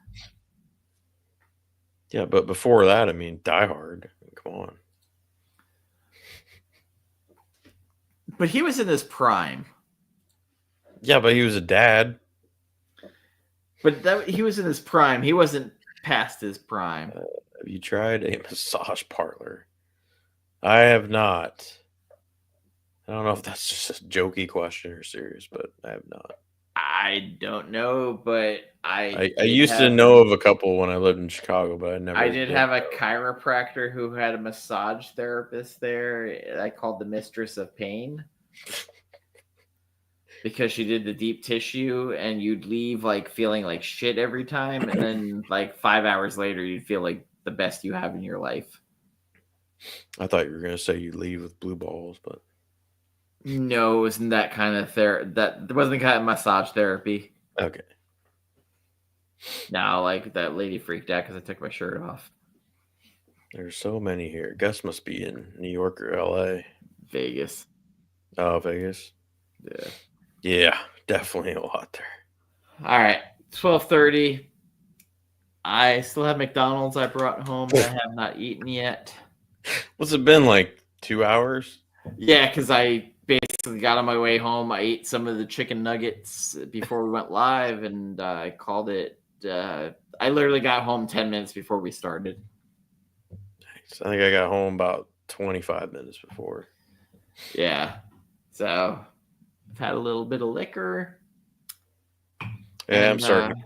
[SPEAKER 2] Yeah, but before that, I mean, Die Hard. Come on.
[SPEAKER 1] But he was in his prime.
[SPEAKER 2] Yeah, but he was a dad.
[SPEAKER 1] But he was in his prime. He wasn't past his prime.
[SPEAKER 2] Have you tried a massage parlor? I have not. I don't know if that's just a jokey question or serious, but I have not.
[SPEAKER 1] I don't know, but I
[SPEAKER 2] used to know of a couple when I lived in Chicago, but I never.
[SPEAKER 1] I did have a chiropractor who had a massage therapist there. I called the Mistress of Pain because she did the deep tissue, and you'd leave like feeling like shit every time, and then like 5 hours later, you'd feel like the best you have in your life.
[SPEAKER 2] I thought you were gonna say you'd leave with blue balls, but.
[SPEAKER 1] No, it wasn't that kind of that wasn't kind of massage therapy.
[SPEAKER 2] Okay.
[SPEAKER 1] No, like that lady freaked out because I took my shirt off.
[SPEAKER 2] There's so many here. Gus must be in New York or LA.
[SPEAKER 1] Vegas.
[SPEAKER 2] Oh, Vegas.
[SPEAKER 1] Yeah.
[SPEAKER 2] Yeah, definitely a lot there.
[SPEAKER 1] All right, 12:30. I still have McDonald's I brought home that I have not eaten yet.
[SPEAKER 2] What's it been like? 2 hours?
[SPEAKER 1] Yeah, because I basically got on my way home. I ate some of the chicken nuggets before we went live, and I called it. I literally got home 10 minutes before we started.
[SPEAKER 2] I think I got home about 25 minutes before.
[SPEAKER 1] Yeah. So I've had a little bit of liquor.
[SPEAKER 2] Yeah, I'm starting.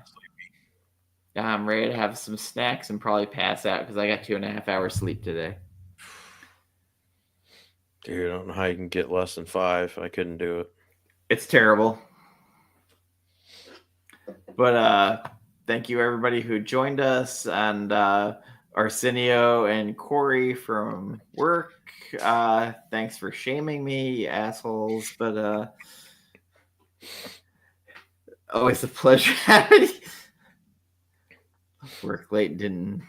[SPEAKER 1] I'm ready to have some snacks and probably pass out because I got 2.5 hours sleep today.
[SPEAKER 2] Dude, I don't know how you can get less than 5. I couldn't do it.
[SPEAKER 1] It's terrible. But thank you everybody who joined us, and Arsenio and Corey from work. Thanks for shaming me, you assholes. But always a pleasure having you. Work late didn't.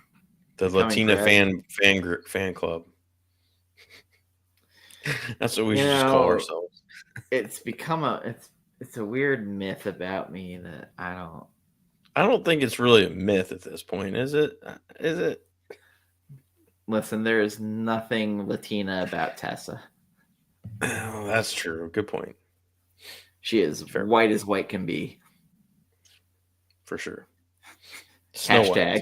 [SPEAKER 2] The Latina fan club. That's what we should just call ourselves.
[SPEAKER 1] It's become it's a weird myth about me that I
[SPEAKER 2] don't think it's really a myth at this point, is it? Is it?
[SPEAKER 1] Listen, there is nothing Latina about Tessa.
[SPEAKER 2] Oh, that's true. Good point.
[SPEAKER 1] She is white as white can be.
[SPEAKER 2] For sure.
[SPEAKER 1] Hashtag.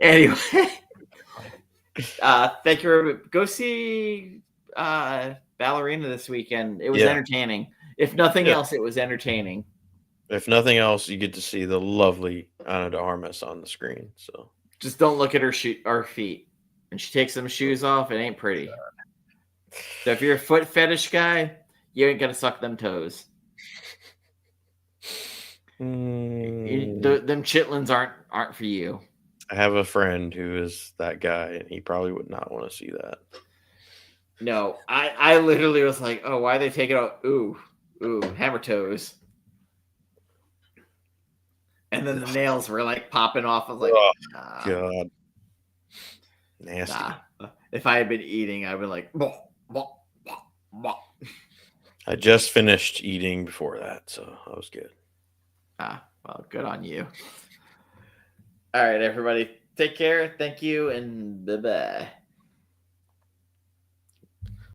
[SPEAKER 1] Anyway. Thank you. Go see Ballerina this weekend. It was entertaining. If nothing else, it was entertaining.
[SPEAKER 2] If nothing else, you get to see the lovely Ana De Armas on the screen. So
[SPEAKER 1] just don't look at her feet. When she takes them shoes off, it ain't pretty. So if you're a foot fetish guy, you ain't gonna suck them toes. Them chitlins aren't for you.
[SPEAKER 2] I have a friend who is that guy, and he probably would not want to see that.
[SPEAKER 1] No, I literally was like, oh, why they take it out? Ooh, hammer toes. And then the nails were like popping off. I was like,
[SPEAKER 2] oh, God. Nasty.
[SPEAKER 1] Nah. If I had been eating, I would like, bah, bah, bah, bah.
[SPEAKER 2] I just finished eating before that, so that was good.
[SPEAKER 1] Well, good on you. All right, everybody. Take care. Thank you, and bye-bye.